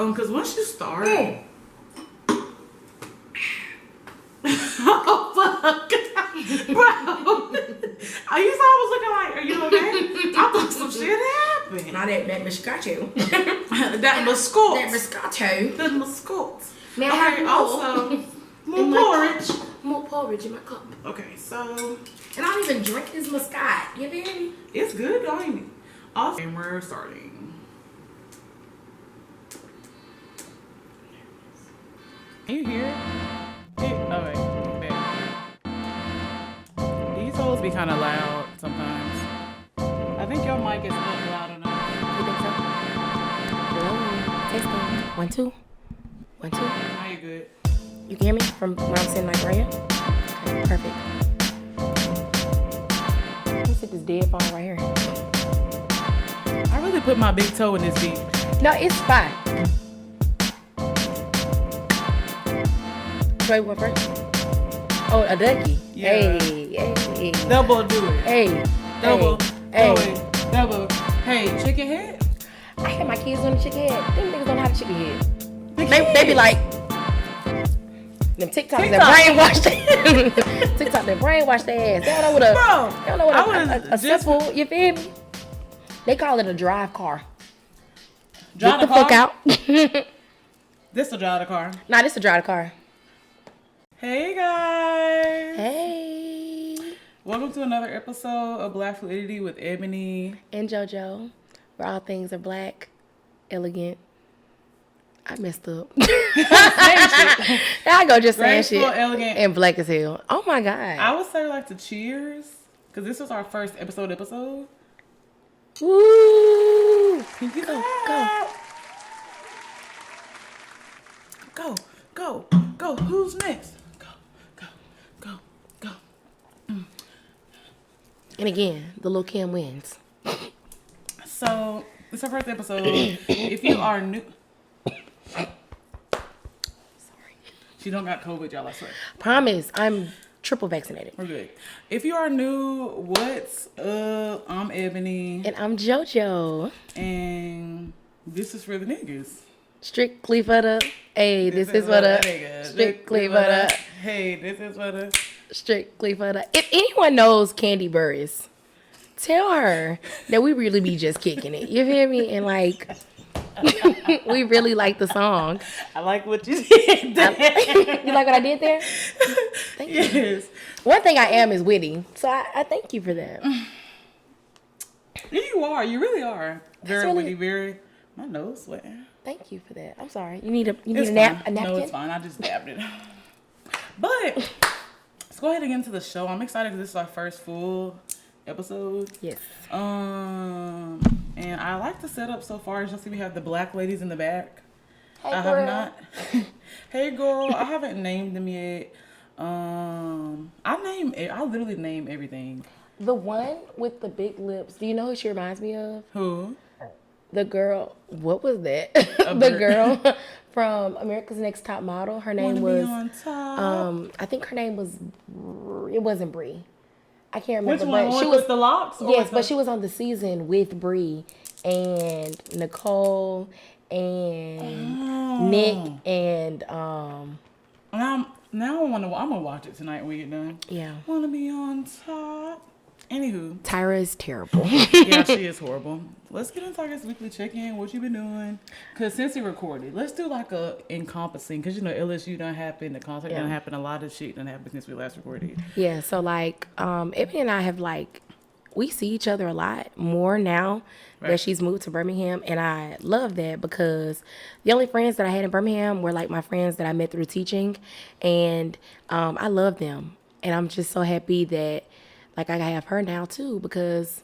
Because once you start... Oh, fuck. Bro. You saw I was looking like, are you okay? I thought some shit happened. Not that Moscato. That Moscato. That Moscato. That Moscato. May I have more? Also, more porridge. More porridge in my cup. Okay, so... And I don't even drink this Muscat. You feel me? It's good, don't it? Also, and we're starting. Can you hear it? Oh, wait. These hoes be kind of loud sometimes. I think your mic is not loud enough. You think so? Hello? Testing. 1, 2. 1, 2. Now you're good. You can hear me from where I'm sitting like right here? Okay, perfect. Let me sit this dead phone right here. I really put my big toe in this beat. No, it's fine. Troy, what first? Oh, a ducky. Yeah. Hey. Double do it. Hey. Double. Hey. Double. Hey, chicken head? I hear my kids doing the chicken head. Them niggas don't know how to chicken head. They be like, them TikToks that brainwash their TikTok that brainwash their ass. They don't know what a simple, you feel me? They call it a drive car. Drive the fuck out. This will drive the car. Nah, this is a drive the car. Hey guys. Hey. Welcome to another episode of Black Fluidity with Ebony and JoJo, where all things are black, elegant. I messed up. I go just saying shit. Elegant, and black as hell. Oh my god. I would say like to cheers, because this was our first episode. Woo! Go. Who's next? Go. And again, the Lil' Kim wins. So, it's our first episode. If you are new... Sorry. She don't got COVID, y'all, I swear. Promise, I'm triple vaccinated. We're good. If you are new, what's up? I'm Ebony. And I'm JoJo. And this is for the niggas. Strictly for the... Hey, this is for the... Strictly for the... Hey, this is for the... Strictly for the... If anyone knows Candy Burris, tell her that we really be just kicking it. You feel me? And like, we really like the song. I like what you did there. You like what I did there? Thank you. One thing I am is witty, so I thank you for that. You are. You really are. Very witty. Very. My nose sweating. Thank you for that. I'm sorry. You need a napkin? No, it's fine. I just dabbed it. But let's go ahead and get into the show. I'm excited because this is our first full episode. Yes. And I like the setup so far. As you'll see, we have the black ladies in the back. Hey, girl. Hey, girl. I haven't named them yet. I literally name everything. The one with the big lips. Do you know who she reminds me of? Who? The girl. What was that? The girl from America's Next Top Model. Her name was. On top. I think her name was. It wasn't Brie. I can't remember. Which one? But she was was the locks. Yes, but she was on the season with Brie and Nicole and Nick and Now I'm gonna watch it tonight when we get done. Yeah. Wanna be on top. Anywho, Tyra is terrible. Yeah, she is horrible. Let's get into this weekly check-in. What you been doing? Because since we recorded, let's do like a encompassing. Because you know LSU done happen, the concert done happen, a lot of shit done happened since we last recorded. Yeah. So like, Ebony and I have like, we see each other a lot more now that she's moved to Birmingham, and I love that because the only friends that I had in Birmingham were like my friends that I met through teaching, and I love them, and I'm just so happy that. Like, I have her now, too, because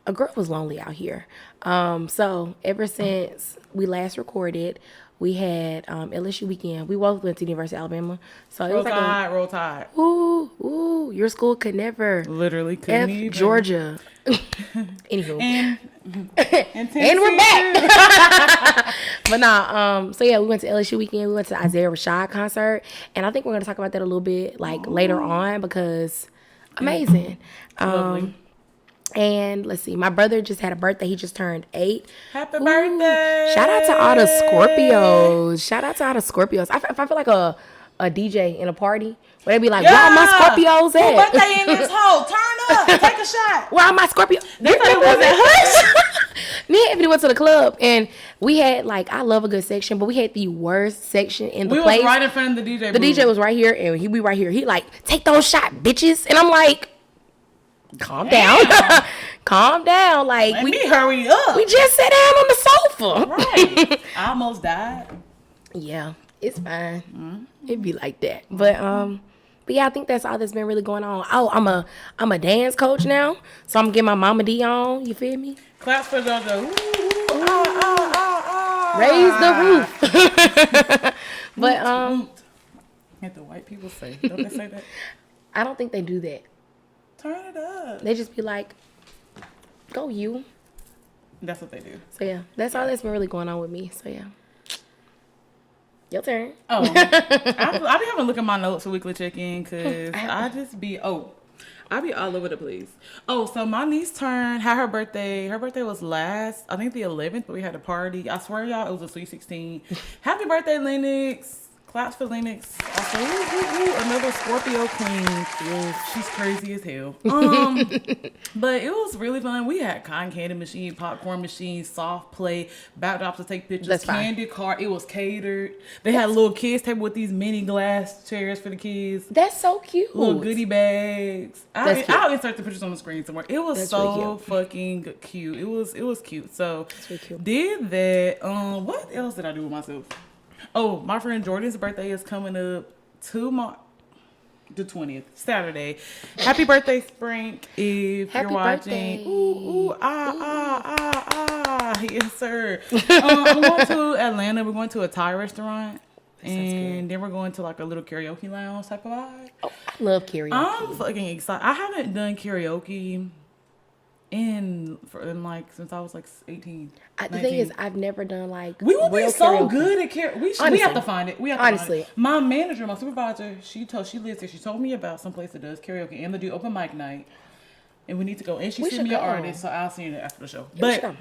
a girl was lonely out here. So, ever since we last recorded, we had LSU weekend. We both went to the University of Alabama. So it was like Roll Tide. Ooh, your school could never. Literally couldn't even. Georgia. Anywho. And we're back. But nah, so yeah, we went to LSU weekend. We went to the Isaiah Rashad concert. And I think we're going to talk about that a little bit, like, later on, because... Amazing. And let's see, my brother just had a birthday. He just turned 8. Happy birthday! Shout out to all the Scorpios. I feel like a DJ in a party where they be like, where are my Scorpios at? Who birthday in this hole? Turn up. Take a shot. Where are my Scorpios? That's what it was at Hush. Me and Ebony went to the club, and we had, like, I love a good section, but we had the worst section in the place. We was right in front of the DJ booth. The DJ was right here, and he be right here. He like, take those shots, bitches. And I'm like, calm down. Calm down. Like, Let me hurry up. We just sat down on the sofa. Right. I almost died. Yeah, it's fine. It'd be like that. But yeah, I think that's all that's been really going on. Oh, I'm a dance coach now, so I'm getting my Mama D on. You feel me? Claps for the Raise the roof. But What the white people say? Don't they say that? I don't think they do that. Turn it up. They just be like, go you. That's what they do. So yeah, that's all that's been really going on with me. So yeah. Your turn. Oh, I be having to look at my notes for weekly check-in because I be all over the place. Oh, so my niece had her birthday. Her birthday was last, I think the 11th, but we had a party. I swear, y'all, it was a sweet 16. Happy birthday, Lennox. Claps for Lennox. Also, another Scorpio queen. She's crazy as hell. But it was really fun. We had cotton candy machine, popcorn machine, soft play, backdrops to take pictures, That's fine. candy cart. It was catered. They had a little kids table with these mini glass chairs for the kids. That's so cute. Little goodie bags. I'll insert the pictures on the screen somewhere. It was really fucking cute. It was cute. So really cute. did that. What else did I do with myself? Oh, my friend Jordan's birthday is coming up the 20th, Saturday. Happy birthday, Sprink, if you're watching. Birthday. Ooh, yes, sir. I'm going to Atlanta. We're going to a Thai restaurant. And then we're going to like a little karaoke lounge type of vibe. Oh, I love karaoke. I'm fucking excited. I haven't done karaoke since I was like 18. The thing is, I've never done like we would be so karaoke. good at karaoke. We have to find it. Honestly. My manager, my supervisor, she lives here. She told me about some place that does karaoke and they do open mic night, and we need to go. And she sent me an artist, so I'll see you after the show. But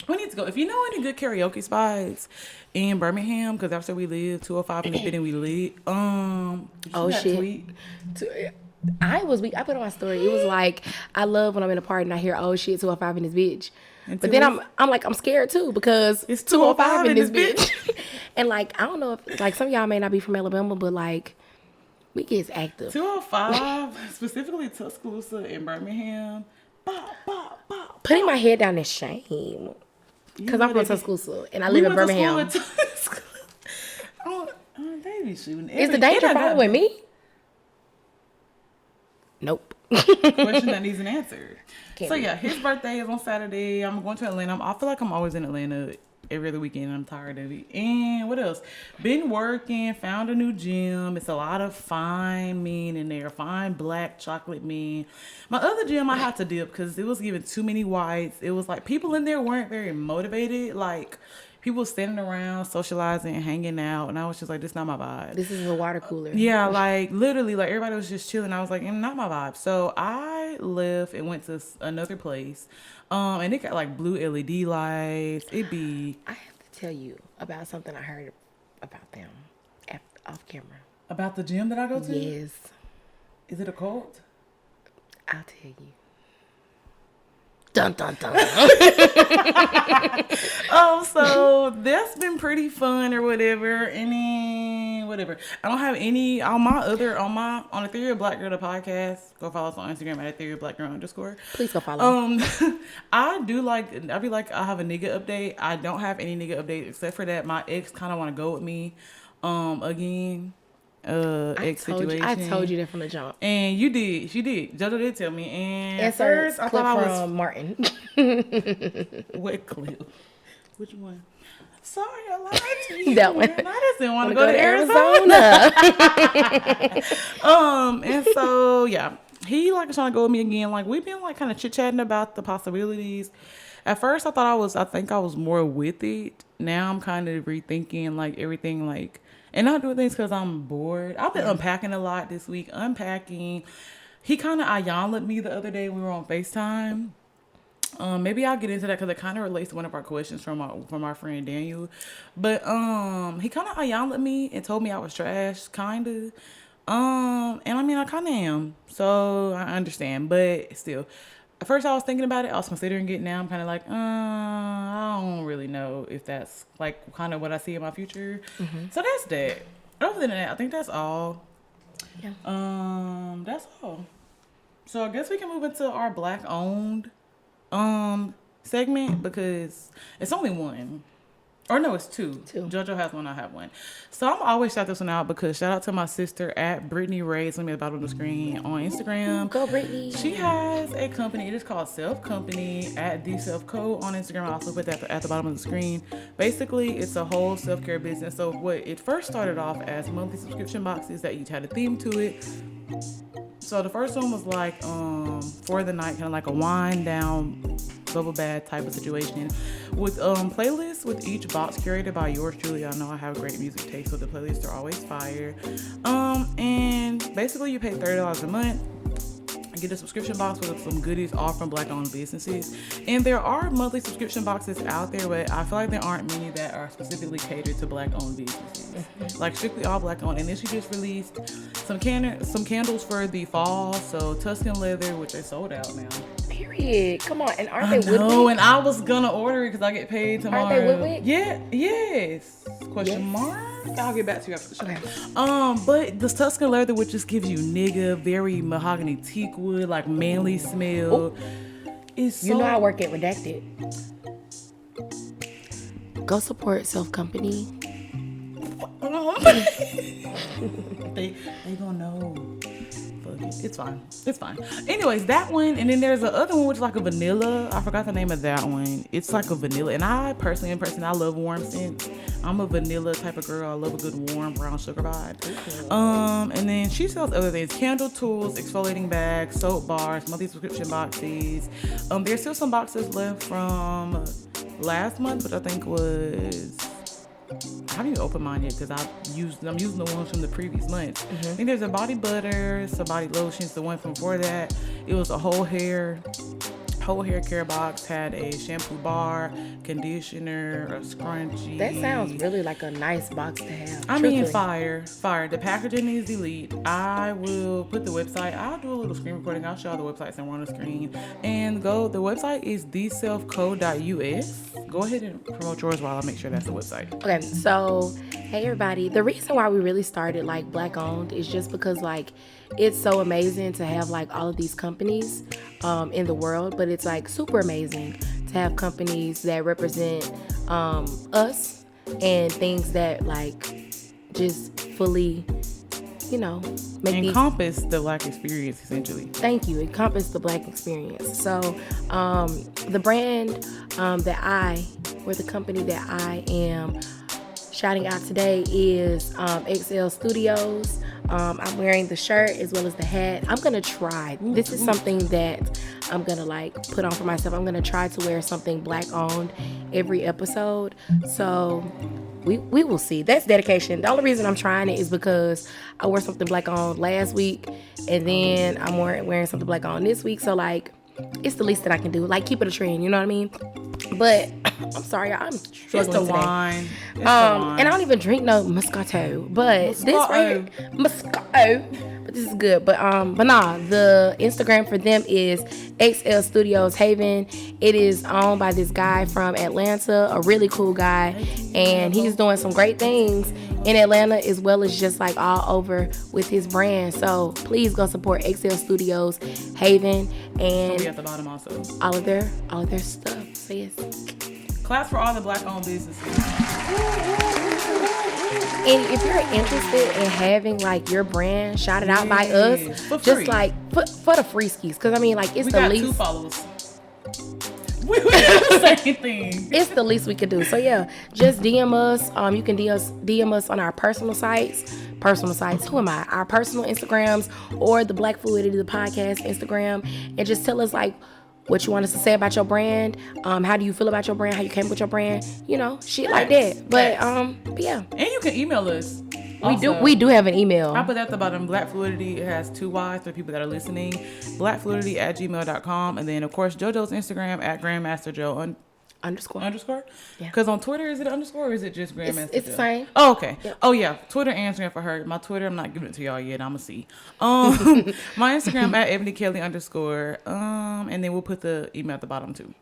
we need to go. If you know any good karaoke spots in Birmingham, because that's where we live, 205 in the Fit, and we live. Oh shit. Tweet? I put on my story. It was like, I love when I'm in a party and I hear, oh shit, 205 in this bitch. But then I'm like, I'm scared too because it's 205 in this bitch. And like, I don't know if like some of y'all may not be from Alabama, but like, we get active. 205, specifically Tuscaloosa in Birmingham. Putting my head down is shame. Because I'm from Tuscaloosa and I live in Birmingham. They be shooting. Is the danger following me? Nope. Question that needs an answer. Yeah, his birthday is on Saturday. I'm going to Atlanta. I feel like I'm always in Atlanta every other weekend. I'm tired of it. And what else? Been working, found a new gym. It's a lot of fine men in there. Fine black chocolate men. My other gym I had to dip because it was giving too many whites. It was like people in there weren't very motivated. Like people standing around, socializing, hanging out. And I was just like, this is not my vibe. This is a water cooler. Yeah, like literally, like everybody was just chilling. I was like, not my vibe. So I left and went to another place. And it got like blue LED lights. I have to tell you about something I heard about them off camera. About the gym that I go to? Yes. Is it a cult? I'll tell you. Dun dun dun. So that's been pretty fun or whatever. And then whatever. I don't have any on the Theory of Black Girl the podcast. Go follow us on Instagram at Theory of Black Girl _ Please go follow. I have a nigga update. I don't have any nigga update except for that my ex kind of want to go with me again. Situation. I told you that from the jump. And you did. She did. JoJo did tell me. And at first, I thought I was Martin. What clip? Which one? Sorry, I lied to you. That one. I just didn't want to go to Arizona. And so yeah, he like trying to go with me again. Like we've been like kind of chit chatting about the possibilities. At first, I think I was more with it. Now I'm kind of rethinking like everything like. And not doing things because I'm bored. I've been unpacking a lot this week. He kind of ayanla'd me the other day. We were on FaceTime. Maybe I'll get into that because it kind of relates to one of our questions from our friend Daniel. But he kind of yelled at me and told me I was trash, kind of. And I mean, I kind of am. So I understand. But still, at first I was thinking about it. I was considering it. Now I'm kind of like, I don't really know if that's like kind of what I see in my future. So that's that. Other than that, I think that's all. Yeah. That's all. So I guess we can move into our black owned segment because it's only one. Or no, it's two. JoJo has one, I have one. So I'm always shout this one out because shout out to my sister at Brittany Ray's, let me at the bottom of the screen on Instagram. Go Brittany. She has a company. It is called Self Company at The Self Co on Instagram. I also put that at the bottom of the screen. Basically, it's a whole self-care business. So what it first started off as monthly subscription boxes that each had a theme to it. So the first one was like for the night, kind of like a wind down bubble bath type of situation with playlists with each box curated by yours truly. I know I have great music taste, so the playlists are always fire. And basically you pay $30 a month. Get a subscription box with some goodies all from black-owned businesses. And there are monthly subscription boxes out there, but I feel like there aren't many that are specifically catered to black-owned businesses. Like strictly all black-owned. And then she just released some candles for the fall. So Tuscan leather, which they sold out now. Period. Come on. And aren't they Woodwick? No, and I was gonna order it because I get paid tomorrow. Aren't they Woodwick? Yeah. Yes. Question mark? I'll get back to you after the show. Okay. But this Tuscan leather, which just gives you nigga, very mahogany teak wood, like manly smell. Is so... You know I work at Redacted. Go support Self Company. they gonna know. It's fine. It's fine. Anyways, that one, and then there's the other one which is like a vanilla. I forgot the name of that one. It's like a vanilla, and I personally, I love warm scents. I'm a vanilla type of girl. I love a good warm brown sugar vibe. Okay. And then she sells other things: candle tools, exfoliating bags, soap bars, monthly subscription boxes. There's still some boxes left from last month, which I think was. I haven't even opened mine yet because I'm using the ones from the previous month. I think there's a body butter, some body lotions. The one from before that, it was a whole hair care box. Had a shampoo bar, conditioner, a scrunchie. That sounds really like a nice box to have. I mean, fire. The packaging is elite. I will put the website. I'll do a little screen recording. I'll show the website somewhere on the screen. And the website is theselfco.us. Go ahead and promote yours while I make sure that's the website. Okay, so hey everybody. The reason why we really started like black owned is just because like it's so amazing to have like all of these companies in the world, but it's like super amazing to have companies that represent us and things that like just fully, make encompass the black experience essentially. Thank you. Encompass the black experience. So the brand the company that I am shouting out today is XL Studios. I'm wearing the shirt as well as the hat. I'm gonna try. This is something that I'm gonna like put on for myself. I'm gonna try to wear something black owned every episode. So we will see. That's dedication. The only reason I'm trying it is because I wore something black owned last week, and then I'm wearing something black owned this week. So like, it's the least that I can do. Like, keep it a trend. You know what I mean? But I'm sorry, I'm struggling It's the today. wine. And I don't even drink no Moscato, but this right here, Moscato. But this is good. But nah, the Instagram for them is XL Studios Haven. It is owned by this guy from Atlanta, a really cool guy, and he's doing some great things in Atlanta as well as just like all over with his brand. So please go support XL Studios Haven and we at the bottom also all of their stuff. So yes. Claps for all the black owned businesses. And if you're interested in having like your brand shouted out by us, just like for the free skis, because I mean like it's we the got least 2 followers. We got the same thing. It's the least we could do. So yeah, just DM us. You can DM us on our personal sites. Who am I? Our personal Instagrams or the Black Fluidity the podcast Instagram, and just tell us like what you want us to say about your brand. How do you feel about your brand? How you came up with your brand? Shit like that. But yeah. And you can email us. We do have an email. I put that at the bottom. Black Fluidity. It has 2 Y's for people that are listening. blackfluidity@gmail.com. And then, of course, JoJo's Instagram at GrandmasterJo underscore. Yeah. Because on Twitter, is it underscore or is it just Grandmaster It's the same. Oh, okay. Yep. Oh, yeah. Twitter and Instagram for her. My Twitter, I'm not giving it to y'all yet. I'm going to see. My Instagram at EbonyKelly underscore. And then we'll put the email at the bottom too.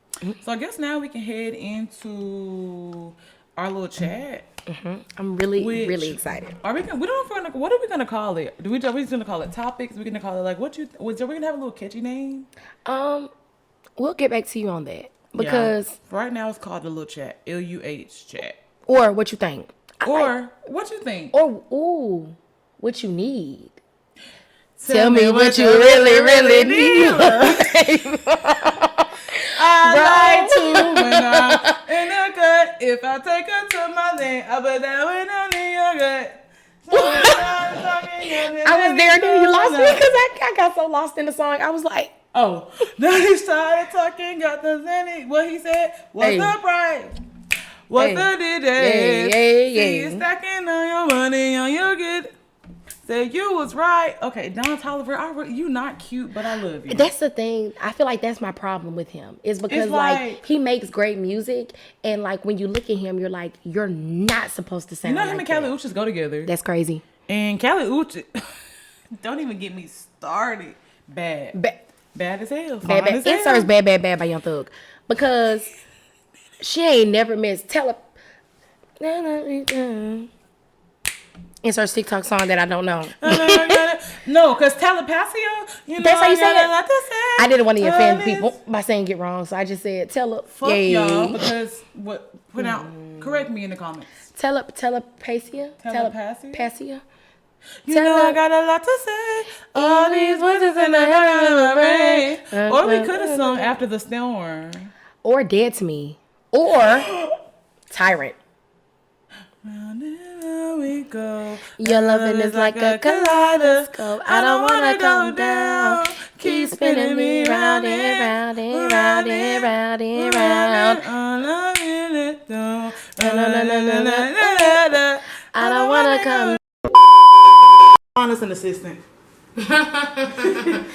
So I guess now we can head into our little chat. I'm really excited. What are we gonna call it? Are we just gonna call it topics? We're gonna call it like are we gonna have a little catchy name? We'll get back to you on that because right now it's called the little chat, LUH chat. Or what you think? What you think? Or what you need? Tell me what you really need. I like to when I'm in the gut. If I take her to my lane, I put that when I'm in your gut. I was there, then you lost me because I got so lost in the song. I was like, oh, then he started talking, got the zenny. What he said, what's the price? What's the DJ? See you stacking on your money, on your good. Said you was right. Okay, Don Toliver, you not cute, but I love you. That's the thing. I feel like that's my problem with him. Is because like he makes great music, and like when you look at him, you're like, you're not supposed to sound. You know him like and Kali Uchis go together. That's crazy. And Kali Uchis, don't even get me started. Bad as hell. Bad. Inserts bad by Young Thug because she ain't never missed. Insert TikTok song that I don't know. No, because telepathia, that's how you say it. I didn't want to offend people by saying it wrong, so I just said Fuck y'all, because put out, correct me in the comments. Telepathia? Telepathia? You know I got a lot to say. All these voices in the head of my brain. Or we could have sung After the Storm. Or Dead to Me. Or Tyrant. We go. Your loving is like a kaleidoscope. I don't wanna come down. Keep spinning me round and round and round and round and round. I don't wanna come. Honest and assistant. I'm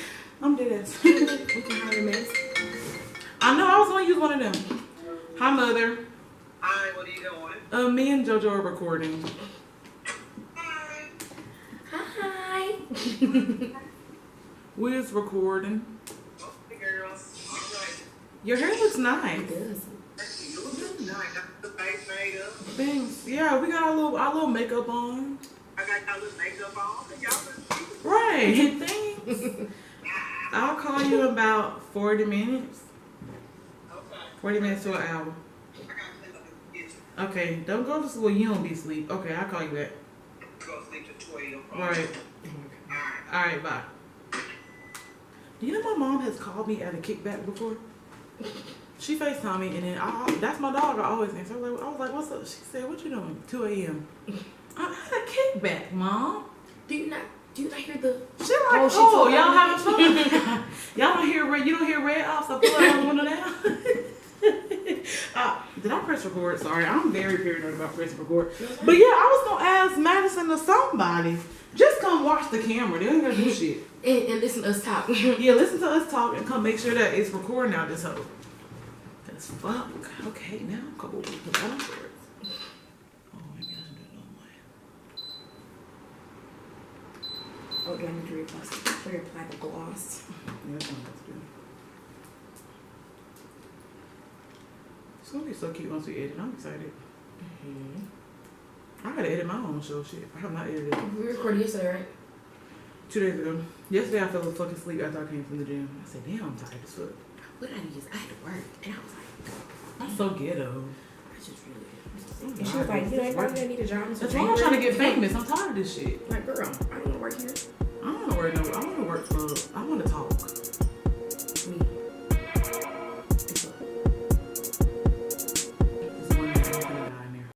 dead. I know I was gonna use one of them. Hi, mother. Hi, what are you doing? Me and JoJo are recording. Hi. We're just recording. Okay, girls. All right. Your hair looks nice. You look nice. Got the face made up. Thanks. Yeah, we got our little makeup on. I got y'all little makeup on. Y'all look cute. Right. Thanks. I'll call you in about 40 minutes. Okay. 40 minutes to an hour. I got to clean up the kitchen. Okay, don't go to school. You don't be asleep. Okay, I'll call you back. Go sleep till 12. Right. All right, bye. Do you know my mom has called me at a kickback before? She FaceTimed me, and then that's my dog. I always answer. I was like, what's up? She said, what you doing? 2 a.m. I had a kickback, Mom. Do you not hear the... She like, oh y'all having fun? Y'all don't hear red. You don't hear red off, so pull out the window now. Did I press record? Sorry, I'm very paranoid about pressing record. But yeah, I was gonna ask Madison or somebody. Just come watch the camera. They ain't gonna do shit. And listen to us talk. Yeah, listen to us talk and come make sure that it's recording out this hoe. Cause fuck. Okay, now I'm cold with the shorts. Oh, maybe I should do it on my. Oh, do I need to reapply the gloss? Yeah, that's what I'm supposed to do. It's gonna be so cute once we edit. I'm excited. I gotta edit my own show shit. I have not edited it. We recorded yesterday, right? 2 days ago. Yesterday I fell fucking asleep after I came from the gym. I said, damn, I'm tired as fuck. What did I do? I had to work, and I was like, I'm so ghetto. I just really And and she was like, you ain't gonna need a job. That's why I'm trying to get famous. I'm tired of this shit. Like, girl, I don't want to work here. I don't want to work I want to work for, I want to talk. Me. There's one that's gonna die in there.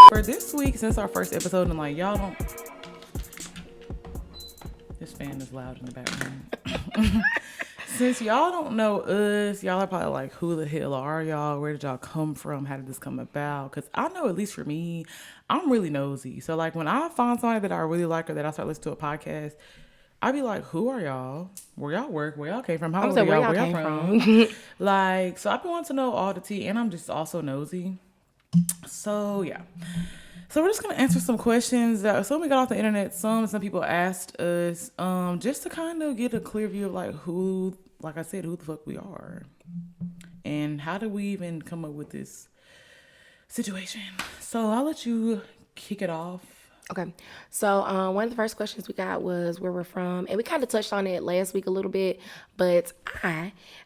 For this week, since our first episode, I'm like, y'all don't. This fan is loud in the background. Since y'all don't know us, y'all are probably like, who the hell are y'all? Where did y'all come from? How did this come about? Because I know, at least for me, I'm really nosy. So like when I find somebody that I really like or that I start listening to a podcast, I be like, who are y'all? Where y'all work? Where y'all came from? How old are y'all? Where y'all from? Like, so I've been wanting to know all the tea, and I'm just also nosy. So yeah. So we're just gonna answer some questions that some we got off the internet. Some people asked us, just to kind of get a clear view of like who, like I said, who the fuck we are, and how do we even come up with this situation. So I'll let you kick it off. Okay. So one of the first questions we got was where we're from. And we kind of touched on it last week a little bit. But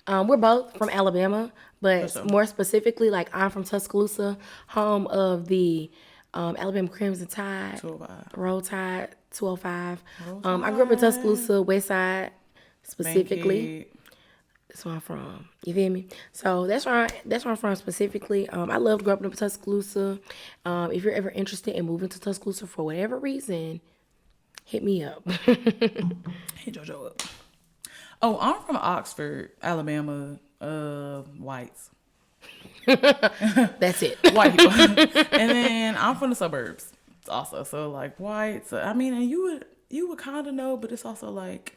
we're both from Alabama. But more specifically, like I'm from Tuscaloosa, home of the Alabama Crimson Tide, 205. Roll Tide, 205. I grew up in Tuscaloosa, West Side specifically. That's where I'm from. You feel me? So that's where I'm from specifically. I loved growing up in Tuscaloosa. If you're ever interested in moving to Tuscaloosa for whatever reason, hit me up. Hit JoJo up. Oh, I'm from Oxford, Alabama. Whites. That's it. White people. And then I'm from the suburbs also. So like whites. I mean, and you would kind of know, but it's also like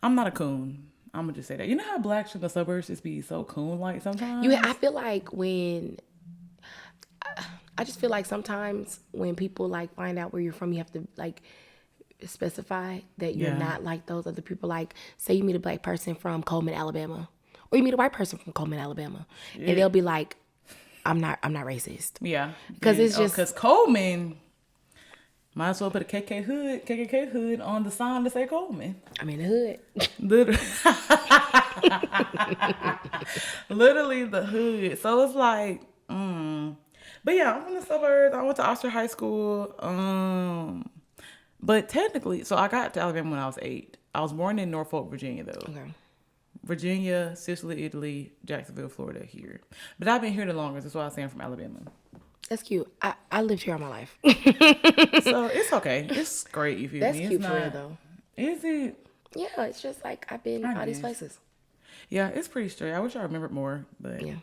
I'm not a coon. I'm gonna just say that. You know how blacks in the suburbs just be so coon-like sometimes? I feel like I just feel like sometimes when people like find out where you're from, you have to like specify that you're not like those other people. Like say you meet a black person from Coleman, Alabama, or you meet a white person from Coleman, Alabama, and they'll be like, I'm not racist. Yeah. Because it's just because Coleman. Might as well put a KKK hood on the sign to say Coleman. I'm in the hood. Literally the hood. So it's like, But yeah, I'm from the suburbs. I went to Oxford High School. But technically, so I got to Alabama when I was 8. I was born in Norfolk, Virginia, though. Okay. Virginia, Sicily, Italy, Jacksonville, Florida, here. But I've been here the longest. That's why I say I'm from Alabama. That's cute. I lived here all my life. So it's okay. It's great if you That's cute for real though. Is it? Yeah, it's just like I've been all these places. Yeah, it's pretty straight. I wish I remembered more, but yeah.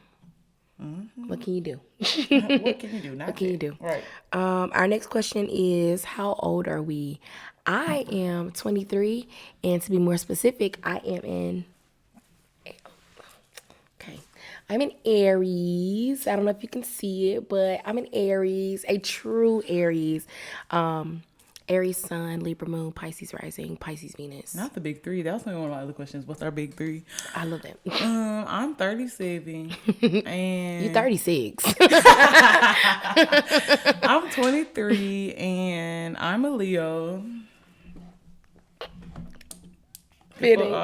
What can you do? What can you do? What can you do? Right. Our next question is, how old are we? I am 23, and to be more specific, I'm in Aries. I don't know if you can see it, but I'm in Aries, a true Aries. Aries sun, Libra moon, Pisces rising, Pisces Venus. Not the big 3. That was one of my other questions. What's our big 3? I love that. I'm 37. And you 36. I'm 23 and I'm a Leo. Fitting.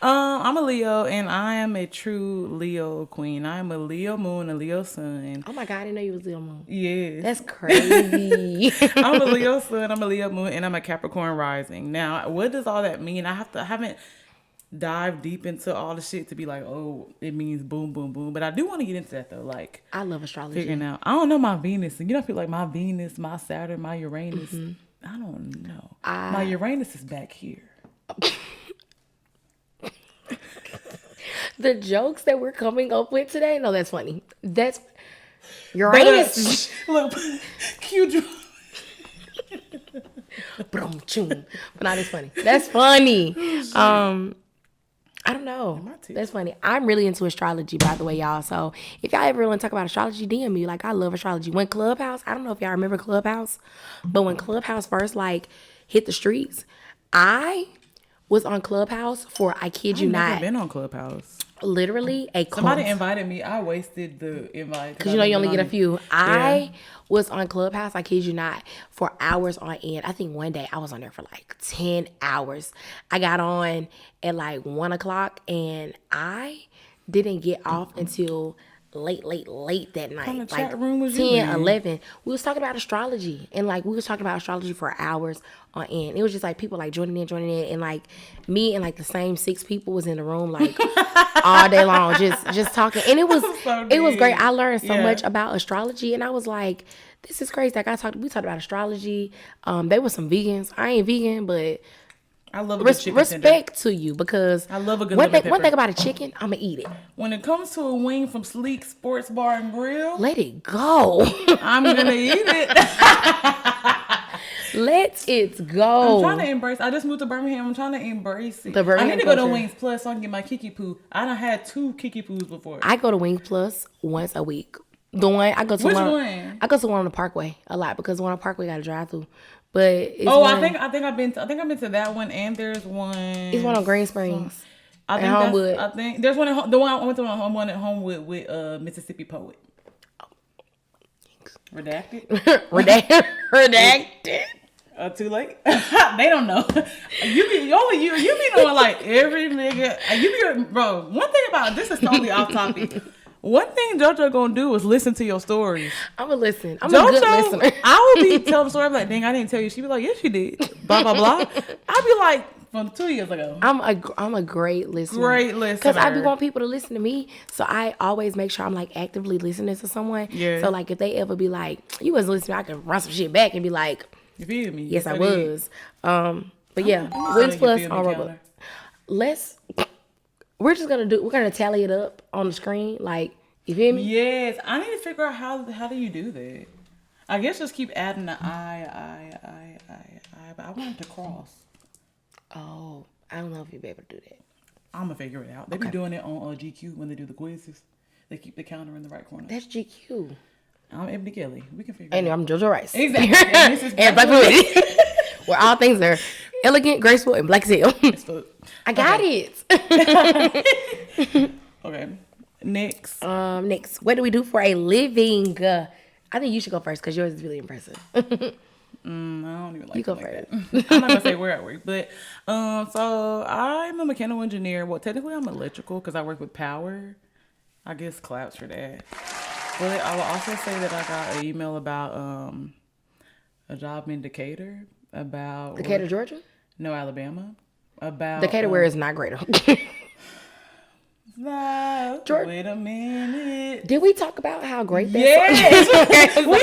I'm a Leo and I am a true Leo queen. I am a Leo moon, a Leo sun. Oh my God, I didn't know you was Leo moon. Yes. That's crazy. I'm a Leo sun, I'm a Leo moon, and I'm a Capricorn rising. Now, what does all that mean? I haven't dived deep into all the shit to be like, oh, it means boom, boom, boom. But I do want to get into that though. Like, I love astrology. Figuring out. I don't know my Venus. And you don't feel like my Venus, my Saturn, my Uranus. I don't know. My Uranus is back here. The jokes that we're coming up with today, no, that's funny. That's Uranus. Look, cute. But not as funny. That's funny. I don't know. That's funny. I'm really into astrology, by the way, y'all. So if y'all ever want to talk about astrology, DM me. Like, I love astrology. When Clubhouse, I don't know if y'all remember Clubhouse, but when Clubhouse first like hit the streets, I was on Clubhouse for, I kid you not. I've never been on Clubhouse. Literally a cult. Somebody invited me. I wasted the invite. Because you know you only get a few. I was on Clubhouse, I kid you not, for hours on end. I think one day I was on there for like 10 hours. I got on at like 1 o'clock and I didn't get off until late that night. What like chat room was 10, 11. We was talking about astrology. And like we was talking about astrology for hours on end. It was just like people like joining in. And like me and like the same 6 people was in the room like all day long just talking. And it was great. I learned so much about astrology and I was like, this is crazy. Like we talked about astrology. They were some vegans. I ain't vegan, but I love a good chicken tender. Respect to you because I love a good one lemon thing. pepper. One thing about a chicken, I'm gonna eat it. When it comes to a wing from Sleek Sports Bar and Grill, Let it go. I'm gonna eat it. Let it go. I'm trying to embrace. I just moved to Birmingham. I'm trying to embrace it. The Birmingham I need to go to culture. Wings Plus so I can get my Kiki Poo. I done had 2 Kiki Poos before. I go to Wings Plus once a week. The one I go to. Which one? one? I go to one on the Parkway a lot because the one on the Parkway got to drive through. But it's I think I've been to that one, and there's one. it's one on Green Springs. I think Homewood. I think there's one at the one I went to one at Homewood with Mississippi Poet. Redacted. Redacted. Too late. They don't know. You be knowing like every nigga. Bro. One thing about this is totally off topic. One thing JoJo gonna do is listen to your stories. I'm gonna listen. I'm JoJo, a good listener. I will be telling the story. I'm like, dang, I didn't tell you. She be like, yes, you did. Blah blah blah. I'll be like, from 2 years ago. I'm a great listener. Great listener. Because I be want people to listen to me, so I always make sure I'm like actively listening to someone. Yeah. So like if they ever be like, you wasn't listening, I can run some shit back and be like, You feel me? yes, I mean, was. But yeah, I'm Wings you Plus feel me on counter. Robot. We're gonna tally it up on the screen, like you feel me? Yes, I need to figure out how do you do that. I guess just keep adding the I, but I want it to cross. Oh, I don't know if you'll be able to do that. I'm gonna figure it out. They be doing it on GQ when they do the quizzes. They keep the counter in the right corner. That's GQ. I'm Ebony Kelly. We can figure it And out. I'm JoJo Rice. Exactly. And this is And Black Fluidity. Where all things are elegant, graceful, and black as hell. I got it. Okay. Next. Next, what do we do for a living? I think you should go first because yours is really impressive. I don't even like You go it like first. that. I'm not gonna say where I work, but so I'm a mechanical engineer. Well, technically I'm electrical because I work with power. I guess claps for that. But I will also say that I got an email about a job in Decatur about Decatur, Georgia? No, Alabama. About Decatur, where is not greater. No, Georgia. wait a minute. Did we talk about how great that Yes, we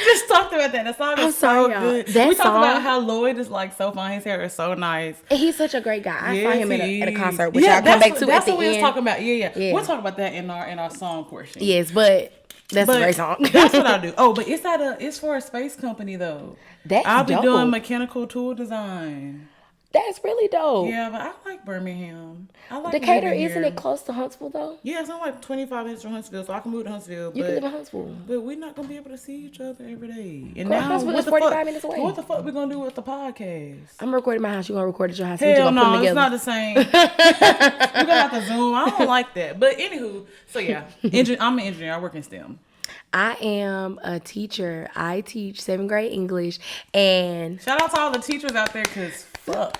just talked about that. That song I'm is sorry, so y'all. good. That We talked song- about how Lloyd is like so fine. His hair is so nice. And he's such a great guy. I saw Yes, him at he a is. concert, which I'll come back to that's at the what we was end. talking about. Yeah. Yeah. We'll talk about that in our song portion. Yes, but that's a great song. That's what I do. Oh, but it's for a space company though. That's I'll be dope. doing mechanical tool design. That's really dope. Yeah, but I like Birmingham. I like Decatur, living isn't here. it close to Huntsville though? Yeah, it's only like 25 minutes from Huntsville, so I can move to Huntsville. You can live in Huntsville. But we're not gonna be able to see each other every day. And Girl, now Huntsville what is the 45 fuck, minutes away. What the fuck we gonna do with the podcast? I'm recording my house. You gonna record at your house? We just Hell gonna put no, them it's together. not the same. We're gonna have to Zoom. I don't like that. But anywho, so yeah, I'm an engineer. I work in STEM. I am a teacher. I teach 7th grade English, and Shout out to all the teachers out there, cause fuck.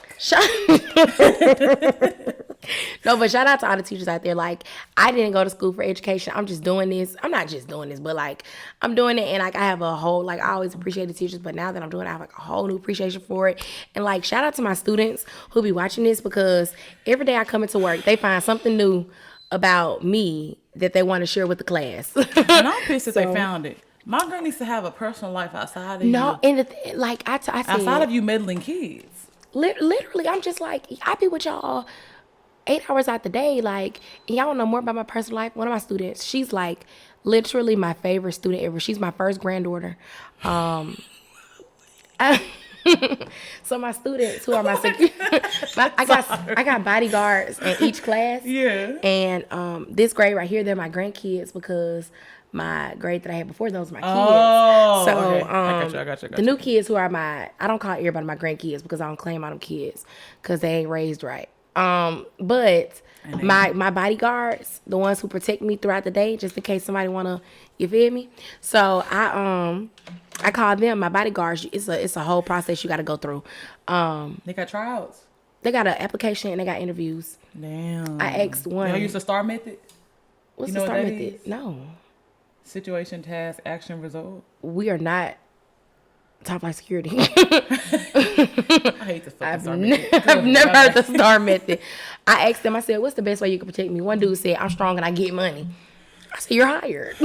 No, but shout out to all the teachers out there. Like, I didn't go to school for education. I'm just doing this. I'm not just doing this, but like, I'm doing it, and like, I have a whole, like, I always appreciate the teachers, but now that I'm doing it, I have like a whole new appreciation for it. And like, shout out to my students who be watching this, because every day I come into work, they find something new about me that they want to share with the class. And I'm pissed that they found it. My girl needs to have a personal life outside of No, you. and like I said, Outside of you meddling kids. Literally, I'm just like, I be with y'all 8 hours out the day, like, and y'all know more about my personal life. One of my students, she's like literally my favorite student ever. She's my first granddaughter. So my students who are my, I got bodyguards in each class. Yeah. And this grade right here, they're my grandkids, because my grade that I had before those were my kids. Oh, So okay. I got you. the new kids who are I don't call everybody my grandkids, because I don't claim all them kids because they ain't raised right. But my bodyguards, the ones who protect me throughout the day, just in case somebody wanna, you feel me? So I call them my bodyguards. It's a whole process you got to go through. They got tryouts. They got an application and they got interviews. Damn. I asked one. Y'all use the STAR method? What's you the know start what that method? is? No, Situation, task, action, result. we are not top flight security. I hate the fucking STAR method. I've never heard the STAR method. I asked them, I said, what's the best way you can protect me? One dude said, I'm strong and I get money. I said, you're hired.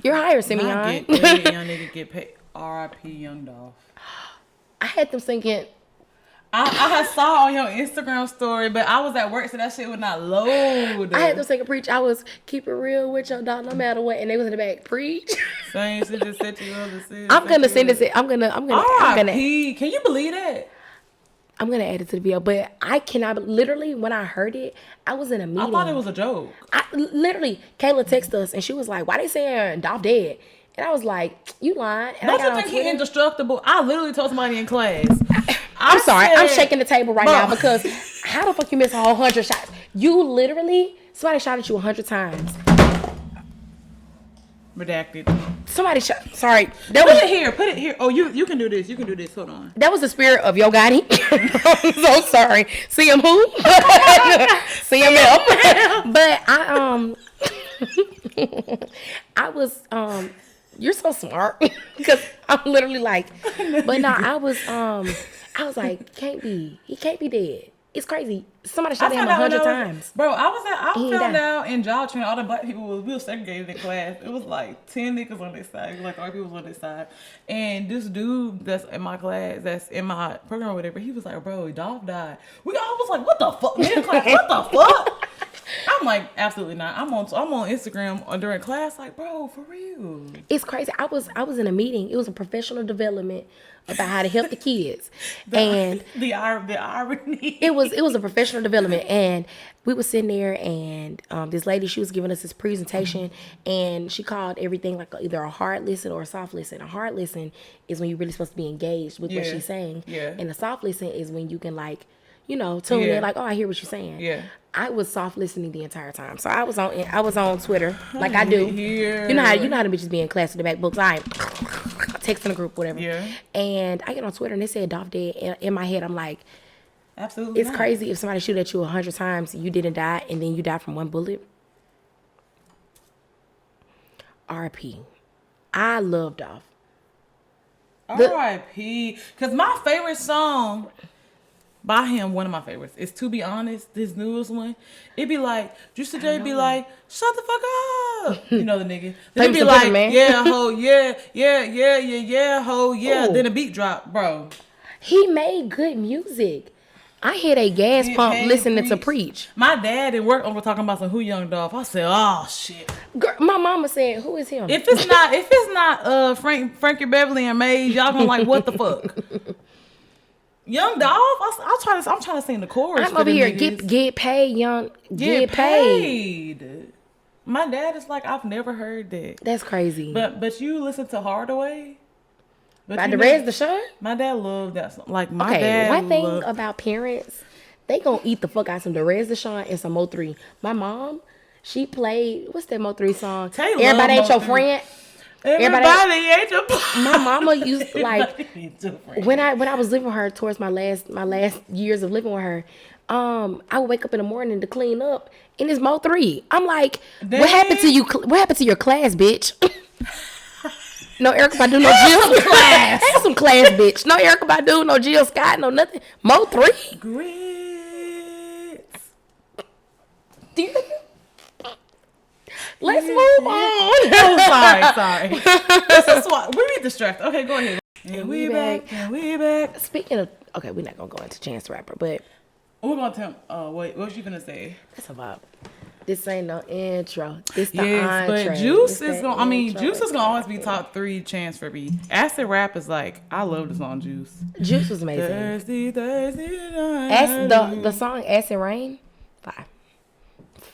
You're hired, Simeon. Get paid. Young nigga get paid. R.I.P. Young Dolph. I had them thinking, I saw on your Instagram story, but I was at work, so that shit would not load. I had to take a preach. I was keep it real with your dog, no matter what, and they was in the back preach. Same shit just set you up. I'm gonna send this. I'm gonna. R.I.P. Can you believe that? I'm gonna add it to the video, but I cannot. Literally, when I heard it, I was in a meeting. I thought it was a joke. Literally, Kayla texted us, and she was like, "Why they saying Dolph dead?" And I was like, "You lying?" And Don't you think he indestructible? I literally told somebody in class. I'm sorry. I'm shaking the table right now because how the fuck you miss a whole 100 shots? You literally, somebody shot at you 100 times. Redacted. Somebody shot. Sorry. Put it here. Oh, you can do this. You can do this. Hold on. That was the spirit of Yo Gotti. I'm so sorry. CM who? CML. But I was you're so smart because I'm literally like, but no, I was like, he can't be dead. It's crazy. Somebody shot him 100 times. Bro, I found out in job training, all the black people we were segregated in class. It was like 10 niggas on this side, like 3 people on this side. And this dude that's in my class, that's in my program or whatever, he was like, bro, Dolph died. We all was like, what the fuck? Man, class, what the fuck? I'm like, absolutely not. I'm on Instagram during class, like, bro, for real. It's crazy. I was in a meeting. It was a professional development about how to help the kids, and the irony. It was a professional development, and we were sitting there, and this lady, she was giving us this presentation, and she called everything like either a hard listen or a soft listen. A hard listen is when you're really supposed to be engaged with what she's saying, and a soft listen is when you can like, tune in, like, oh, I hear what you're saying. Yeah. I was soft listening the entire time. So I was on Twitter like I do. You know how the bitches be in class with the back books. I texting the group, whatever. Yeah. And I get on Twitter and they said Dolph dead. And in my head, I'm like, absolutely. It's crazy if somebody shoot at you 100 times, you didn't die, and then you died from one bullet. R.I.P. I love Dolph. R.I.P. Because my favorite song by him, one of my favorites, is To Be Honest, this newest one. It be like, Juicy J be like, shut the fuck up. You know the nigga. Then it be like, yeah, ho, yeah, ho, yeah. Ooh. Then the beat drop, bro. He made good music. I hit a gas pump listening to Preach. My dad at work over talking about some Who Young Dolph. I said, oh shit. Girl, my mama said, who is him? If it's not Frankie Beverly and Maze, y'all gonna like, what the fuck? Young Dolph, I'm trying to sing the chorus. I'm over here. Get paid, young. Get paid. My dad is like, I've never heard that. That's crazy. But you listen to Hardaway. By Derez Deshaun? My dad loved that song. Like my dad. One thing about parents, they gonna eat the fuck out some Derez Deshaun and some Mo3. My mom, she played what's that Mo3 song? Everybody Ain't Your Friend. Everybody ain't your friend. My mama used to like when I was living with her towards my last years of living with her. I would wake up in the morning to clean up, and it's Mo3. I'm like, dang. What happened to you? What happened to your class, bitch? No Erykah Badu, no Jill class. Have some class, bitch. No Erykah Badu, no Jill Scott, no nothing. Mo3. Grits. Let's move on. Oh, sorry. This is what we be distracted. Okay, go ahead. And we back. Speaking of, okay, we're not gonna go into Chance the Rapper, but we're gonna tell. Wait, what was you gonna say? That's about. This ain't no intro. This the entree. But Juice is gonna. I mean, Juice is gonna always be top 3 Chance for me. Acid Rap is like, I love the song Juice. Juice was amazing. Thirsty night. The song Acid Rain.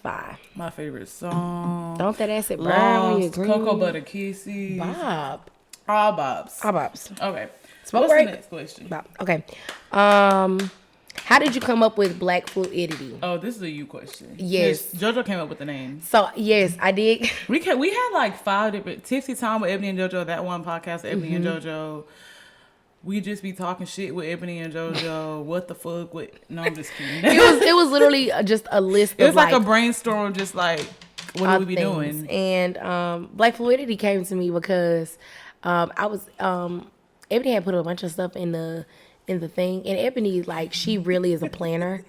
5. My favorite song. Don't that acid burn when you're green. Cocoa Butter Kisses. Bob. All Bobs. Okay. What's the next question? Bob. Okay. How did you come up with Black Fluidity? Oh, this is a you question. Yes. JoJo came up with the name. So, yes, I did. We had like 5 different... Tipsy Time with Ebony and JoJo, that one podcast, Ebony and JoJo. We just be talking shit with Ebony and JoJo. What the fuck? No, I'm just kidding. It was literally just a list of It was like a brainstorm, just like, what do we be things. doing? And Black Fluidity came to me because I was... Ebony had put a bunch of stuff in the thing, and Ebony, like, she really is a planner,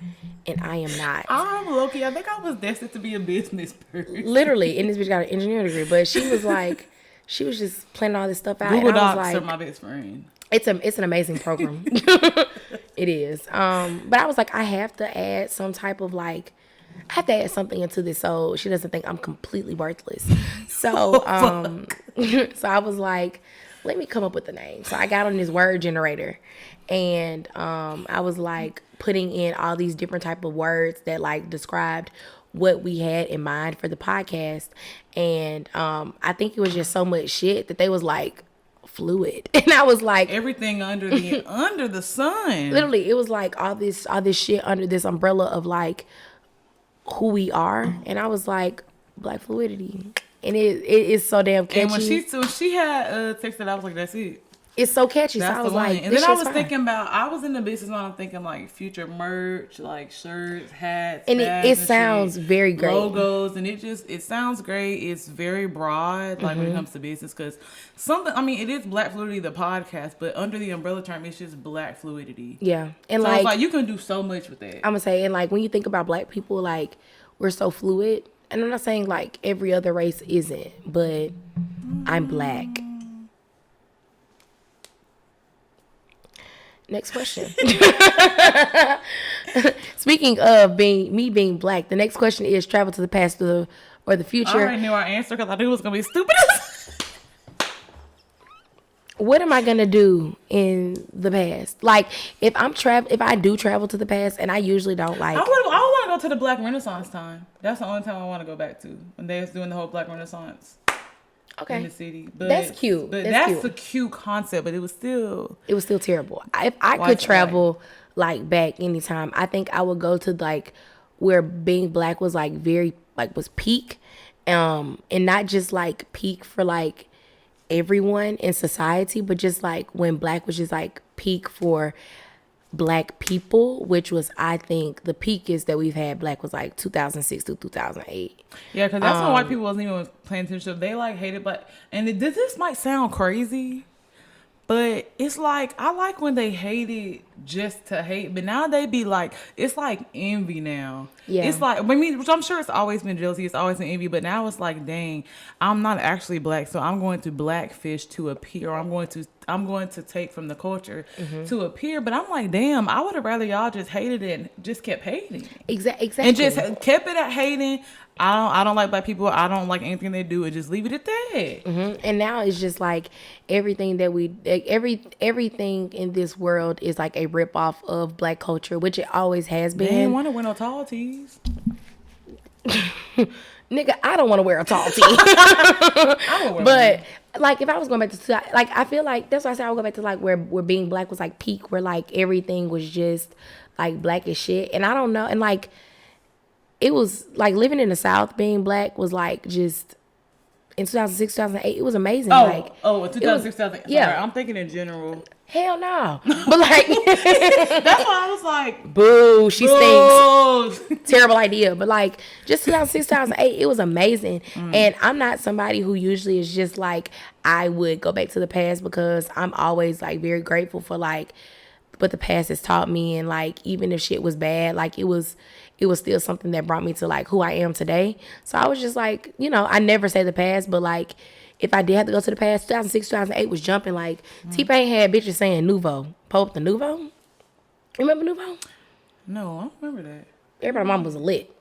and I am not. I'm low-key. I think I was destined to be a business person. Literally, and this bitch got an engineering degree, but she was like, she was just planning all this stuff out. Google and I was Docs like, are my best friend. It's an amazing program. It is. But I was like, I have to add some type of like, I have to add something into this so she doesn't think I'm completely worthless. So, so I was like, let me come up with a name. So I got on this word generator, and I was like putting in all these different type of words that like described what we had in mind for the podcast. And I think it was just so much shit that they was like, fluid. And I was like, Everything under the sun. literally, it was like all this shit under this umbrella of like who we are. And I was like, Black Fluidity. And it is so damn catchy. And when she had texted, I was like, that's it. It's so catchy. That's so I was the one. like, And then I was thinking about, I was in the business when I'm thinking like future merch, like shirts, hats, and bags it sounds shit, very great. logos, and it sounds great. It's very broad, like when it comes to business, because it is Black Fluidity, the podcast, but under the umbrella term, it's just Black Fluidity. Yeah. And So like, it's like you can do so much with that. I'm gonna say, and like when you think about Black people, like we're so fluid. And I'm not saying like every other race isn't, but I'm Black. Next question. Speaking of being Black, the next question is travel to the past or the future. I already knew our answer because I knew it was gonna be stupid. What am I gonna do in the past? Like if I do travel to the past, and I usually don't like. I want to go to the Black Renaissance time. That's the only time I want to go back to, when they was doing the whole Black Renaissance. Okay. In the city. But That's cute. But That's that's a cute concept, but it was still terrible. If I Why could is it travel like back anytime, I think I would go to like where being Black was like very like was peak, and not just like peak for like everyone in society, but just like when Black was just like peak for Black people, which was, I think, the peak is that we've had Black was like 2006 to 2008. Yeah, because that's when white people wasn't even paying attention. They like hated Black, and this might sound crazy, but it's like I like when they hated just to hate, but now they be like, it's like envy now. Yeah. It's like, which I'm sure it's always been jealousy, it's always been envy, but now it's like, dang, I'm not actually Black, so I'm going to blackfish to appear. I'm going to take from the culture to appear. But I'm like, damn, I would have rather y'all just hated it and just kept hating. Exactly. And just kept it at hating. I don't like Black people. I don't like anything they do, and just leave it at that. And now it's just like everything that everything in this world is like a rip off of Black culture, which it always has been. They didn't want to wear no tall tees. Nigga, I don't want to wear a tall tee. But like if I was going back to like, I feel like that's why I said I would go back to like where being Black was like peak, where like everything was just like Black as shit. And I don't know, and like it was like living in the South, being Black was like just in 2006, 2008, it was amazing. In 2006, 2008. yeah. Sorry, I'm thinking in general. Hell no. But like That's why I was like, boo, she boo. stinks. Terrible idea. But like just 2006, 2008, it was amazing. And I'm not somebody who usually is just like, I would go back to the past, because I'm always like very grateful for like what the past has taught me. And like even if shit was bad, like it was still something that brought me to like who I am today. So I was just like, I never say the past, but like if I did have to go to the past, 2006, 2008 was jumping. Like T-Pain had bitches saying Nouveau. Pull up the Nouveau. Remember Nouveau? No, I don't remember that. Everybody's mom was lit.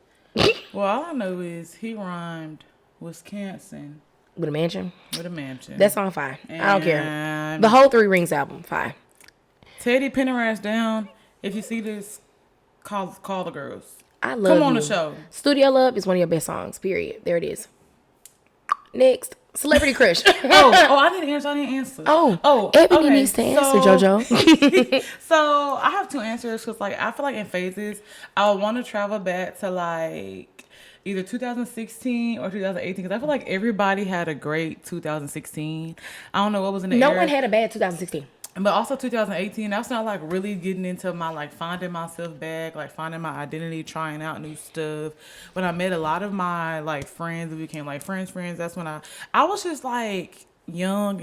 Well, all I know is he rhymed Wisconsin With a mansion. with a mansion. That song fine. I don't care. And The whole Three Rings album, fine. Teddy Pendergrass down. If you see this, call the girls. I love Come on you. the show. Studio Love is one of your best songs, period. There it is. Next. Celebrity Crush. I didn't answer. Ebony needs to answer, JoJo. So I have two answers, because like I feel like in phases, I would want to travel back to like either 2016 or 2018, because I feel like everybody had a great 2016. I don't know what was in the No air. one had a bad 2016. But also 2018, that's not like really getting into my like finding myself back, like finding my identity, trying out new stuff. When I met a lot of my like friends, we became like friends. That's when I was just like young,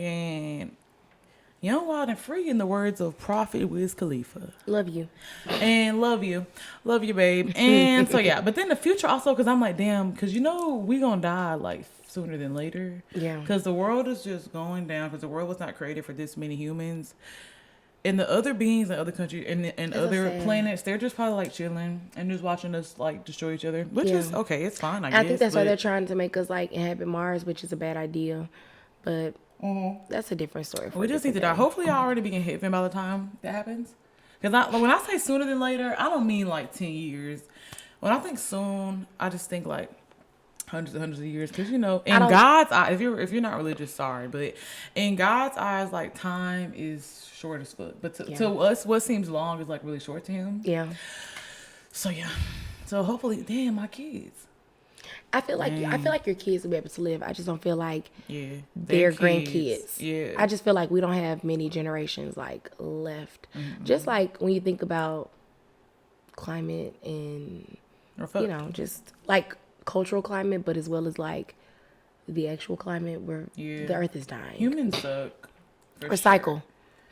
wild, and free, in the words of Prophet Wiz Khalifa. Love you. And love you, babe. And so yeah, but then the future also, because I'm like, damn, because we gonna die like sooner than later. Yeah. Because the world is just going down, because the world was not created for this many humans. And the other beings in other countries and so other sad. planets, they're just probably like chilling and just watching us like destroy each other, which is okay. It's fine, I guess. I think that's why but- they're trying to make us like inhabit Mars, which is a bad idea. But that's a different story. We just need to die. Hopefully, y'all already being hit by the time that happens. Because when I say sooner than later, I don't mean like 10 years. When I think soon, I just think like hundreds and hundreds of years. Because, you know, in God's eyes, if you're not religious, sorry. But in God's eyes, like time is short as fuck. But to us, what seems long is like really short to him. Yeah. So, yeah. So hopefully, damn, my kids. I feel like your kids will be able to live. I just don't feel like their their grandkids. Yeah. I just feel like we don't have many generations like left. Just like when you think about climate and you know, just like cultural climate, but as well as like the actual climate where the earth is dying. Humans suck. Recycle,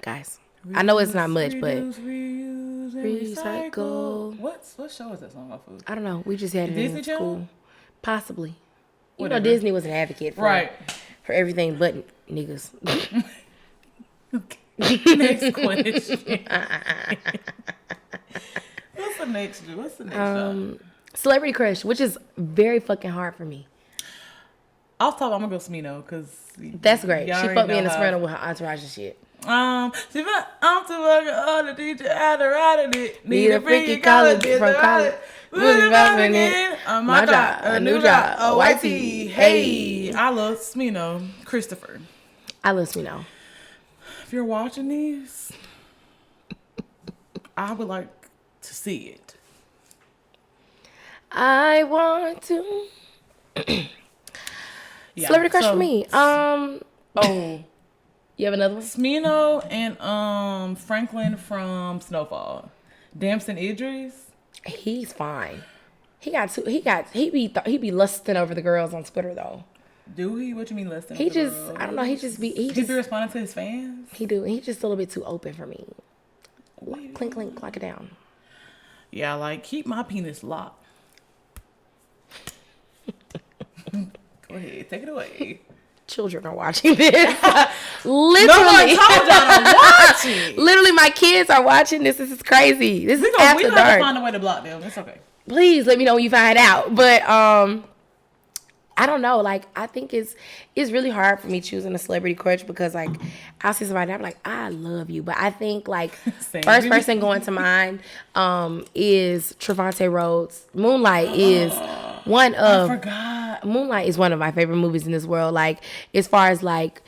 guys. I know it's not much, but reuse, and recycle. What show is that song off of? I don't know. We just had it Disney in Channel? school. Possibly. You Whatever. know, Disney was an advocate for everything but niggas. Next question. What's the next shot? Celebrity crush, which is very fucking hard for me. Off top, I'm gonna go Smino because That's great. She put me in the Smyrna with her entourage and shit. I'm too fucking on the teacher out of riding it. Need a freaky college from college. Really vibing it. My job, a new job, a white tee. Hey, I love Smino. Christopher. I love Smino. If you're watching these, I would like to see it. I want to. Celebrity crush for me. You have another one? Smino and Franklin from Snowfall. Damson Idris. He's fine. He be lusting over the girls on Twitter though. Do he? What you mean lusting? He over the just, girls? I don't know. He He be responding to his fans. He do. He's just a little bit too open for me. Clink, clink, lock it down. Yeah, like keep my penis locked. Go ahead, take it away. Children are watching this. Literally. No one told y'all to watch it. Literally, my kids are watching this. This is crazy. This is after We have dark. to find a way to block them. It's okay. Please let me know when you find out. But I don't know. Like, I think it's really hard for me choosing a celebrity crush because, like, I'll see somebody and I'm like, I love you. But I think, like, first person going to mind is Trevante Rhodes. Moonlight is one of... I forgot. Moonlight is one of my favorite movies in this world. Like, as far as, like,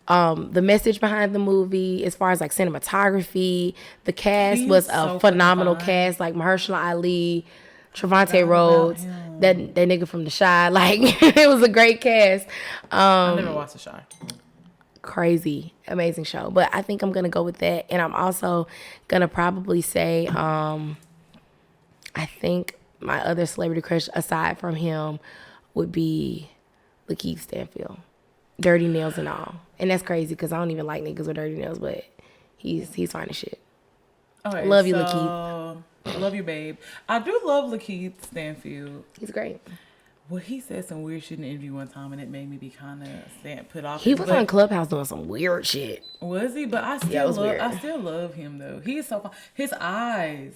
the message behind the movie, as far as, like, cinematography, the cast was a phenomenal cast. Like, Mahershala Ali... Trevante Rhodes, that nigga from The Chi, like it was a great cast. I never watched The Chi. Crazy, amazing show. But I think I'm gonna go with that, and I'm also gonna probably say, I think my other celebrity crush aside from him would be Lakeith Stanfield, dirty nails and all, and that's crazy because I don't even like niggas with dirty nails, but he's fine as shit. Okay, love you, Lakeith. Love you, babe. I do love Lakeith Stanfield. He's great. Well, he said some weird shit in an interview one time, and it made me be kind of put off. He was on Clubhouse doing some weird shit. Was he? But I still love him though. He is so fun. His eyes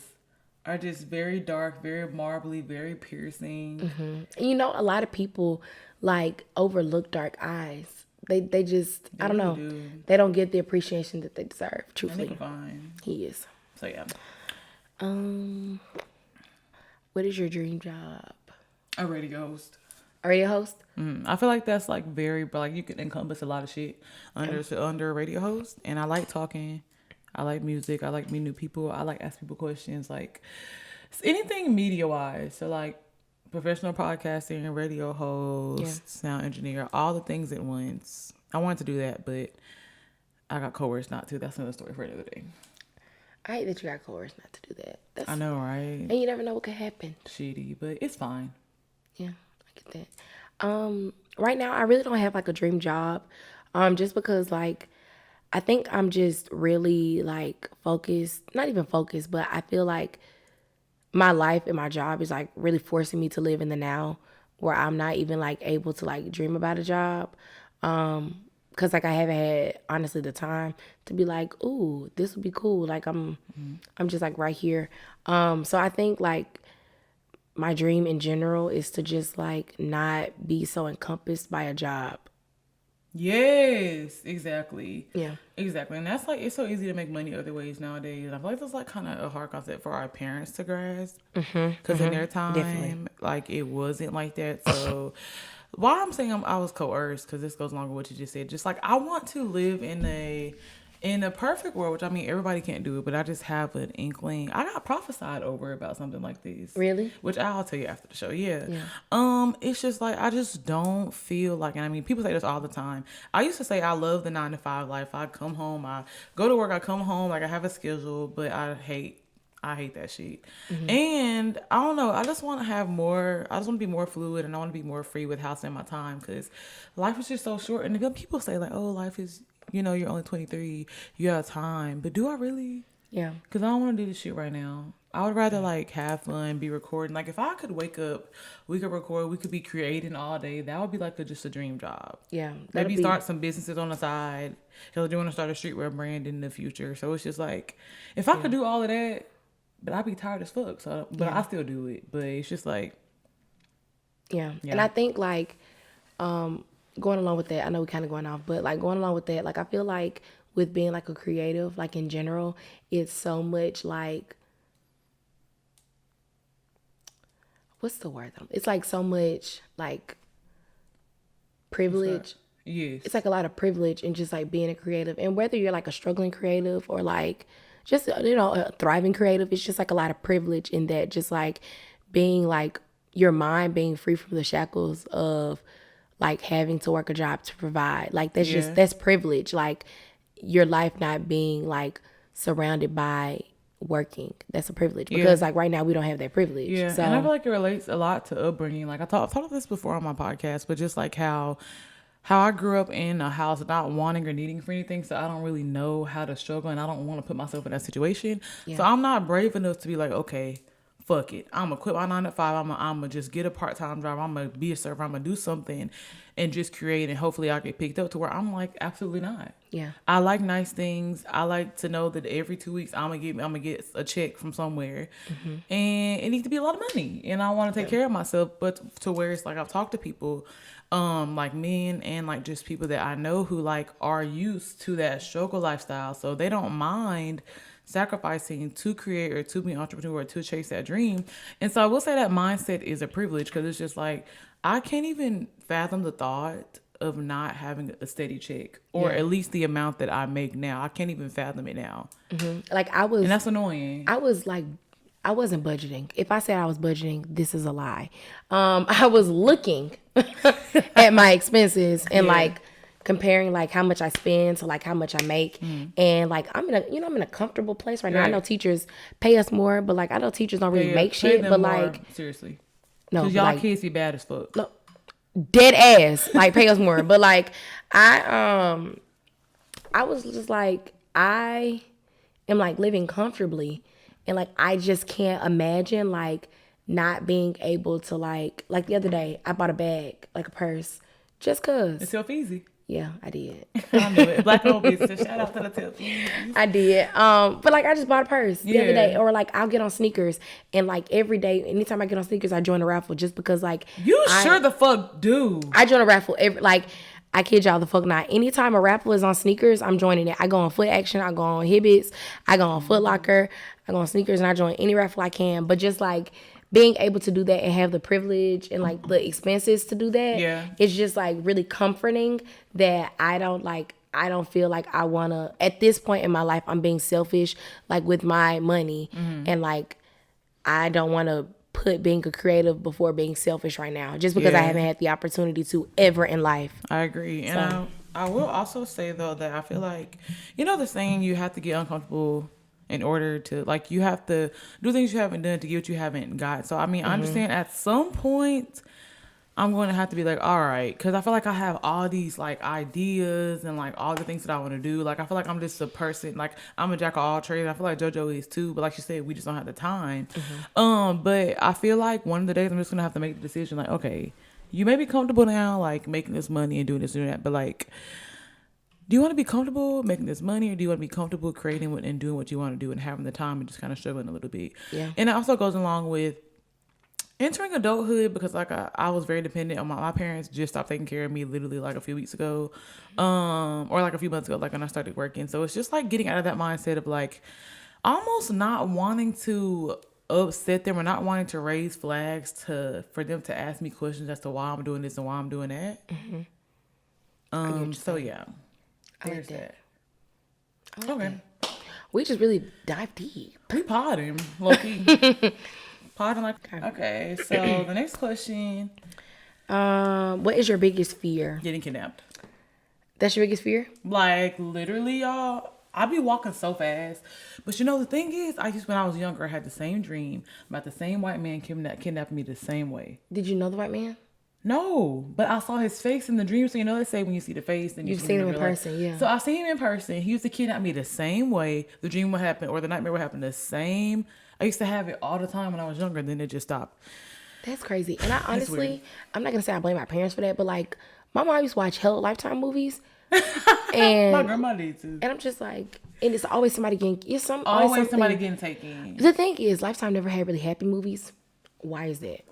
are just very dark, very marbly, very piercing. Mm-hmm. And you know, a lot of people like overlook dark eyes. They just I don't know. They don't get the appreciation that they deserve. Truthfully, That nigga fine. He is. So yeah. What is your dream job? A radio host. A radio host? I feel like that's like very, but like you can encompass a lot of shit under a radio host. And I like talking. I like music. I like meeting new people. I like asking people questions. Like anything media wise. So like professional podcasting, radio host, sound engineer, all the things at once. I wanted to do that, but I got coerced not to. That's another story for another day. I hate that you got coerced not to do that. I know, right? And you never know what could happen. Shitty, but it's fine. Yeah, I get that. Right now, I really don't have like a dream job. Just because like, I think I'm just really like focused. Not even focused, but I feel like my life and my job is like really forcing me to live in the now, where I'm not even like able to like dream about a job. because like I haven't had honestly the time to be like, ooh, this would be cool. Like I'm just like right here. So I think like my dream in general is to just like not be so encompassed by a job. Yes, exactly. Yeah. Exactly. And that's like, it's so easy to make money other ways nowadays. And I feel like that's like kind of a hard concept for our parents to grasp. Because in their time, Definitely. like it wasn't like that. So why I'm saying I was coerced, because this goes along with what you just said. Just like, I want to live in a perfect world, which I mean, everybody can't do it, but I just have an inkling. I got prophesied over about something like this. Really? Which I'll tell you after the show. Yeah. Yeah. It's just like, I just don't feel like, and I mean, people say this all the time. I used to say I love the 9-to-5 life. I come home, I go to work, I come home, like I have a schedule, but I hate that shit. And I don't know, I just want to have more, I just want to be more fluid, and I want to be more free with how I spend my time, because life is just so short. And then people say like, oh, life is, you're only 23, you have time. But do I really? Yeah. Because I don't want to do this shit right now. I would rather like have fun, be recording. Like if I could wake up, we could record, we could be creating all day. That would be like just a dream job. Yeah. Maybe start some businesses on the side. Because I do want to start a streetwear brand in the future. So it's just like, if I could do all of that, but I'd be tired as fuck. So, but I still do it. But it's just like, yeah. And I think like, going along with that, I know we're kind of going off, but like going along with that, like I feel like with being like a creative, like in general, it's so much like, what's the word? It's like so much like privilege. yes. It's like a lot of privilege in just like being a creative. And whether you're like a struggling creative or like just, a thriving creative, it's just like a lot of privilege in that, just like being like your mind being free from the shackles of like having to work a job to provide. Like that's just, that's privilege. Like your life not being like surrounded by working. That's a privilege, because like right now we don't have that privilege. Yeah. So, and I feel like it relates a lot to upbringing. Like I've thought of this before on my podcast, but just like how I grew up in a house not wanting or needing for anything, so I don't really know how to struggle, and I don't want to put myself in that situation. Yeah. So I'm not brave enough to be like, okay, fuck it, I'm gonna quit my 9-to-5. I'm gonna just get a part-time job. I'm gonna be a server. I'm gonna do something and just create, and hopefully I get picked up, to where I'm like, absolutely not. yeah. I like nice things. I like to know that every 2 weeks I'm gonna get a check from somewhere, and it needs to be a lot of money. And I want to take care of myself, but to where it's like, I've talked to people, like men and like just people that I know who like are used to that struggle lifestyle, so they don't mind sacrificing to create or to be an entrepreneur or to chase that dream. And so I will say that mindset is a privilege, because it's just like, I can't even fathom the thought of not having a steady check, or at least the amount that I make now. I can't even fathom it now. Like and that's annoying. I was like, I wasn't budgeting. If I said I was budgeting, this is a lie. I was looking at my expenses and like comparing like how much I spend to like how much I make. And like I'm in a comfortable place right now. I know teachers pay us more, but like I know teachers don't really make shit. But like, seriously, no, because y'all like, kids be bad as fuck. no, dead ass, like pay us more. But like I was just like, I am like living comfortably, and like I just can't imagine like not being able to like the other day I bought a bag, like a purse, just cause. It's self easy. Yeah, I did. I knew it. Black old business. Shout out to the tip. I did. But like I just bought a purse the other day, or like I'll get on sneakers, and like every day, anytime I get on sneakers, I join a raffle, just because like Sure the fuck do. I join a raffle like, I kid y'all the fuck not. Anytime a raffle is on sneakers, I'm joining it. I go on Foot Action, I go on Hibbits, I go on Foot Locker, I go on sneakers, and I join any raffle I can. But just like being able to do that and have the privilege and like the expenses to do that, it's just like really comforting that I don't feel like I wanna, at this point in my life, I'm being selfish like with my money, and like I don't want to put being a creative before being selfish right now, just because I haven't had the opportunity to ever in life. I agree. And I will also say though that I feel like, the saying, you have to get uncomfortable in order to, like, you have to do things you haven't done to get what you haven't got. So I mean, I understand at some point I'm going to have to be like, all right, because I feel like I have all these like ideas and like all the things that I want to do. Like I feel like I'm just a person, like I'm a jack of all trades. I feel like JoJo is too, but like you said, we just don't have the time. But I feel like one of the days I'm just gonna have to make the decision, like, okay, you may be comfortable now, like making this money and doing this and doing that, but like do you want to be comfortable making this money, or do you want to be comfortable creating and doing what you want to do and having the time and just kind of struggling a little bit? Yeah. And it also goes along with entering adulthood, because like I was very dependent on my parents just stopped taking care of me literally like a few weeks ago, or like a few months ago, like when I started working. So it's just like getting out of that mindset of like almost not wanting to upset them or not wanting to raise flags for them to ask me questions as to why I'm doing this and why I'm doing that. So yeah, there's that. Okay. We just really dive deep. We potting, low-key. Potting like, okay, so the next question. What is your biggest fear? Getting kidnapped. That's your biggest fear? Like, literally, y'all, I be walking so fast. But you know, the thing is, when I was younger, I had the same dream about the same white man kidnapping me the same way. Did you know the white man? No, but I saw his face in the dream. So, you know, they say when you see the face, then you've seen him in person, yeah. So I seen him in person. He used to kidnap me the same way. The dream would happen, or the nightmare would happen the same. I used to have it all the time when I was younger, then it just stopped. That's crazy. And I honestly, I'm not going to say I blame my parents for that, but like, my mom used to watch hella Lifetime movies. And my grandma did too. And I'm just like, and it's always somebody getting, always somebody getting taken. The thing is, Lifetime never had really happy movies. Why is that?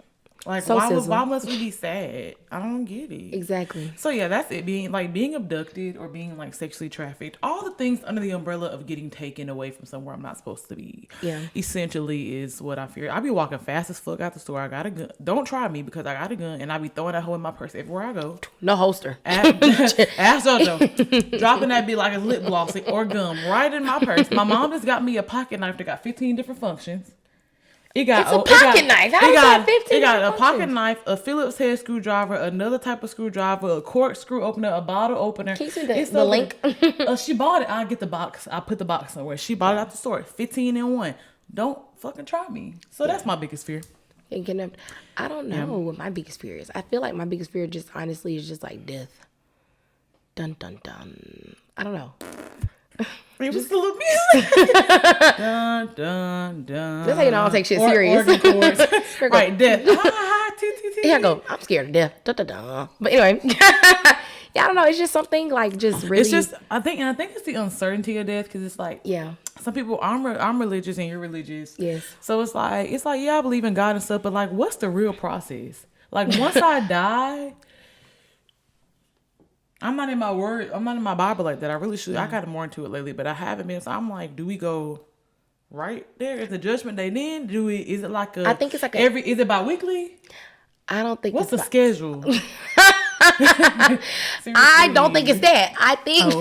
Like, so why must we be sad? I don't get it. Exactly. So yeah, that's it. Being abducted or being like sexually trafficked, all the things under the umbrella of getting taken away from somewhere I'm not supposed to be. Yeah. Essentially is what I fear. I be walking fast as fuck out the store. I got a gun. Don't try me because I got a gun, and I be throwing that hoe in my purse everywhere I go. No holster. Ask Jojo. Dropping that be like a lip gloss or gum right in my purse. My mom just got me a pocket knife that got 15 different functions. It's a pocket knife. How is that 15? It got a pocket knife, a Phillips head screwdriver, another type of screwdriver, a cork screw opener, a bottle opener. Can you see the link? She bought it. I get the box. I put the box somewhere. She bought it out the store. 15 in one. Don't fucking try me. So that's my biggest fear. I don't know what my biggest fear is. I feel like my biggest fear just honestly is just like death. Dun dun dun. I don't know. It was the little music. Dun, dun, dun. That's how you know I don't take shit serious. Right, death. Yeah, I go, I'm scared of death. Dun, dun, dun. But anyway, yeah, I don't know. It's just something like just really. It's just, I think it's the uncertainty of death, because it's like, yeah. Some people, I'm religious and you're religious. Yes. So it's like, yeah, I believe in God and stuff, but like, what's the real process? Like, once I die, I'm not in my Bible like that. I really should. I got more into it lately, but I haven't been. So I'm like, do we go right there? Is the judgment day then? Is it like I think it's like is it bi-weekly? I don't think What's the schedule? I don't think it's that. I think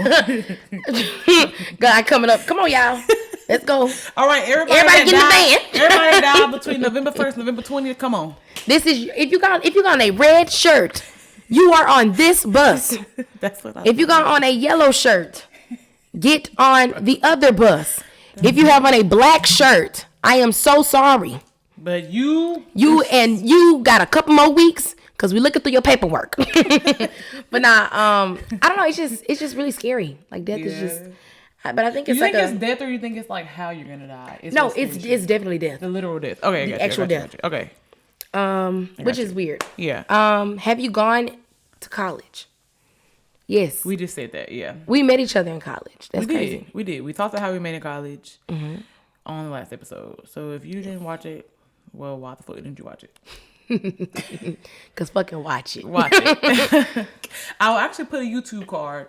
God coming up. Come on, y'all. Let's go. All right, everybody get in the van. Everybody died between November 1st, November 20th. Come on. This is if you got a red shirt, you are on this bus. That's what if you got on a yellow shirt, get on the other bus. If you have on a black shirt, I am so sorry. But you got a couple more weeks because we looking through your paperwork. But I don't know. It's just really scary. Like death is just. But I think it's it's death, or you think it's like how you're gonna die? It's definitely death. The literal death. Okay, the actual death. Okay. Which is weird. Yeah. Have you gone to college? Yes. We just said that. Yeah. We met each other in college. That's crazy. We did. We talked about how we met in college on the last episode. So if you didn't watch it, well, why the fuck didn't you watch it? Cause fucking watch it. Watch it. I'll actually put a YouTube card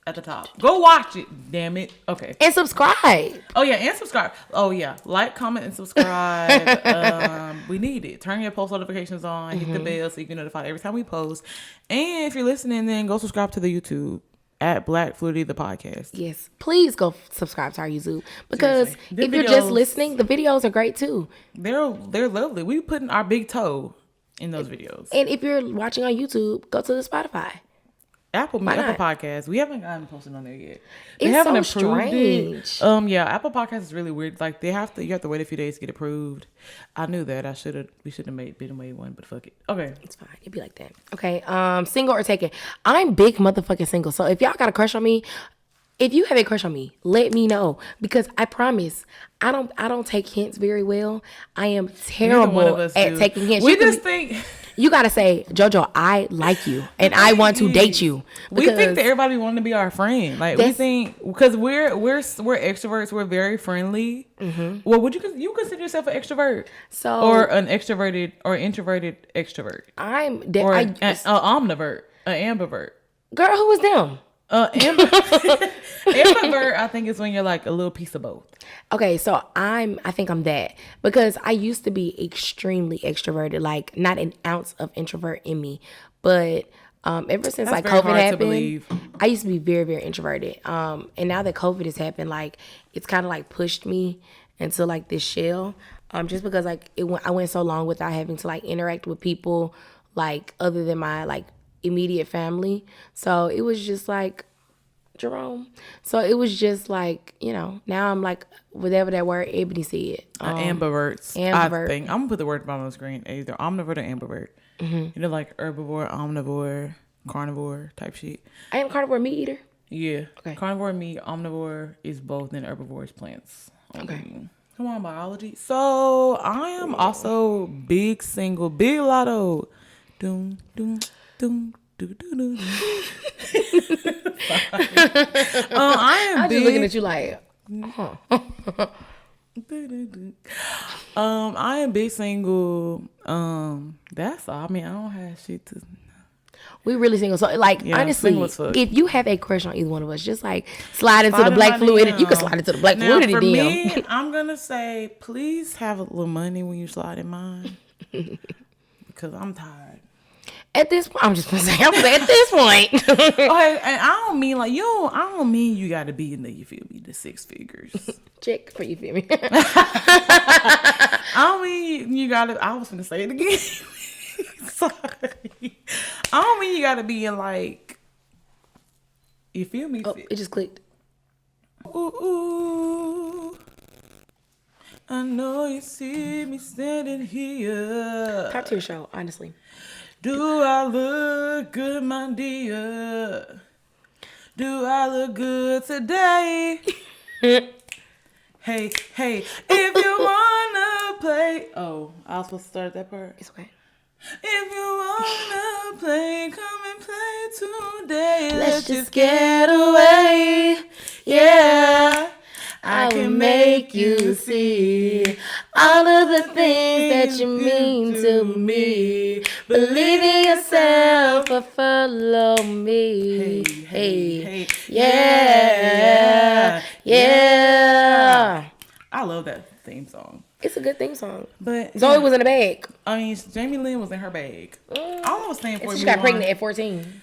at the top. Go watch it, damn it. Okay. And subscribe. Oh yeah, and subscribe. Oh yeah, like, comment, and subscribe. We need it. Turn your post notifications on. Hit the bell so you can notify every time we post. And if you're listening, then go subscribe to the YouTube at Black Fluidity the podcast. Yes, please go subscribe to our YouTube, because if you're just listening, the videos are great too. They're lovely. We putting our big toe in those videos. And if you're watching on YouTube, go to the Spotify. Apple Podcasts. We haven't gotten posted on there yet. They haven't approved it. Yeah, Apple Podcasts is really weird. Like you have to wait a few days to get approved. I knew that. We should have made one, but fuck it. Okay. It's fine. It'd be like that. Okay. Single or taken. I'm big motherfucking single. So if y'all got a crush on me, if you have a crush on me, let me know, because I promise I don't take hints very well. I am terrible at taking hints. We just think You gotta say, JoJo, I like you and I want to date you. We think that everybody wanted to be our friend. Like we think because we're extroverts. We're very friendly. Mm-hmm. Well, would you consider yourself an extrovert? Or an extroverted or introverted extrovert? I'm an omnivert, an ambivert. Girl, who was them? Ambivert, I think, is when you're like a little piece of both. Okay, so I think I'm that because I used to be extremely extroverted, like not an ounce of introvert in me. But ever since like COVID happened, I used to be very, very introverted. And now that COVID has happened, like it's kind of like pushed me into like this shell. Just because like I went so long without having to like interact with people like other than my like immediate family. So it was just like Jerome. So it was just like, now I'm like whatever that word Ebony said. Ambiverts. I think I'm gonna put the word on the screen. Either omnivore or ambivert. Mm-hmm. Like herbivore, omnivore, carnivore type shit. I am carnivore meat eater. Yeah. Okay. Carnivore meat, omnivore is both, and herbivore is plants. Okay. Come on, biology. So I am also big lotto. Doom, doom, doom. I am just looking at you like, I am big single. That's all. I mean, I don't have shit to. We really single. So like honestly, if you have a crush on either one of us, just like slide into the black fluidity. You can slide into the black fluidity for DM. Me, I'm gonna say please have a little money when you slide in mine. Because I'm tired. At this point, I'm just gonna say, at this point. Okay, and I don't mean like I don't mean you gotta be in the, you feel me, the six figures. Check for you feel me. I don't mean you gotta, I was gonna say it again. Sorry. I don't mean you gotta be in like, you feel me? Oh, it just clicked. Ooh, I know you see me standing here. Top tier show, honestly. Do I look good, my dear? Do I look good today? Hey, if you wanna play. Oh, I was supposed to start that part. It's okay. If you wanna play, come and play today. Let's just get away. Yeah. I can make you see all of the things that you mean to me. Believe in yourself or follow me. Hey. Yeah. I love that theme song. It's a good theme song. But Zoe was in a bag. I mean, Jamie Lynn was in her bag. All I was saying for she got pregnant at 14.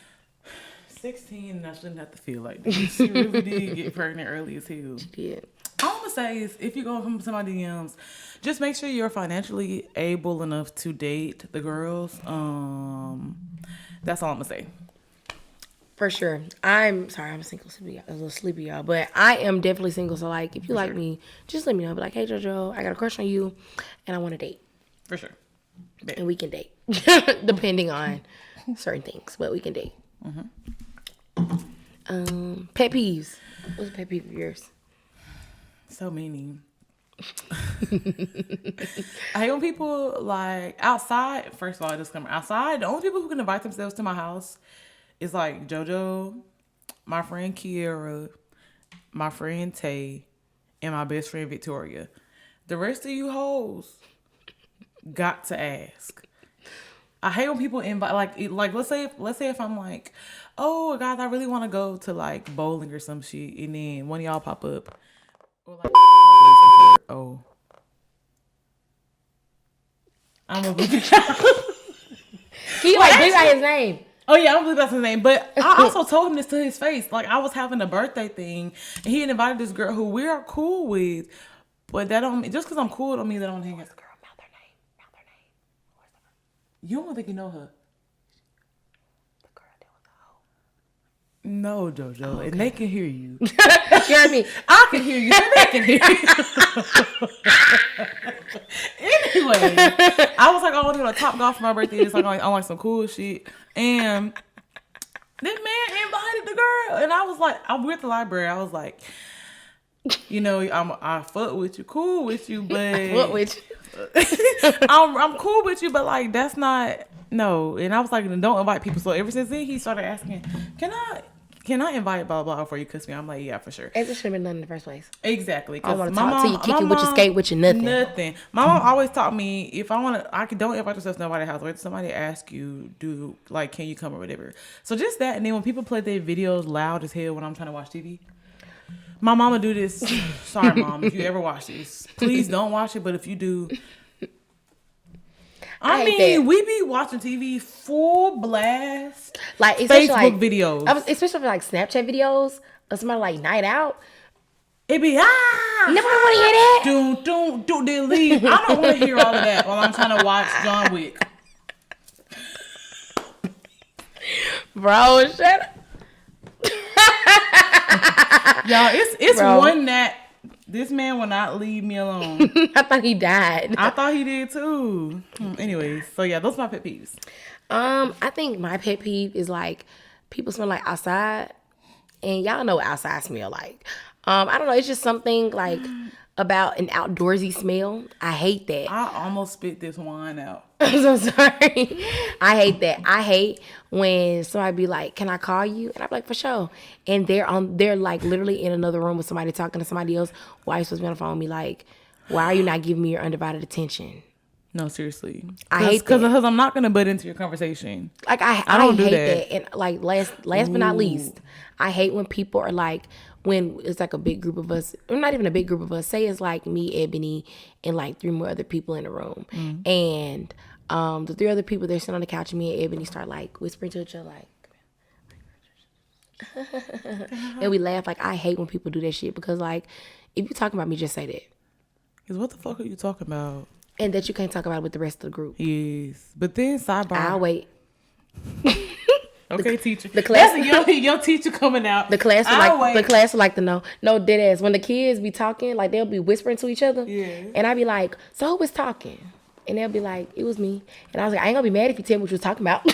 16, I shouldn't have to feel like this. She really did get pregnant early as hell. She did. All I'm gonna say is, if you go from my DMs, just make sure you're financially able enough to date the girls. That's all I'm gonna say. For sure. I'm sorry, I'm single, a little sleepy, y'all. But I am definitely single. So like, if you like me, just let me know. Be like, hey JoJo, I got a crush on you, and I want to date. For sure. Bet. And we can date, depending on certain things, but we can date. Mm-hmm. Pet peeves. What's a pet peeve of yours? So many. I hate when people like outside. First of all, disclaimer: outside, the only people who can invite themselves to my house is like JoJo, my friend Kiera, my friend Tay, and my best friend Victoria. The rest of you hoes got to ask. I hate when people invite like let's say if I'm like, oh guys, I really want to go to like bowling or some shit, and then one of y'all pop up. Or like, oh, I'm a bleep. He like bleep out his name. Oh yeah, I'm bleep out his name. But I also told him this to his face. Like I was having a birthday thing, and he had invited this girl who we are cool with, but that don't just because I'm cool don't mean that I don't hang out. Girl, mouth their name. You don't think you know her. No, JoJo, okay. And they can hear you. You hear me? I can hear you. So they can hear you. Anyway, I was like, I want to go to Top Golf for my birthday. It's like I like some cool shit, and this man invited the girl, and I was like, we're at the library. I was like, You know, I fuck with you, cool with you, but What with you? I'm cool with you, but like that's not no. And I was like, don't invite people. So ever since then, he started asking, can I invite blah blah before you kiss me? I'm like, yeah, for sure. It should have been done in the first place. Exactly. I don't want to talk to you, kick you with your skate with your nothing. Nothing. My mom always taught me if I want to, don't invite yourself to nobody's house. Wait till somebody ask you, can you come or whatever. So just that, and then when people play their videos loud as hell when I'm trying to watch TV. My mama do this. Sorry, Mom, if you ever watch this, please don't watch it. But if you do, I mean, we be watching TV full blast, like Facebook videos, especially for like Snapchat videos of somebody like night out. It be Nobody want to hear that. Do then leave. I don't want to hear all of that while I'm trying to watch John Wick. Bro, shut up. Y'all, it's Bro. one that this man will not leave me alone. I thought he died. I thought he did too. Anyways, so yeah, those are my pet peeves. I think my pet peeve is like people smell like outside, and y'all know what outside smell like. I don't know. It's just something like about an outdoorsy smell. I hate that. I almost spit this wine out. I'm so sorry. I hate that. I hate when somebody be like, "Can I call you?" And I'm like, "For sure." And they're like literally in another room with somebody talking to somebody else. Why are you supposed to be on the phone with me? Like, why are you not giving me your undivided attention? No, seriously. I hate that. Because I'm not going to butt into your conversation. Like I don't do hate that. that. And like last but not least, I hate when people are like, when it's like a big group of us, or not even a big group of us, say it's like me, Ebony, and like 3 more other people in the room. And the 3 other people, they're sitting on the couch, and me and Ebony start like whispering to each other like, and we laugh. Like, I hate when people do that shit, because like, if you're talking about me, just say that. Because what the fuck are you talking about? And that you can't talk about it with the rest of the group. Yes. But then sidebar. I'll wait. Okay, teacher. The class, your teacher coming out. The class would like to know. No, dead ass. When the kids be talking, like they'll be whispering to each other. Yeah. And I be like, so who was talking? And they'll be like, it was me. And I was like, I ain't gonna be mad if you tell me what you was talking about.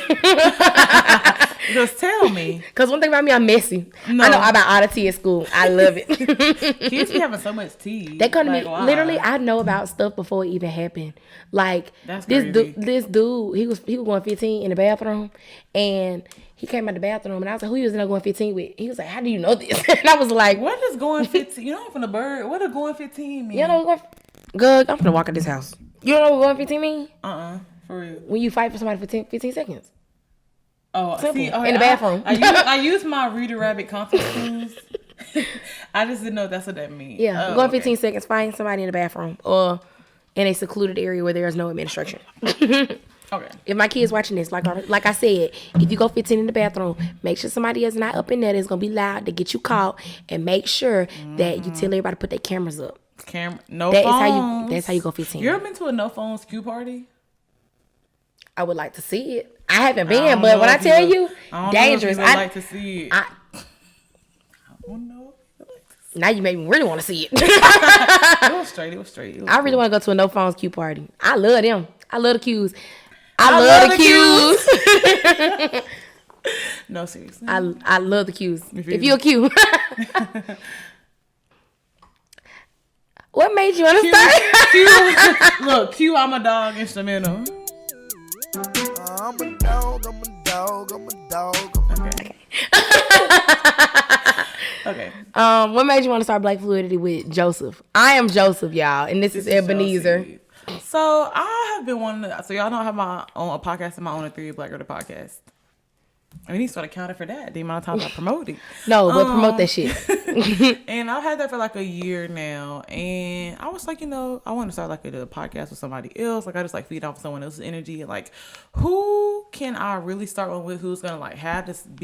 Just tell me. Because one thing about me, I'm messy. No. I know about all the tea at school. I love it. Kids be having so much tea. They come to me. Why? Literally, I know about stuff before it even happened. Like, That's this crazy. this dude, he was going 15 in the bathroom. And he came out the bathroom. And I was like, who you was in there going 15 with? He was like, how do you know this? And I was like, What is going 15? You know I'm from the bird. What does going 15 mean? you know what? Good, I'm finna walk in this house. You don't know what going 15 mean? For real. When you fight for somebody for 15 seconds. Oh, Simple. see, In the bathroom. I use my Reader Rabbit contact tools. I just didn't know that's what that means. Yeah, going 15 seconds, find somebody in the bathroom or in a secluded area where there is no administration. Okay. If my kids watching this, like I said, if you go 15 in the bathroom, make sure somebody is not up in there that's gonna be loud to get you caught, and make sure that you tell everybody to put their cameras up. No phones. That's how you go 15. You ever been to a no phones Q party? I would like to see it. I haven't been, but when I tell you, dangerous. I like to see it. I don't know. Now you make me really want to see it. It was straight. I really want to go to a no phones Q party. I love them. I love the Qs. I love the Qs. No, seriously. I love the Qs. If you're a Q. What made you want to start? Look, Q, I'm a dog instrumental. I'm a dog. Okay. What made you want to start Black Fluidity with Joseph? I am Joseph, y'all, and this is Ebenezer. Chelsea. So I have been wanting to, so y'all know I have my own a podcast of my own, a 3 Black Girl podcast. I mean, he started counting for that. The amount of times I promoted. No, but promote that shit. And I've had that for like a year now. And I was like, I want to start like a podcast with somebody else. Like I just like feed off someone else's energy. And like, who can I really start one with who's gonna like have the same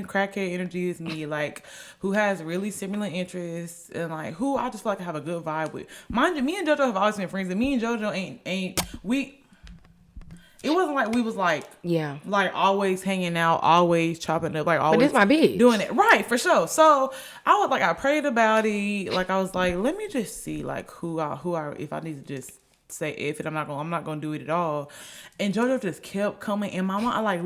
crackhead energy as me? Like who has really similar interests and like who I just feel like I have a good vibe with. Mind you, me and JoJo have always been friends, and me and JoJo ain't we. It wasn't like we was like, yeah, like always hanging out, always chopping up, like always. But this my bitch. Doing it right for sure. So I prayed about it. Like I was like, let me just see like who I if I need to just say if and I'm not gonna do it at all. And JoJo just kept coming, and my mom, I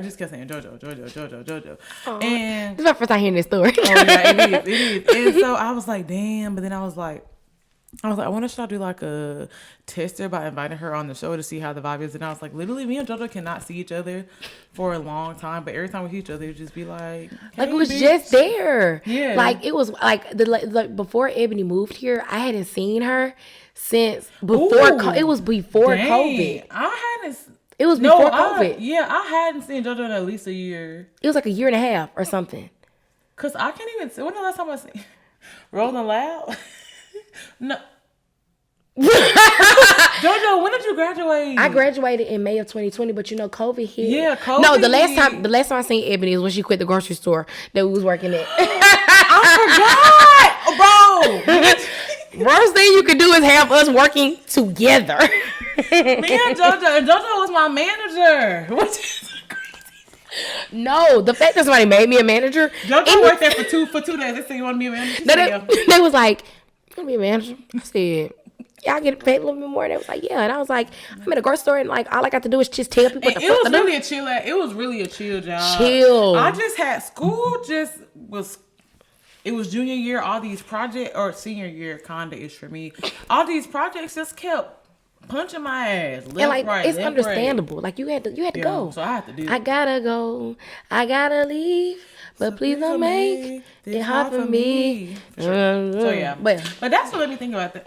just kept saying JoJo. And This is my first time hearing this story. oh yeah, it is. And so I was like, damn. But then I was like, I wonder should I do like a tester by inviting her on the show to see how the vibe is. And I was like, literally, me and JoJo cannot see each other for a long time, but every time we see each other, it just be like, Like it was bitch. just like it was like before Ebony moved here, I hadn't seen her since before. Ooh, It was before dang. COVID. I hadn't. It was before COVID. I hadn't seen JoJo in at least a year. It was like a year and a half or something. Cause I can't even. When the last time I seen Rolling Loud? No. JoJo, when did you graduate? I graduated in May of 2020, but you know, COVID hit. Yeah, COVID. No, the last time I seen Ebony was when she quit the grocery store that we was working at. I forgot, bro. Worst thing you could do is have us working together. Me and JoJo was my manager. Which is crazy. No, the fact that somebody made me a manager. JoJo worked there for 2 days. They said, you want to be a manager? She said, yeah. They was like, you want to be a manager? I said, y'all get paid a little bit more. And they was like, yeah. And I was like, I'm in a grocery store and like all I got to do is just tell people what the It fuck was to do. really a chill. It was really a chill job. Chill. I just had school. It was junior year. All these projects, or senior year, kinda is for me. All these projects just kept punching my ass. Left, And like right, it's left, understandable. Like you had to right. go. So I had to do. I gotta go. I gotta leave. But please don't make it hard for me. Sure. So yeah, But but that's what made me think about that.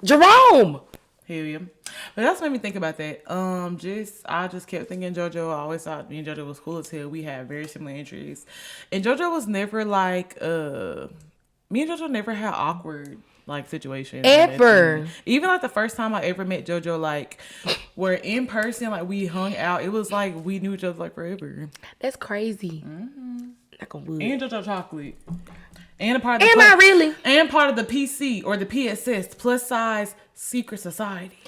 Jerome. Hell yeah. But that's what made me think about that. I just kept thinking JoJo. I always thought me and JoJo was cool as hell. We had very similar interests. And JoJo was never like me and JoJo never had awkward like situations. Ever. Even like the first time I ever met JoJo, like where in person, like we hung out, it was like we knew each other like forever. That's crazy. Like a wood. And JoJo chocolate. And a part of Am I really? And part of the PC or the PSS plus size secret society.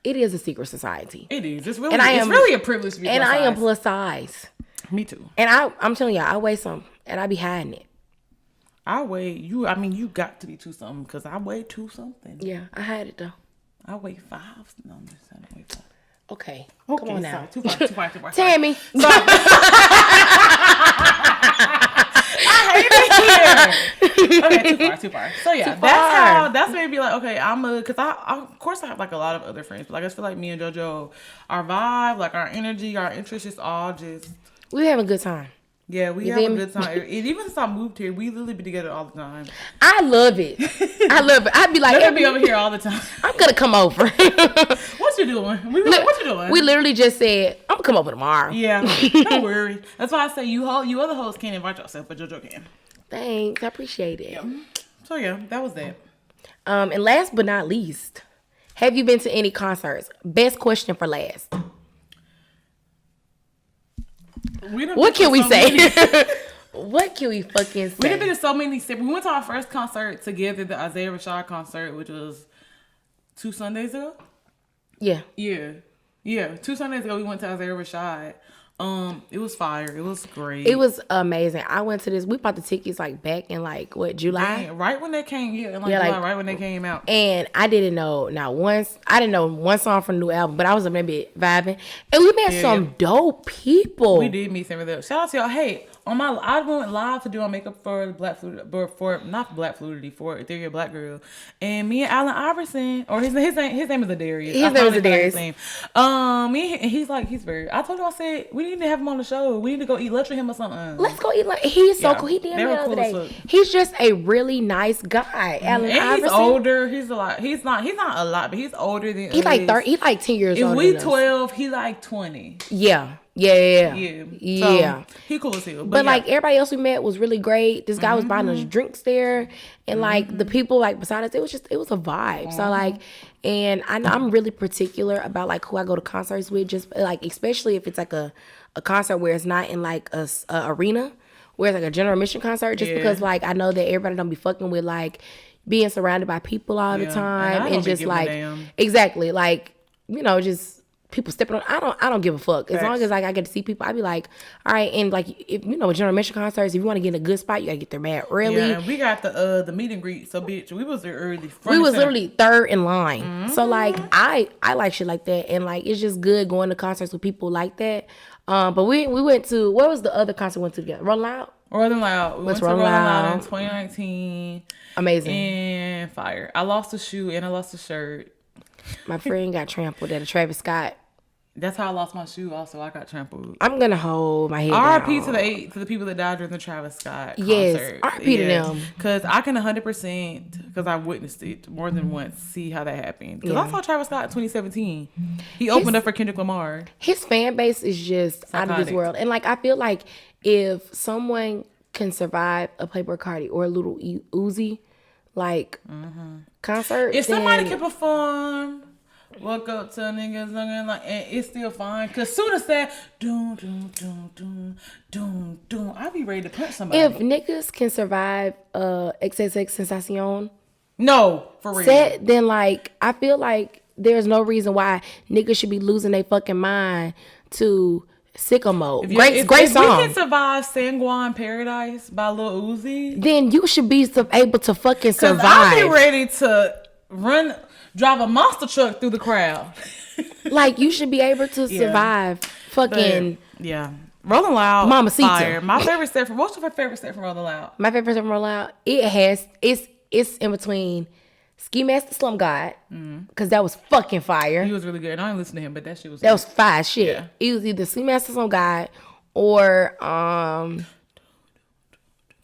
It is a secret society. It is. It's really. And It's really a privilege to be. And plus I am size. plus size. Me too. And I'm telling you, I weigh some, and I be hiding it. I weigh you. I mean, you got to be 2 something because I weigh 2 something. Yeah, I had it though. I weigh 5. No, I'm just saying I weigh 5. Okay, Okay, come on now, sorry. Too far. Tammy. I hate it here. Okay, too far. So yeah, Too that's made me be like, okay, because I of course I have like a lot of other friends, but like I just feel like me and JoJo, our vibe, like our energy, our interests, is all just. We having a good time. Yeah, we You have a feel me? good time. And even since I moved here, we literally be together all the time. I love it. I'd be like, They're gonna be over here all the time. I'm gonna come over. What you doing? What you doing? We literally just said, I'm gonna come over tomorrow. Yeah, don't worry. That's why I say you other hoes can't invite yourself, but JoJo can. Thanks, I appreciate it. So yeah, that was that. And last but not least, have you been to any concerts? Best question for last. What can we say? What can we fucking say? We done been to so many. We went to our first concert together, the Isaiah Rashad concert, which was 2 Sundays ago. Yeah. Yeah. 2 Sundays ago, we went to Isaiah Rashad. It was fire. It was great. It was amazing. I went to this. We bought the tickets like back in like what, July? Dang, right when they came. Yeah, like- July, right when they came out. And I didn't know one song from the new album, but I was a bit vibing. And we met some dope people. We did meet some of them. Shout out to y'all. Hey, I went live to do my makeup for Black Fluidity, for Ethereal Black Girl, and me and Allen Iverson, or his name is Adarius. His name is Adarius. He's very. I told him, I said we need to have him on the show. We need to go eat lunch with him or something. Let's go eat lunch. He's so Yeah, cool. He did me they the were other cool day. as fuck. He's just a really nice guy. Allen And Iverson. he's older. He's a lot. He's not a lot, but he's older than He's like us. 30. He's like 10 years If older we than us. 12, he like 20. Yeah. Yeah. So, he cool as hell. But yeah. like everybody else we met was really great. This guy was buying us drinks there, and like the people like beside us, it was a vibe. So like, and I'm really particular about like who I go to concerts with, just like especially if it's like a concert where it's not in like a arena, where it's like a general admission concert, just because like I know that everybody don't be fucking with like being surrounded by people all the Yeah, time and I don't and be just giving a like damn. exactly like just. people stepping on. I don't give a fuck. As long as like I get to see people, I be like, all right. And like, if you know, general admission concerts, if you want to get in a good spot, you gotta get there mad early. Yeah, and we got the meet and greet. So bitch, we was there early. We was literally third in line. So like I like shit like that, and like it's just good going to concerts with people like that. But we went to, what was the other concert we went to together? Rolling Loud. Rolling Loud. We went to Rolling Loud in 2019. Amazing. And fire. I lost a shoe and I lost a shirt. My friend got trampled at a Travis Scott. That's how I lost my shoe. Also, I got trampled. I'm gonna hold my head R.I.P. down. to the people that died during the Travis Scott Yes, concert. R.I.P. to them. Because I can 100%, because I witnessed it more than once, see how that happened. Because I saw Travis Scott in 2017. He opened up for Kendrick Lamar. His fan base is just out of this Psychotic. world. And like I feel like if someone can survive a Playboy Cardi or a Little Uzi like concert, If somebody then can perform, walk up to niggas looking like, and it's still fine. Cause soon as that, doom, doom, doom, doom, doom, doom, I'll be ready to punch somebody. if niggas can survive XXX Sensacion No, for real. set, then like I feel like there's no reason why niggas should be losing their fucking mind to sicko mode. Great if song. we can survive Sanguine Paradise by Lil Uzi, Then you should be able to fucking cause I'll survive. be ready to drive a monster truck through the crowd. Like you should be able to survive fucking. Yeah. Rolling Loud, Mamacita. fire. My favorite set from, what's your favorite set from Rolling Loud? My favorite song from Roll Out, it's in between Ski Mask the Slum God, because that was fucking fire. He was really good. And I didn't listen to him, but that shit was That was fire shit. Yeah. It was either Ski Mask the Slum God or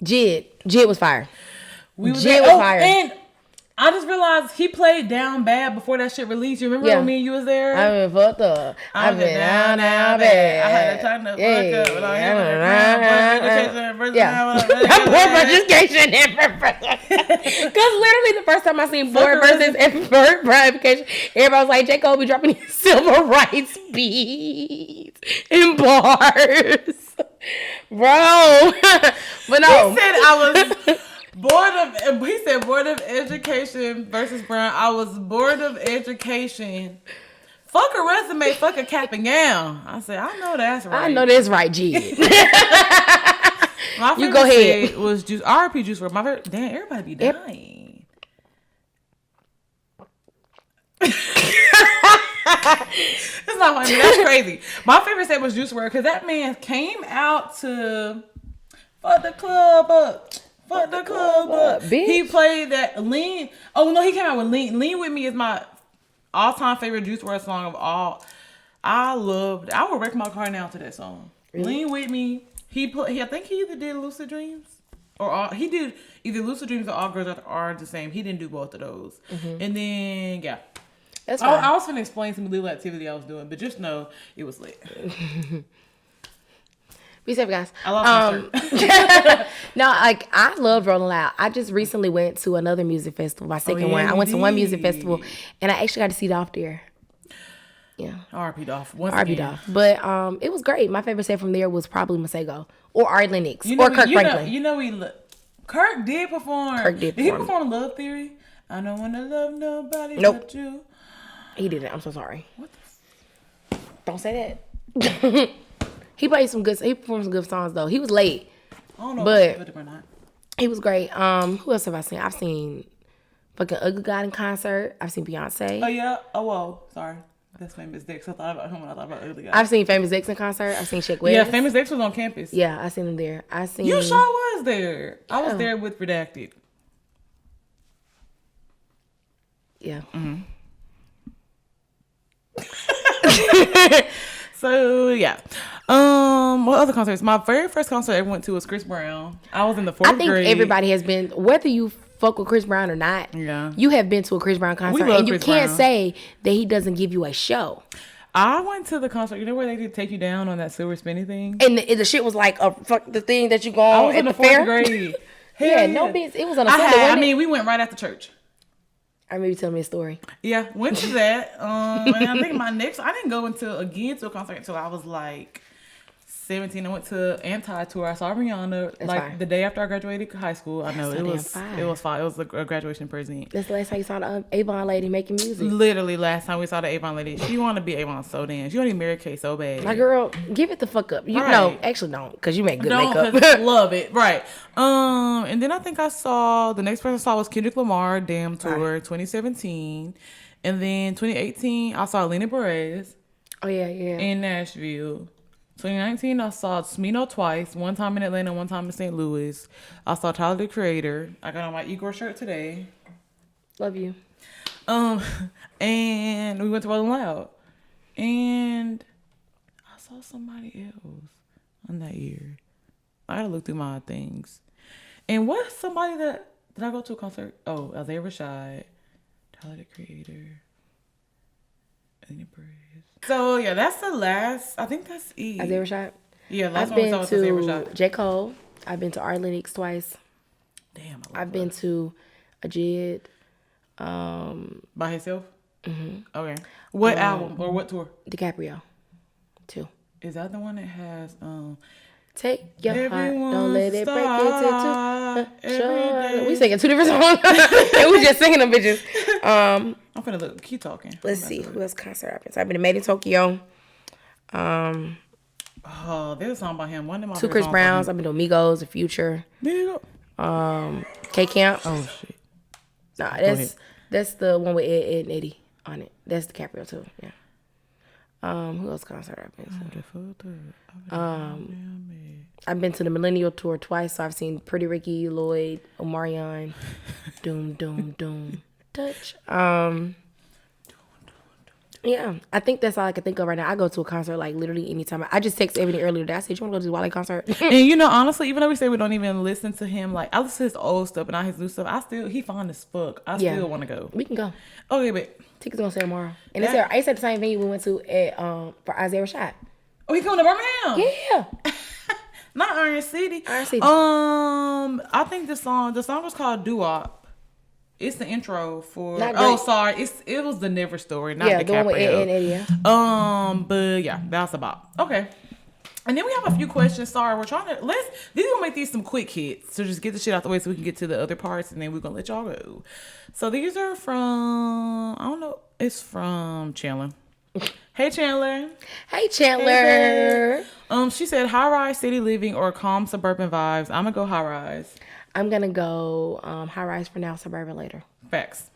Jid. Jid was fire. Jid was fire. And I just realized he played Down Bad before that shit released. You remember when me and you was there? I've been fucked up. I've been down bad. I had to turn the fuck up. When I hear education and because literally the first time I seen board versus bird education, everybody was like, J. Cole be dropping these civil rights beats and bars, bro. But no, He said I was board of education versus Brown. I was bored of education. Fuck a resume, fuck a cap and gown. I said, I know that's right. I know that's right, G. My You go ahead. set was Juice, R.I.P. Juice WRLD. My favorite, damn, everybody be dying. It's not funny. That's crazy. My favorite set was Juice WRLD because that man came out to fuck the club up. Fuck the club up. Bitch. He played that Lean. Oh no, he came out with Lean. Lean With Me is my all-time favorite Juice WRLD song of all. I would wreck my car now to that song. Really? Lean With Me. I think he either did Lucid Dreams he did either Lucid Dreams or All Girls Are the Same. He didn't do both of those. And then yeah. That's fine. I was gonna explain some little activity I was doing, but just know it was lit. Be safe, guys. I lost my shirt. No, like I love Rolling Loud. I just recently went to another music festival, my second one. I went to one music festival, and I actually got to see Dolph there. Yeah, R.P. Dolph. R.B. Dolph. But it was great. My favorite set from there was probably Masego or Art Lennox or Kirk Franklin. Kirk did perform. Did he perform Love Theory? I don't want to love nobody but you. He didn't. I'm so sorry. Don't say that. He performed some good songs though. He was late. I don't know but if it's or not. He was great. Who else have I seen? I've seen fucking Ugly God in concert. I've seen Beyonce. Oh yeah. Oh whoa. Sorry. That's Famous Dex. I thought about him when I thought about Ugly God. I've seen Famous Dex in concert. I've seen Shaq West. Yeah, Famous Dex was on campus. Yeah, I seen him there. You sure was there. I was there with Redacted. Yeah. Mm-hmm. So yeah. What other concerts? My very first concert I ever went to was Chris Brown. I was in the 4th grade. I think everybody has been, whether you fuck with Chris Brown or not, you have been to a Chris Brown concert, and you can't say that he doesn't give you a show. I went to the concert. You know where they could take you down on that silver spinny thing? And the shit was like the thing that you go on. I was in the 4th fair. grade. Yeah, no bitch. It was on a Sunday. We went right after church. I remember you telling me a story. Yeah, went to that. And I think I didn't go again to a concert until I was like 17, I went to Anti-Tour. I saw Rihanna fire. the day after I graduated high school. I know so it damn was fire. it was fire. It was a graduation present. That's the last time you saw the Avon lady making music. Literally last time we saw the Avon lady, she wanted to be Avon so damn. She wanted to marry Kay so bad. My girl, give it the fuck up. You Right. No, actually don't, because you make good No, makeup. 'cause love it. Right. And then I think I saw the next person I saw was Kendrick Lamar, Damn Tour, 2017. And then 2018, I saw Lena Perez Oh yeah. in Nashville. 2019, I saw Smino twice. One time in Atlanta, one time in St. Louis. I saw Tyler, the Creator. I got on my Igor shirt today. Love you. And we went to Rolling Loud. And I saw somebody else on that year. I gotta look through my things. And what's somebody that did I go to a concert? Oh, Isaiah Rashad, Tyler, the Creator, Lena Perez. So yeah, that's the last. I think that's it. Isaiah Rashad. Yeah, last I've one we been saw was Isaiah to Rashad. J. Cole. I've been to Arlenix twice. Damn, I've been to Ajid. By himself. Mm-hmm. Okay. What album or what tour? DiCaprio. Too. Is that the one that has Take your heart, Everyone don't let it break start into every day. We singing two different songs. And we just singing them bitches. I'm finna look. Keep talking. Let's see who else concert I've been to. I've been to Made in Tokyo. Oh, there's a song by him. One of my Two favorite Chris songs by Browns. him. I've been to Migos, The Future. There you go. K Camp. Oh shit. Nah, ahead. that's the one with Ed and Eddie on it. That's DiCaprio too. Yeah. Who else concert I've been to? I've been to the Millennial Tour twice, so I've seen Pretty Ricky, Lloyd, Omarion, Doom, Doom, Doom, Touch. Yeah, I think that's all I can think of right now. I go to a concert like literally anytime. I just texted Ebony earlier today. I said, "You want to go to the Wale concert?" And you know, honestly, even though we say we don't even listen to him, like I listen to his old stuff and not his new stuff, he fine as fuck. I still want to go. We can go. Okay, but Tickets gonna sell tomorrow, and it's at the same venue we went to at for Isaiah Rashad. oh, he coming to Birmingham? Yeah, Not Iron City. Iron City. I think the song was called Doo-Wop. It's the intro for. Not Oh, great. sorry. It was the Never story, not yeah, DiCaprio. the one with Ed and Eddie. Yeah. But yeah, that's about okay. And then we have a few questions. Sorry, we're trying to these gonna make these some quick hits. So just get the shit out the way so we can get to the other parts, and then we're gonna let y'all go. So these are from I don't know. It's from Chandler. Hey Chandler. Hey Chandler. She said high rise city living or calm suburban vibes. I'm gonna go high rise. I'm gonna go high rise for now, suburban later. Facts.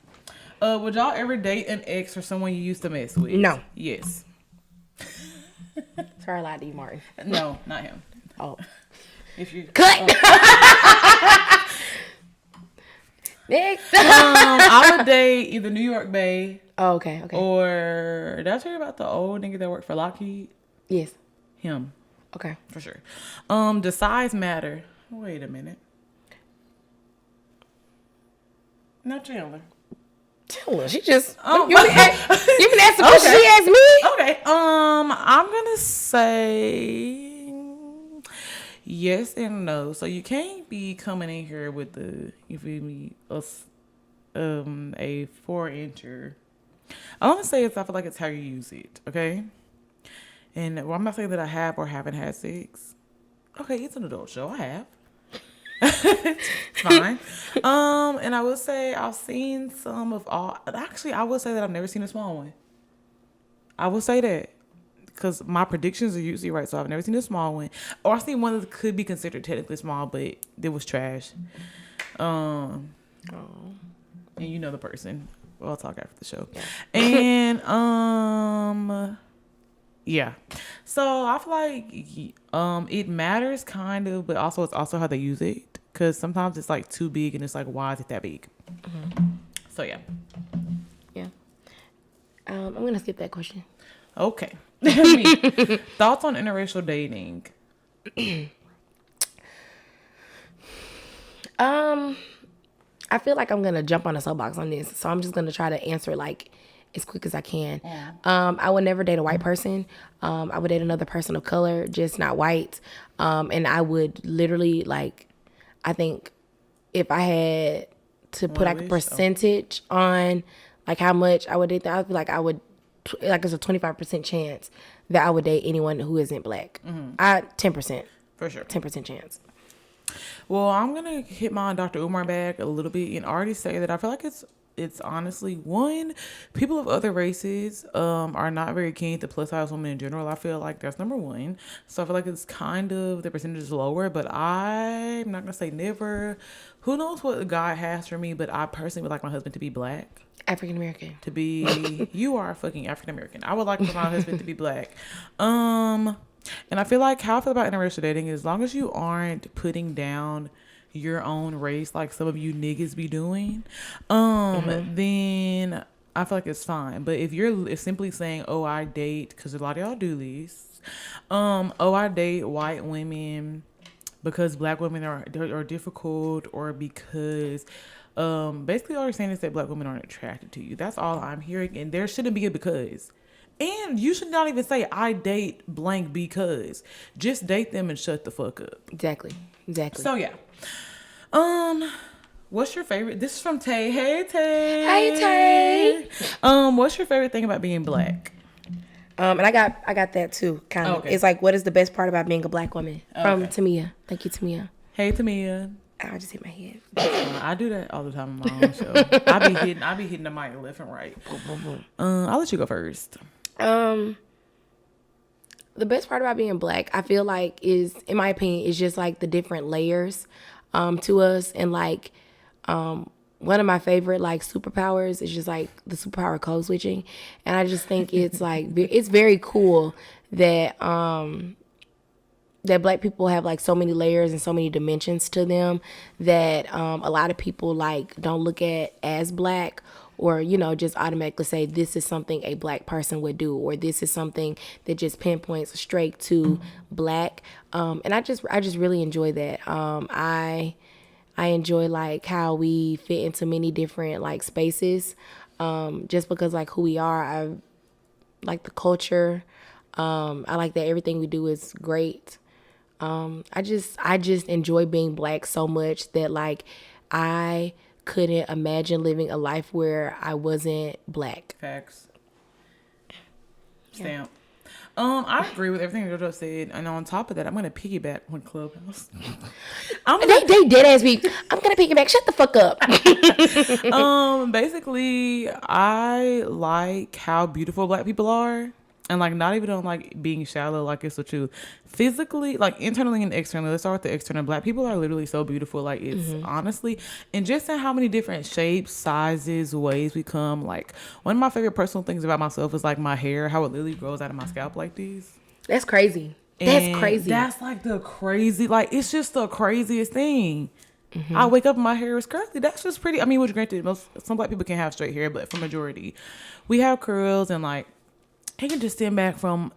Would y'all ever date an ex or someone you used to mess with? No. Yes. Sorry, I lied to you, Martin. No, not him. Oh, If you cut. Next. I would date either New York Bay Oh, okay. or did I tell you about the old nigga that worked for Lockheed? Yes. Him, Okay. for sure. Does size matter? Wait a minute. No, Chandler. Chandler, she just. Oh. You been asking questions. She asked me. Okay. I'm gonna say yes and no. So you can't be coming in here with the you feel me a 4-incher. I want to say it's I feel like it's how you use it. Okay. And I'm not saying that I have or haven't had sex. Okay, it's an adult show. I have. It's fine. And I will say I've seen some of all. Actually, I will say that I've never seen a small one. I will say that because my predictions are usually right. So I've never seen a small one, or I've seen one that could be considered technically small, but it was trash. And you know the person. Well, I'll talk after the show. And yeah. So I feel like it matters kind of, but also it's also how they use it. Because sometimes it's like too big and it's like, why is it that big? Mm-hmm. So yeah. Yeah. I'm gonna skip that question. Okay. Thoughts on interracial dating? I feel like I'm gonna jump on a soapbox on this, so I'm just gonna try to answer it like as quick as I can. Yeah. I would never date a white person. I would date another person of color, just not white. And I would literally like, I think if I had to put like a percentage on like how much I would date that, I feel like I would like it's a 25% chance that I would date anyone who isn't black. 10%. For sure. 10% chance. Well, I'm gonna hit my Dr. Umar bag a little bit and already say that I feel like it's honestly one, people of other races are not very keen to plus size women in general. I feel like that's number one. So I feel like it's kind of the percentage is lower, but I'm not gonna say never. Who knows what God has for me, but I personally would like my husband to be black. African American. To be you are fucking African American. I would like for my husband to be black. And I feel like how I feel about interracial dating is as long as you aren't putting down your own race like some of you niggas be doing, then I feel like it's fine. But if you're simply saying, oh, I date, because a lot of y'all do this, oh, I date white women because black women are difficult, or because basically all you're saying is that black women aren't attracted to you. That's all I'm hearing, and there shouldn't be a because. And you should not even say I date blank because. Just date them and shut the fuck up. Exactly. So yeah. What's your favorite? This is from Tay. Hey Tay. Hey Tay. What's your favorite thing about being black? And I got that too, kind of. Okay. It's like, what is the best part about being a black woman? From Tamia. Thank you, Tamia. Hey Tamia. I just hit my head. I do that all the time on my own show. I be hitting the mic left and right. I'll let you go first. The best part about being black, I feel like, is, in my opinion, is just like the different layers to us. And like one of my favorite like superpowers is just like the superpower code switching. And I just think it's like it's very cool that that black people have like so many layers and so many dimensions to them that a lot of people like don't look at as black, or, you know, just automatically say this is something a black person would do, or this is something that just pinpoints straight to black. And I just really enjoy that. I enjoy like how we fit into many different like spaces, just because like who we are. I like the culture. I like that everything we do is great. I just enjoy being black so much that like I couldn't imagine living a life where I wasn't black. Facts. Stamp. I agree with everything JoJo said, and on top of that, I'm gonna piggyback on Clubhouse. They dead ass me. I'm gonna piggyback. Shut the fuck up. Basically, I like how beautiful black people are. And like not even on like being shallow, like it's the truth. Physically, like internally and externally. Let's start with the external. Black people are literally so beautiful. Like it's honestly, and just in how many different shapes, sizes, ways we come. Like one of my favorite personal things about myself is like my hair, how it literally grows out of my scalp like these. That's crazy. That's crazy. That's like the crazy. Like it's just the craziest thing. I wake up and my hair is curly. That's just pretty. I mean, which granted, some black people can have straight hair, but for majority, we have curls and like. I can just stand back from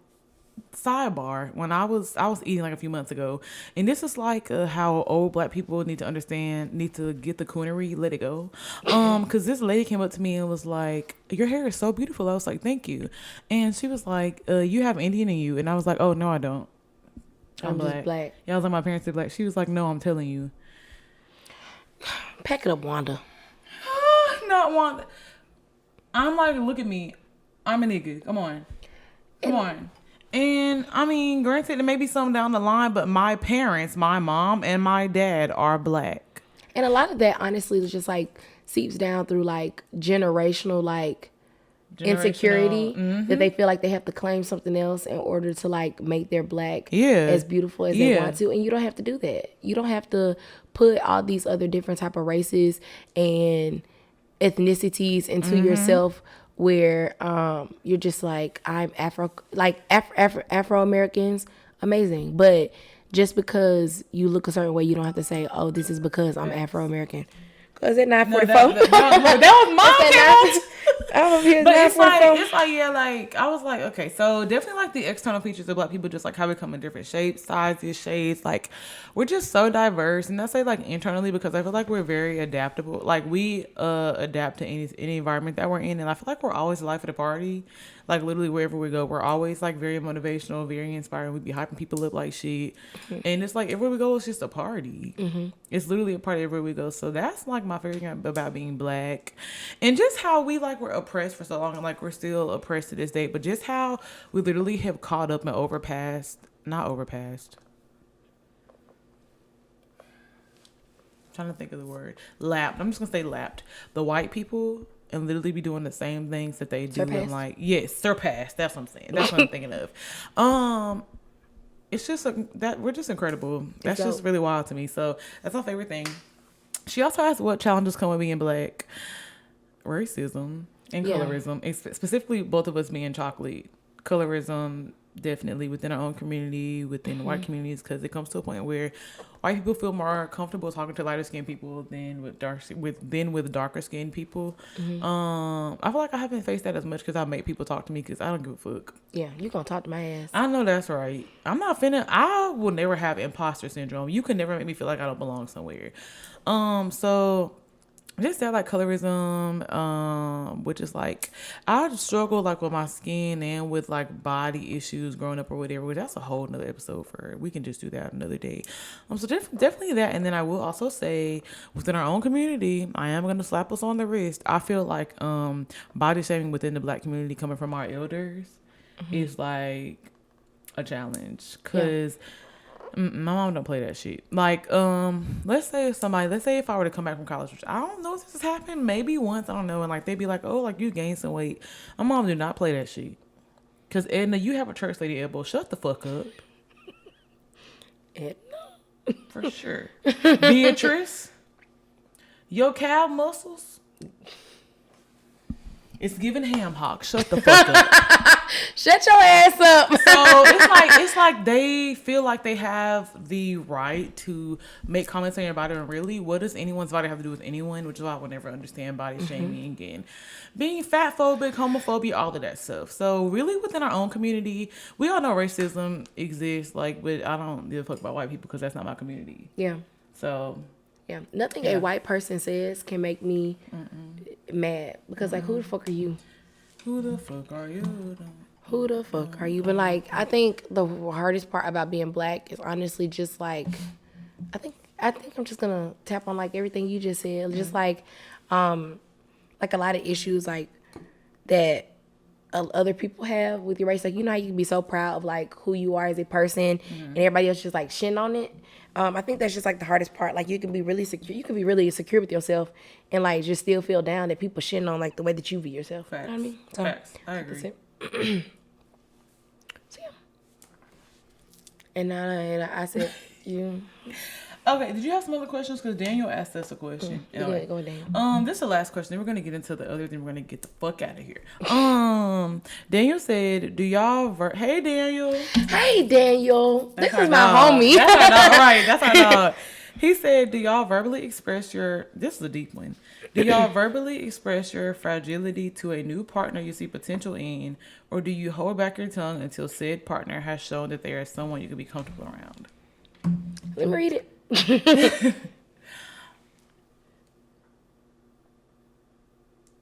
sidebar when I was eating like a few months ago, and this is like how old black people need to get the coonery, let it go. Because this lady came up to me and was like, "Your hair is so beautiful." I was like, "Thank you," and she was like, "You have Indian in you," and I was like, "Oh no, I don't. I'm black." Just black. Yeah, I was like, my parents are black. She was like, "No, I'm telling you." Pack it up, Wanda. Not Wanda. I'm like, look at me. I'm a nigga. Come on. And I mean, granted, there may be some down the line, but my parents, my mom and my dad are black. And a lot of that, honestly, is just like seeps down through like generational insecurity that they feel like they have to claim something else in order to like make their black as beautiful as they want to. And you don't have to do that. You don't have to put all these other different type of races and ethnicities into yourself where you're just like, I'm Afro-Americans, amazing. But just because you look a certain way, you don't have to say, oh, this is because I'm Afro-American. Because it's 9:44. That was my count. But it's like I was like, okay, so definitely like the external features of black people, just like how we come in different shapes, sizes, shades. Like we're just so diverse, and I say like internally because I feel like we're very adaptable. Like we adapt to any environment that we're in, and I feel like we're always the life of the party. like literally wherever we go, we're always like very motivational, very inspiring. We be hyping people up like shit. And it's like everywhere we go, it's just a party. It's literally a party everywhere we go. So that's like my favorite thing about being Black. And just how we like were oppressed for so long, and like we're still oppressed to this day, but just how we literally have caught up and not overpassed. Trying to think of the word. Lapped. I'm just gonna say lapped. The white people and literally be doing the same things that they do. And like, yes, surpassed. That's what I'm saying. That's what I'm thinking of. It's just that we're just incredible. That's just really wild to me. So that's my favorite thing. She also asked what challenges come with being Black. Racism and colorism. Specifically, both of us being chocolate. Colorism, definitely within our own community, within white communities, because it comes to a point where white people feel more comfortable talking to lighter skinned people than with darker skinned people. I feel like I haven't faced that as much because I make people talk to me because I don't give a fuck. Yeah, you gonna talk to my ass. I know that's right. I will never have imposter syndrome. You can never make me feel like I don't belong somewhere. So just that, like colorism, which is like I struggle like with my skin and with like body issues growing up or whatever. Which that's a whole nother episode we can just do that another day. So definitely that, and then I will also say within our own community, I am gonna slap us on the wrist. I feel like body shaming within the Black community coming from our elders is like a challenge because. My mom don't play that shit. Like, let's say if I were to come back from college, which I don't know if this has happened, maybe once, I don't know, and like they'd be like, oh, like you gained some weight. My mom do not play that shit. Cause Edna, you have a church lady elbow. Shut the fuck up. Edna, for sure. Beatrice, your calf muscles. It's giving ham hock. Shut the fuck up. Shut your ass up. So it's like they feel like they have the right to make comments on your body, and really, what does anyone's body have to do with anyone? Which is why I will never understand body shaming and being fat phobic, homophobia, all of that stuff. So really, within our own community, we all know racism exists. Like, but I don't give a fuck about white people because that's not my community. Yeah. So. Yeah, nothing a white person says can make me mad because like, who the fuck are you? Who the fuck are you? Who the fuck are you? But like, I think the hardest part about being Black is honestly just like, I think I'm just gonna tap on like everything you just said, just like a lot of issues like that other people have with your race. Like, you know how you can be so proud of like who you are as a person, and everybody else just like shitting on it. I think that's just like the hardest part. Like, you can be really secure. You can be really secure with yourself and like just still feel down that people shitting on like the way that you view yourself. Facts. You know what I mean? So, Facts. I agree. That's it. So yeah. And now I said you. Okay, did you have some other questions? Because Daniel asked us a question. Go ahead, Daniel. This is the last question. Then we're gonna get into the other thing. We're gonna get the fuck out of here. Daniel said, "Do y'all?" Hey, Daniel. Hey, Daniel. That's This is our my dog. homie. That's our dog. Right. That's our dog. He said, "Do y'all verbally express your?" This is a deep one. Do y'all verbally express your fragility to a new partner you see potential in, or do you hold back your tongue until said partner has shown that they are someone you can be comfortable around? Let me read it.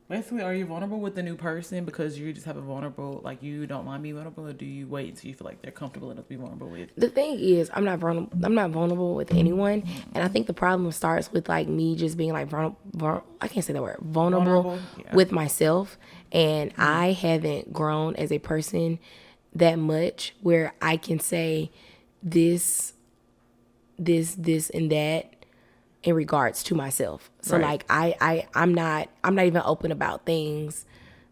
Basically, are you vulnerable with the new person because you just have a vulnerable, like you don't mind being vulnerable, or do you wait until you feel like they're comfortable enough to be vulnerable with? The thing is, I'm not vulnerable with anyone, and I think the problem starts with like me just being like I can't say that word, vulnerable. Yeah. With myself, and I haven't grown as a person that much where I can say this, and that in regards to myself. So right. Like I'm not even open about things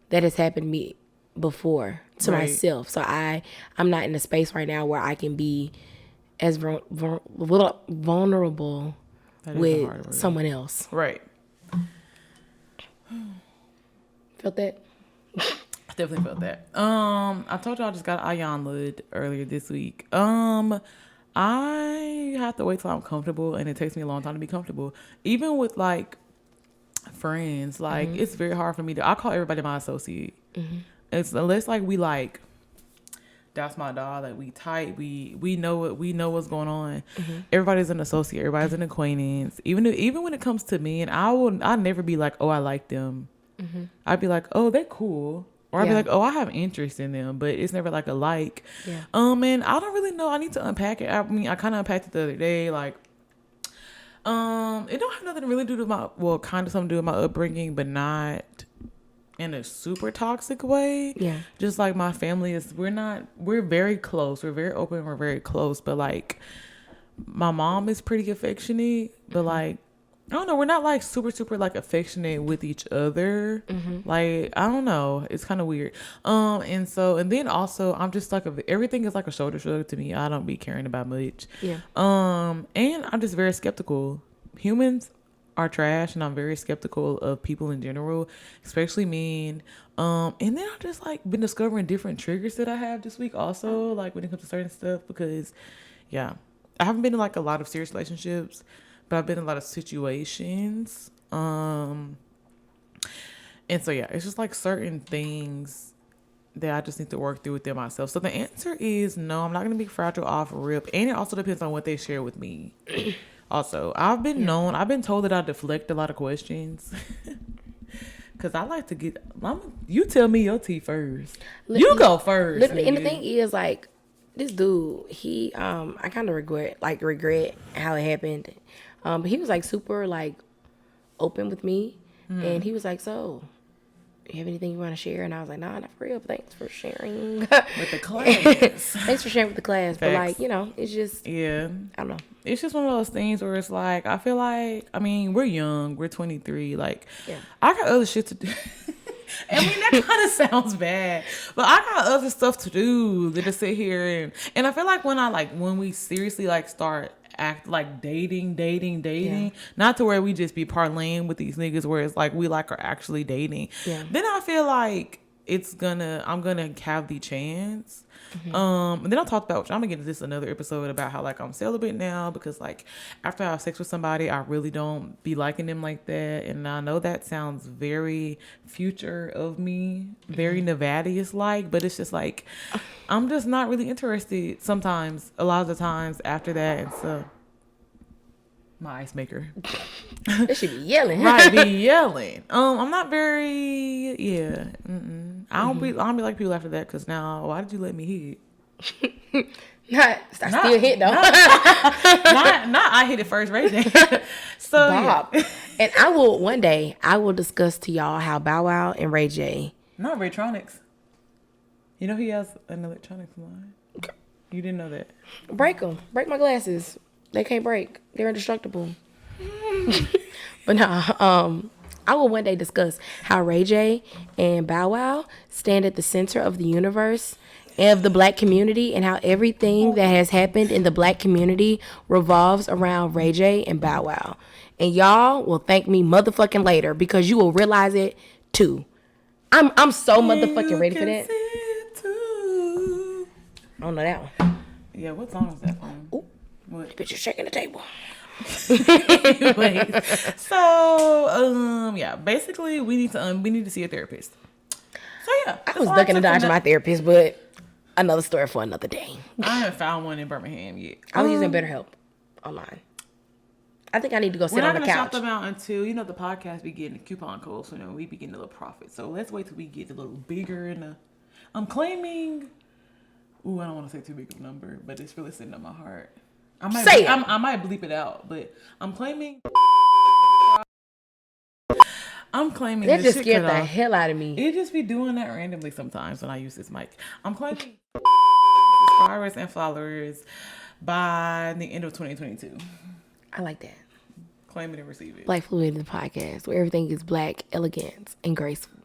that has happened to me before to right. myself. So I'm not in a space right now where I can be as vulnerable with someone else. Right. Felt that? I definitely felt that. I told y'all I just got Ayan Lud earlier this week. I have to wait till I'm comfortable, and it takes me a long time to be comfortable. Even with like friends, like it's very hard for me I call everybody my associate. It's unless like we like, that's my dog, like we tight, we know what's going on. Everybody's an associate, everybody's an acquaintance. Even when it comes to me, and I'll never be like, oh, I like them. I'd be like, oh, they're cool. Or I'd be like, oh, I have interest in them, but it's never like a like. Yeah. And I don't really know. I need to unpack it. I mean, I kind of unpacked it the other day. Like, it don't have nothing to really do with kind of something to do with my upbringing, but not in a super toxic way. Yeah. Just like my family we're very close. We're very open. We're very close. But like, my mom is pretty affectionate, but like, I don't know. We're not like super, super like affectionate with each other. Like, I don't know. It's kind of weird. And then also I'm just like, everything is like a shoulder shrug to me. I don't be caring about much. Yeah. And I'm just very skeptical. Humans are trash, and I'm very skeptical of people in general, especially men. And then I've just like been discovering different triggers that I have this week also, like when it comes to certain stuff, because yeah, I haven't been in like a lot of serious relationships, but I've been in a lot of situations. And so, yeah, it's just like certain things that I just need to work through within myself. So the answer is no, I'm not going to be fragile off rip. And it also depends on what they share with me. Also, I've been told that I deflect a lot of questions. Because I like to you tell me your tea first. You go first. Literally, and the thing is, like, this dude, he, I kind of regret how it happened. But he was like super like open with me, and he was like, "So, you have anything you want to share?" And I was like, "Nah, not for real. But thanks for sharing with the class. Thanks for sharing with the class." Facts. But like, you know, it's just I don't know. It's just one of those things where it's like, I feel like, I mean, we're young, we're 23, like, I got other shit to do. I mean, that kind of sounds bad, but I got other stuff to do than to sit here and I feel like when we seriously like start act like dating, not to where we just be parlaying with these niggas where it's like we like are actually dating. Then I feel like I'm gonna have the chance. And then I'll talk about, I'm gonna get into this another episode about how like I'm celibate now, because like after I have sex with somebody, I really don't be liking them like that. And I know that sounds very future of me, very Nevadius like, but it's just like I'm just not really interested sometimes, a lot of the times after that. And so my ice maker. They should be yelling. Right, be yelling. I'm not very, I don't be like people after that, because now, why did you let me hit? Still hit though. Not I hit it first, Ray J. So Bob. Yeah. And one day I will discuss to y'all how Bow Wow and Ray J. Not Raytronics. You know he has an electronics line. You didn't know that. Break them. Break my glasses. They can't break. They're indestructible. But no, I will one day discuss how Ray J and Bow Wow stand at the center of the universe and of the black community, and how everything that has happened in the black community revolves around Ray J and Bow Wow. And y'all will thank me motherfucking later, because you will realize it too. I'm so motherfucking ready for that. I don't know that one. Yeah, what song is that from? Ooh, What? bitch, you're shaking the table. Anyways, so yeah, basically we need to see a therapist. So yeah, I was ducking and dodging my therapist, but another story for another day. I haven't found one in Birmingham yet. I was using BetterHelp online. I think I need to go sit on the couch. We're not gonna shop them out until, the podcast be getting the coupon codes, so we be getting a little profit. So let's wait till we get a little bigger. And I'm claiming. Ooh, I don't want to say too big of a number, but it's really sitting on my heart. I might bleep it out, but I'm claiming. That just scared the hell out of me. It just be doing that randomly sometimes when I use this mic. I'm claiming subscribers and followers by the end of 2022. I like that. Claim it and receive it. Black Fluidity, the podcast where everything is black, elegant, and graceful.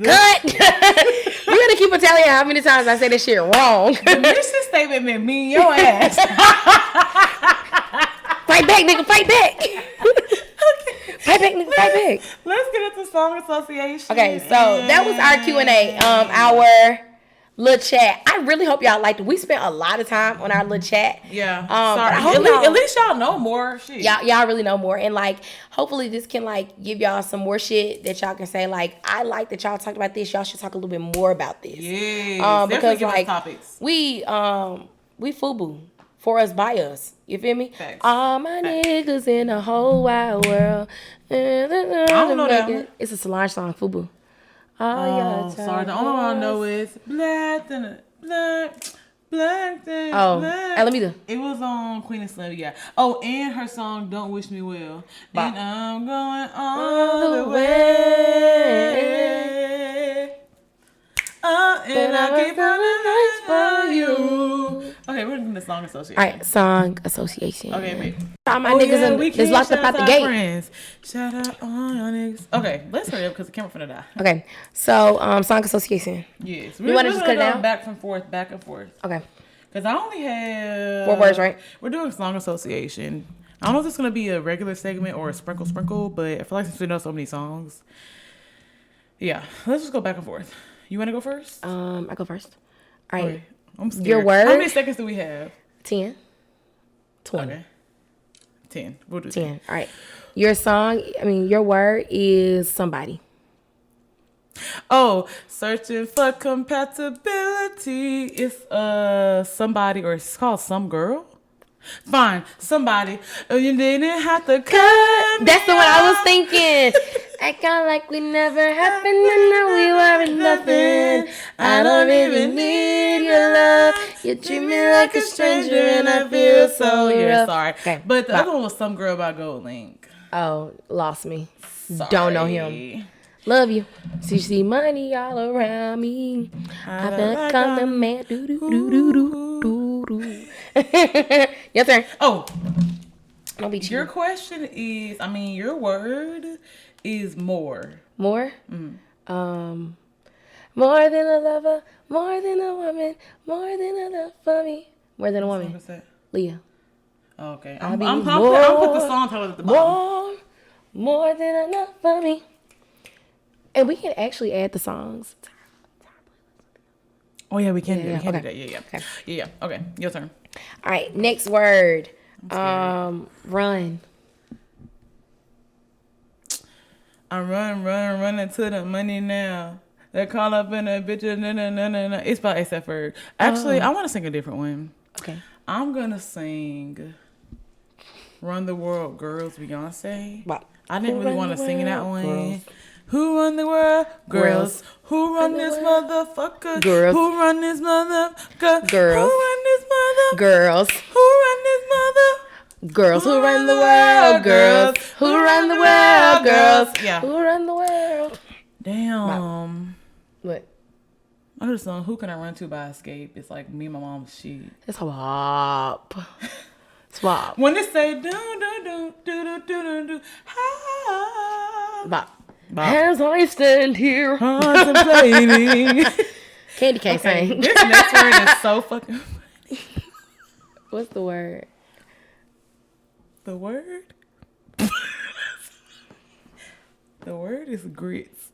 Cut! We gotta keep a tally of how many times I say this shit wrong. The mission statement meant me and your ass. Fight back, nigga, fight back. Fight back, nigga, fight back. Let's get into song association. Okay, so that was our Q&A. Our little chat. I really hope y'all liked it. We spent a lot of time on our little chat. Yeah. Sorry. At least y'all know more shit. Y'all really know more. And hopefully this can give y'all some more shit that y'all can say, I like that y'all talked about this. Y'all should talk a little bit more about this. Yeah. Because topics. we FUBU. For us, by us. You feel me? Facts. All my niggas in the whole wide world. I don't know that one. It's a Solange song, Fubu. Oh, sorry. The only one I know is black than black than black. Alameda. It was on Queen and Slim, yeah. Oh, and her song "Don't Wish Me Well." Bop. And I'm going all the way. And I keep running for you. Okay, we're doing the song association. All right, song association. Okay, babe. All my niggas is locked up out the gate. Friends. Shout out all your niggas. Okay, let's hurry up because the camera finna die. Okay, so song association. Yes. You want to just cut it down? Back and forth. Okay. Because I only have 4 words, right? We're doing song association. I don't know if it's gonna be a regular segment or a sprinkle, but I feel like since we know so many songs, yeah, let's just go back and forth. You want to go first? I go first. All right. Okay. I'm scared. Your word? How many seconds do we have? 10. 20. Okay. 10. We'll do 10. All right. Your word is somebody. Oh, searching for compatibility. It's somebody, or it's called Some Girl. Fine, somebody. You didn't have to cut. That's the one I was thinking. I got like we never happened and now we weren't nothing. I don't even need your love. You treat me like a stranger and I feel so rough. Sorry. Okay. But the other one was Some Girl by Gold Link. Oh, lost me. Sorry. Don't know him. Love you. See money all around me. I become the man. Do do do do do do. Your turn. Oh, Don't be your cheating. question is, your word is more. More? Mm. More than a lover, more than a woman, more than a love for me. More than a woman. What's that? Leah. Okay. I'll I'm be put more, the song title at the bottom. more than enough for me. And we can actually add the songs. Oh yeah, we can. Yeah, We can okay. do that. Yeah. Okay. Yeah. Okay. Your turn. All right, next word. Run. I'm running to the money now. They call up in a bitch. No. It's by ASAP Ferg. Actually, I want to sing a different one. Okay. I'm gonna sing "Run the World, Girls" Beyonce. Wow. I didn't really want to sing that one. Girls. Who run the world? Girls. Girls. Who run this motherfucker? Girls. Who run this motherfucker? Girls. Who run this mother? Girls. Who run this mother? Girls who run the world. Girls who run the world. Girls Yeah. who run the world. Damn. What? I heard a song, "Who Can I Run To" by Escape. It's like me and my mom's shit. It's WAP. Swap. When they say do, Bop. Bop. As I stand here. Contemplating. Candy can't sing. This next word is so fucking funny. What's the word? The word? The word is grits.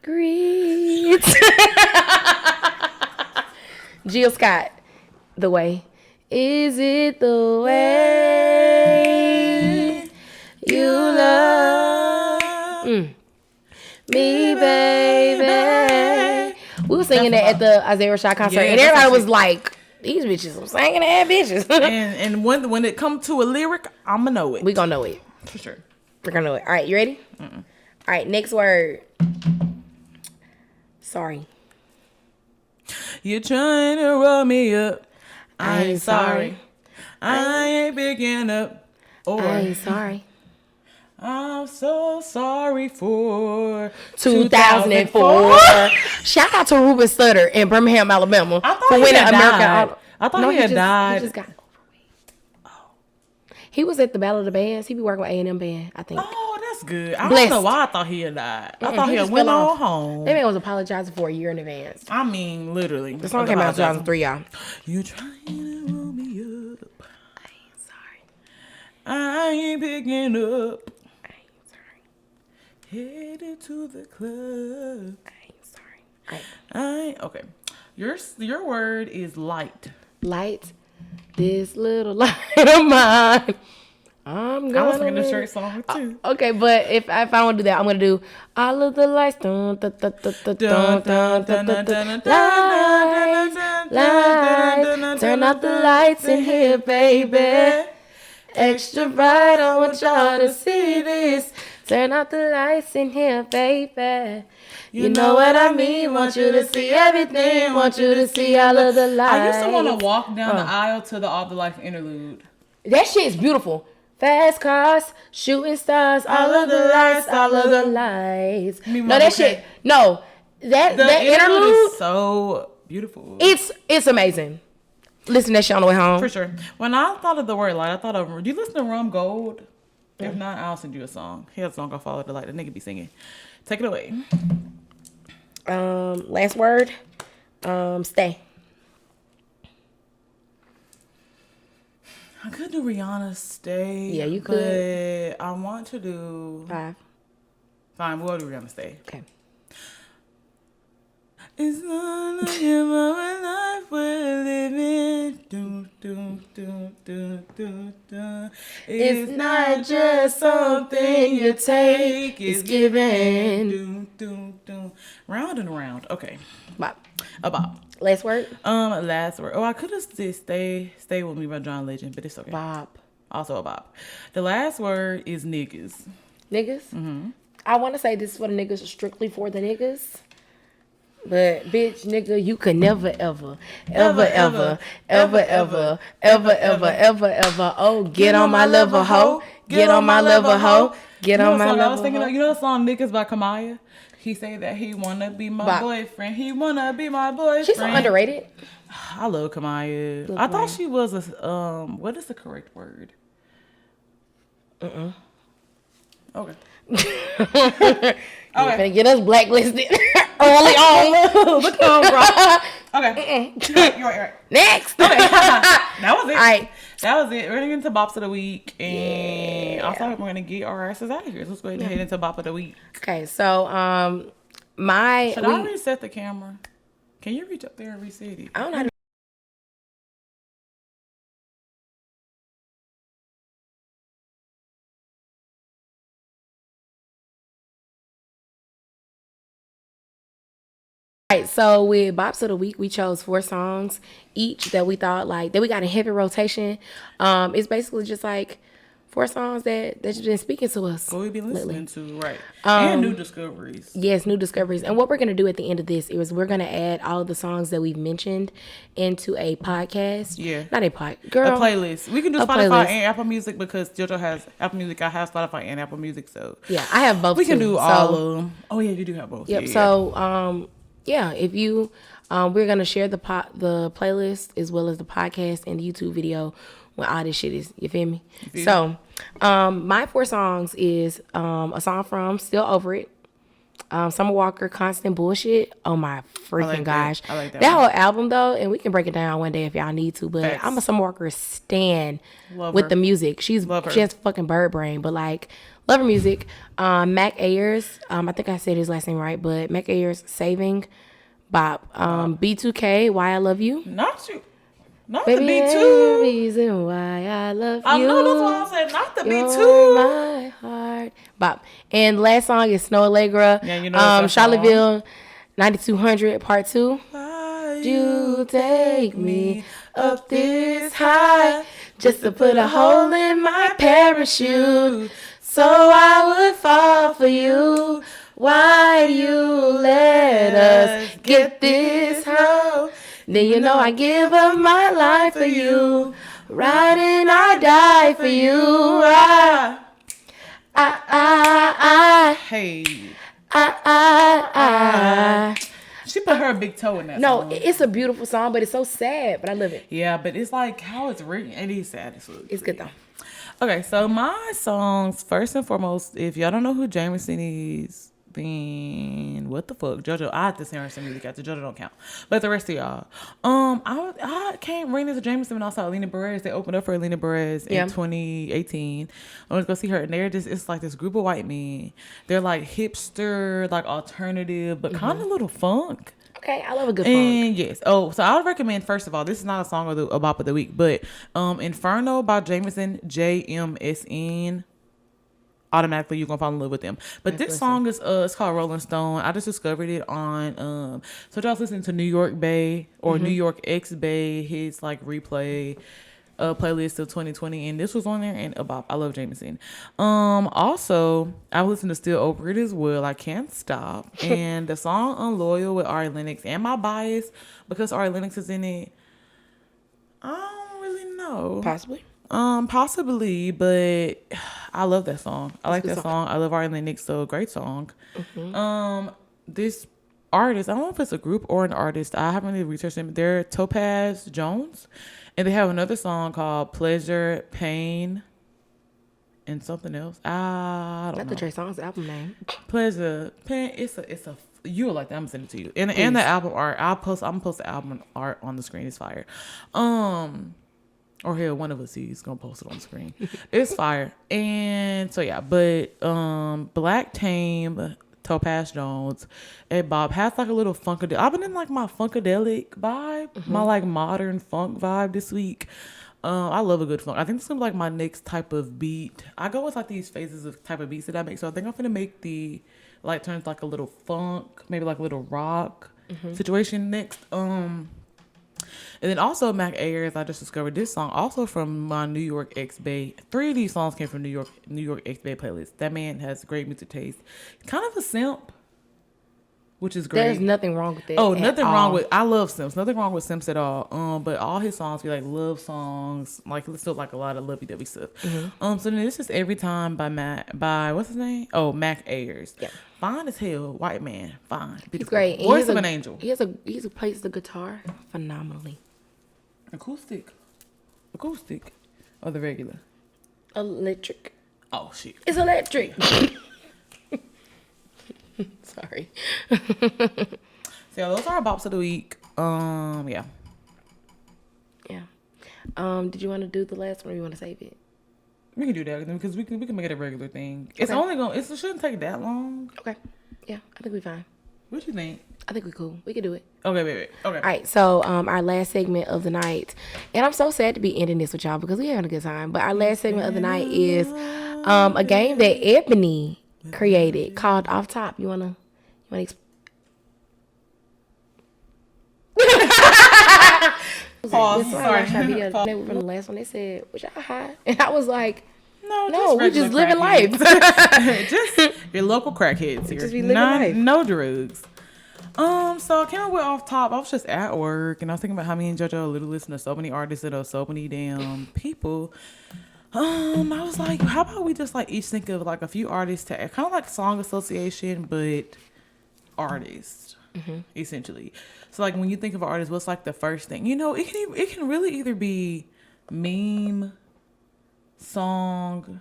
Grits. Jill Scott. The way. Is it the way you love me, baby? We were singing that at the Isaiah Rashad concert, Yeah, and that's everybody was actually- like, "These bitches are singing that bitches." And when it comes to a lyric, I'ma know it. We gonna know it. For sure. We're gonna know it. All right, you ready? All right, next word. Sorry. You're trying to roll me up. I ain't sorry. I ain't picking up. Or I ain't sorry. I'm so sorry for 2004. Shout out to Ruben Sutter in Birmingham, Alabama. I thought he had died. I thought he had died. He just got overweight. Oh. He was at the Battle of the Bands. He be working with A&M Band, I think. Oh, that's good. I Blessed. don't know why I thought he had died. I Mm-mm, thought he had just went fell on off. home. That man was apologizing for a year in advance. I mean, literally. The song came out in 2003, y'all. You're trying to roll me up. I ain't sorry. I ain't picking up. I ain't sorry. Headed to the club. I ain't sorry. All right. Okay. Your word is light. Light. This little light of mine. I'm I was gonna singing the let straight it- song too. Okay, but if I want to do that, I'm gonna do all of the lights. Dun, dun, dun, dun, dun, dun, dun, dun, dun, dun. Lights. Turn out the lights in here, baby. Extra bright, I want y'all to see this. Turn out the lights in here, baby. You know what I mean? Want you to see everything. Want you to see all of the lights. I used to want to walk down the aisle to the All the Life interlude. That shit is beautiful. Fast cars, shooting stars, all of the lights, all of the lights. No, that shit. No, that interlude is so beautiful. It's amazing. Listen to that shit on the way home. For sure. When I thought of the word light, I thought of. Do you listen to Rum Gold? If not, I'll send you a song. He has a song called "Follow the Light." The nigga be singing. Take it away. Last word. Stay. I could do Rihanna's "Stay." Yeah, you could. But I want to do. 5. Fine, we'll do Rihanna's "Stay." Okay. It's not like my life we're living. Do, do, do, do, do, do. It's not just something you take, it's given. Do, do, do. Round and round. Okay. Bop. A bop. Last word. Last word. Oh, I could have said Stay With Me by John Legend, but it's okay. Bop. Also a bop. The last word is niggas. Niggas. Mm-hmm. I want to say this is for the niggas, strictly for the niggas. But bitch, nigga, you could never, ever, oh, get on my level, hoe. Get on my level, hoe. Get on my level, I was thinking of, you know the song Niggas by Kamaya? He say that he wanna be my boyfriend. He wanna be my boyfriend. She's so underrated. I love Kamaya. I thought she was a what is the correct word? Okay. You finna get us blacklisted early on. Look on, bro. Okay. You're right. Next. Okay. That was it. All right. That was it. We're gonna get into Bops of the Week. And I thought we're gonna get our asses out of here. So let's go ahead and head into Bop of the Week. Okay, so Should I reset the camera? Can you reach up there and reset it? I don't know how to. Right, so with Bops of the Week, we chose 4 songs each that we thought that we got in heavy rotation. It's basically just like 4 songs that's been speaking to us. What we've been listening to, right? And new discoveries. Yes, new discoveries. And what we're gonna do at the end of this is we're gonna add all of the songs that we've mentioned into a podcast. Yeah, not a a playlist. We can do Spotify playlist. and Apple Music because JoJo has Apple Music. I have Spotify and Apple Music, so yeah, I have both. We can do so, all of them. Oh yeah, you do have both. Yep. Yeah, so yeah, if you we're gonna share the playlist as well as the podcast and the YouTube video when all this shit is. You feel me? So my 4 songs is a song from Still Over It, Summer Walker, Constant Bullshit. Oh my freaking gosh. I like that whole album though, and we can break it down one day if y'all need to, but Facts. I'm a Summer Walker stan Love with her. the music. She has fucking bird brain, but like love her music. Mac Ayers, I think I said his last name right, but Mac Ayers, Saving, Bop. B2K, Why I Love You. Not you. Not Baby, the B2. the reason why I love you. I know that's why I said not the You're B2. my heart. Bop. And last song is Snow Allegra. Yeah, you know that song. Charlottesville 9200 Part 2. Why You take me up this high just to put a hole in my parachute so I would fall for you. Why you let us get this high? Then you know I give up my life for you. Riding, I die for you. Hey. I. She put her big toe in that No, song. it's a beautiful song, but it's so sad. But I love it. Yeah, but it's like how it's written. It is sad. It's good though. Okay, so my songs, first and foremost, if y'all don't know who Jameson is, then what the fuck? JoJo, I have to send her some music after JoJo don't count. But the rest of y'all. I came ran into Jameson when I saw Alina Perez. They opened up for Alina Perez in 2018. I went to go see her, and it's like this group of white men. They're like hipster, like alternative, but kind of a little funk. Okay, I love a good funk. And yes. Oh, so I would recommend, first of all, this is not a song of a bop of the week, but Inferno by Jameson, JMSN. Automatically you're gonna fall in love with them. But this song is it's called Rolling Stone. I just discovered it on so y'all listening to New York Bay or New York X Bay, his like replay playlist of 2020, and this was on there, and about I love Jameson. Also I listened to Still Over It as well. I can't stop. And the song Unloyal with Ari Lennox, and my bias because Ari Lennox is in it, I don't really know. Possibly, but I love that song. I like that song. I love Ari Lennox, so great song. This artist, I don't know if it's a group or an artist. I haven't really researched them. They're Topaz Jones, and they have another song called Pleasure, Pain, and something else. I don't know. That's the Trey Songz album name. Pleasure, Pain. It's a. You'll like that. I'm gonna send it to you. And the album art. I'm gonna post the album art on the screen. It's fire. Or hell, one of us is gonna post it on the screen. It's fire. And so yeah, but Black Tame, Topaz Jones, and Bob has like a little funkadelic. I've been in like my funkadelic vibe, my like modern funk vibe this week. I love a good funk. I think this is like my next type of beat. I go with like these phases of type of beats that I make. So I think I'm gonna make the like turns like a little funk, maybe like a little rock situation next. And then also Mac Ayers, I just discovered this song also from my New York X Bay. 3 of these songs came from New York X Bay playlist. That man has great music taste. Kind of a simp, which is great. There's nothing wrong with it. Oh, nothing wrong with. I love simps. Nothing wrong with simps at all. But all his songs be like love songs. Like let's do like a lot of lovey-dovey stuff. So then this is Every Time by what's his name? Oh, Mac Ayers. Yeah. Fine as hell, white man. Fine. He's great. Voice of an angel. He plays the guitar phenomenally. Acoustic, or the regular? Electric. Oh shit. It's electric. Sorry. So yeah, those are our bops of the week. Yeah. Did you want to do the last one or you want to save it? We can do that because we can make it a regular thing. It's only it shouldn't take that long. Okay. Yeah, I think we're fine. What you think? I think we're cool. We can do it. Okay, wait. Okay. All right. So, our last segment of the night, and I'm so sad to be ending this with y'all because we're having a good time. But our last segment of the night is a game that Ebony created called Off Top. You wanna Pause. Sorry. They were from the last one. They said, "Was y'all high?" And I was like, No, we just living life. Just your local crackheads here. Just be living life. No drugs. So I came up with Off Top. I was just at work and I was thinking about how me and JoJo literally listen to so many artists and so many damn people. I was like, how about we just like each think of like a few artists to kind of like song association, but artists essentially. So like when you think of an artist, what's like the first thing? You know, it can really either be meme, song,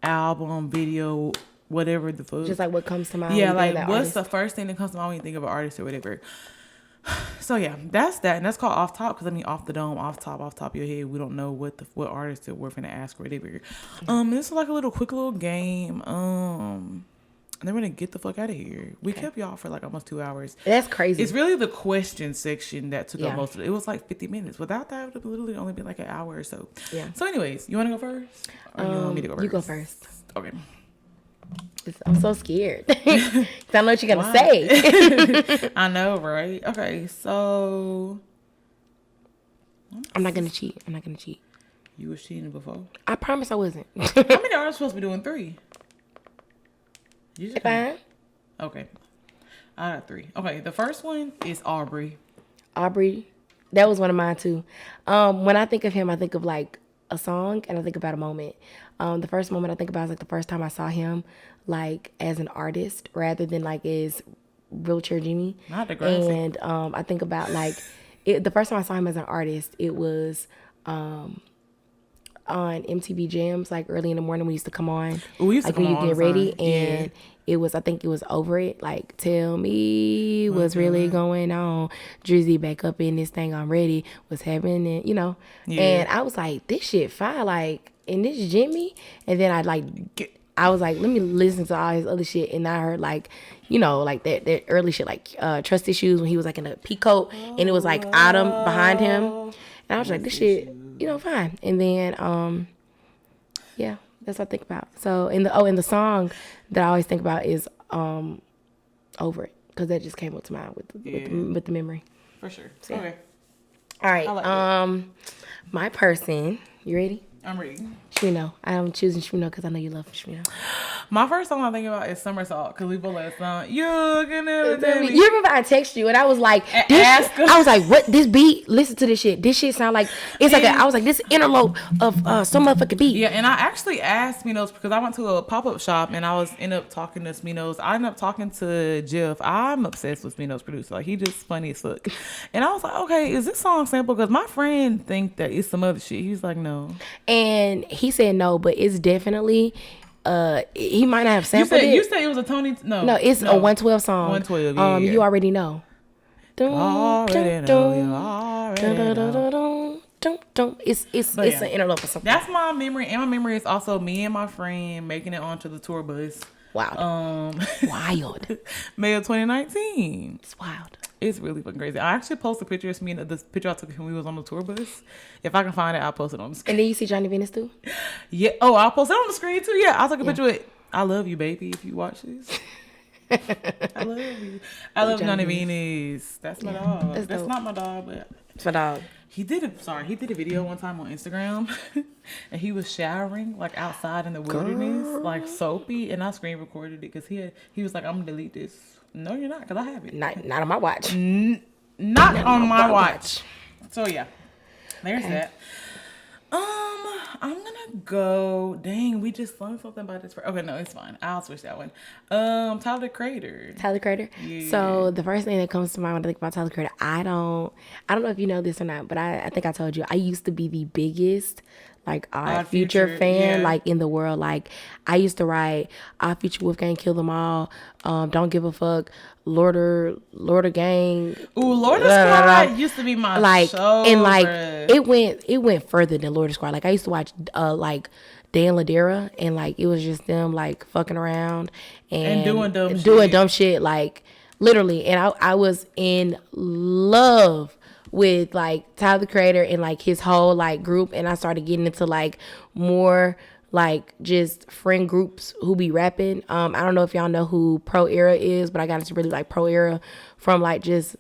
album, video, whatever the fuck. Just like what comes to mind. Yeah, like what's the first thing that comes to mind when you think of an artist or whatever. So yeah, that's that, and that's called Off Top because I mean off the dome, off top your head. We don't know what artist that we're gonna ask or whatever. This is like a quick little game. And then we're gonna get the fuck out of here. We kept y'all for like almost 2 hours. That's crazy. It's really the question section that took up most of it. It was like 50 minutes. Without that, it would have literally only been like an hour or so. Yeah. So anyways, you want to go first? Or you want me to go first? You go first. Okay. I'm so scared. I don't know what you're going to say. I know, right? Okay, so. I'm not going to cheat. You was cheating before? I promise I wasn't. How many are supposed to be doing 3? Fine. Okay. I got 3. Okay, the first one is Aubrey. That was one of mine too. When I think of him, I think of like a song and I think about a moment. The first moment I think about is like the first time I saw him like as an artist rather than like as Wheelchair Jimmy. Not the graphic. And I think about like the first time I saw him as an artist, it was on MTV Jams, like early in the morning we used to come on. We used to come when on you get ready, yeah. And I think it was Over It, like tell me what's really going on. Drizzy back up in this thing, I'm ready. What's happening, you know? Yeah. And I was like, this shit fire, like, and this Jimmy. And then I was like, let me listen to all his other shit, and I heard like, you know, like that early shit, like Trust Issues, when he was like in a peacoat, and it was like Autumn behind him, and I was like, this shit, you know, fine. And then yeah, that's what I think about. So in the song that I always think about is Over It, because that just came up to mind with the memory. For sure. So, okay. All right. I like that. My person. You ready? I'm ready. Shmino. I'm choosing Shmino because I know you love Shmino. My first song I think about is Somersault, because we both love that song. You can never tell me. You remember I texted you and I was like, ask him. I was like, what? This beat? Listen to this shit. This shit sound like it's like I was like, this interlope of some motherfucking beat. Yeah, and I actually asked Sminos because I went to a pop-up shop and I ended up talking to Sminos. I ended up talking to Jeff. I'm obsessed with Sminos' producer. Like, he just funny as fuck. And I was like, okay, is this song sample? Because my friend think that it's some other shit. He's like, no. And he said no, but it's definitely he might not have sampled it. You said it was a Tony. No, it's a 112 song. 112. Yeah. You already know. Already know. You already know. It's an interlope or something. That's my memory, and my memory is also me and my friend making it onto the tour bus. Wild. Wild. May of 2019. It's wild. It's really fucking crazy. I actually posted a picture of me and the picture I took when we was on the tour bus. If I can find it, I'll post it on the screen. And then you see Johnny Venus too? Yeah. Oh, I'll post it on the screen too. Yeah, I'll take a picture of it. I love you, baby, if you watch this. I love you. I love Johnny Venus. That's my dog. That's not my dog, but it's my dog. He did a video one time on Instagram and he was showering like outside in the wilderness, like soapy, and I screen recorded it because he was like, I'm gonna delete this. No, you're not, because I have it. Not on my watch. Not on my watch. So yeah. There's that. I'm gonna go. Dang, we just learned something about this. Okay, no, it's fine. I'll switch that one. Tyler the Creator. Tyler Creator. Yeah. So the first thing that comes to mind when I think about Tyler Creator, I don't know if you know this or not, but I think I told you I used to be the biggest like Odd Future fan, like in the world. Like I used to write Odd Future, Wolfgang, Kill Them All, Don't Give a Fuck, Lorder Gang. Ooh, Lorder Squad used to be my like show, and like bruh. it went further than Lorder Squad. Like I used to watch like Dan Ladera, and like it was just them like fucking around and doing dumb shit, like literally. And I was in love with like Tyler the Creator and like his whole like group, and I started getting into like more like just friend groups who be rapping. I don't know if y'all know who Pro Era is, but I got into really like Pro Era from like just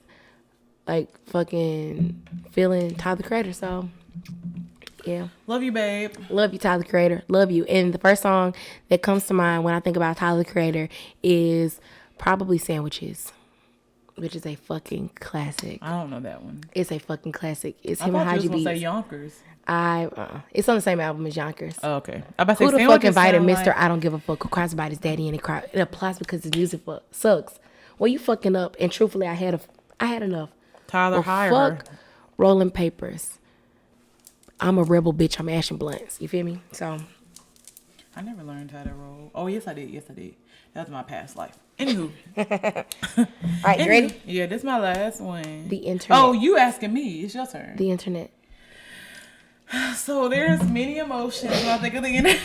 like fucking feeling Tyler the Creator. So yeah, love you, babe. Love you, Tyler the Creator. Love you. And the first song that comes to mind when I think about Tyler the Creator is probably Sandwiches, which is a fucking classic. I don't know that one. It's a fucking classic. It's I him and thought you Haji was gonna Beats. say Yonkers. It's on the same album as Yonkers. Oh, okay. I about to Who say the fuck Sandwiches invited sound Mr. like- I Don't Give a Fuck who cries about his daddy and it applies because his music sucks. Well, you fucking up. And truthfully, I had enough. Tyler, Well, hire her. fuck Rolling Papers. I'm a rebel bitch. I'm ashing blunts. You feel me? So I never learned how to roll. Oh, yes, I did. That was my past life. Anywho. all right, you ready? Yeah, this is my last one. The internet. Oh, you asking me. It's your turn. The internet. So there's many emotions when I think of the internet.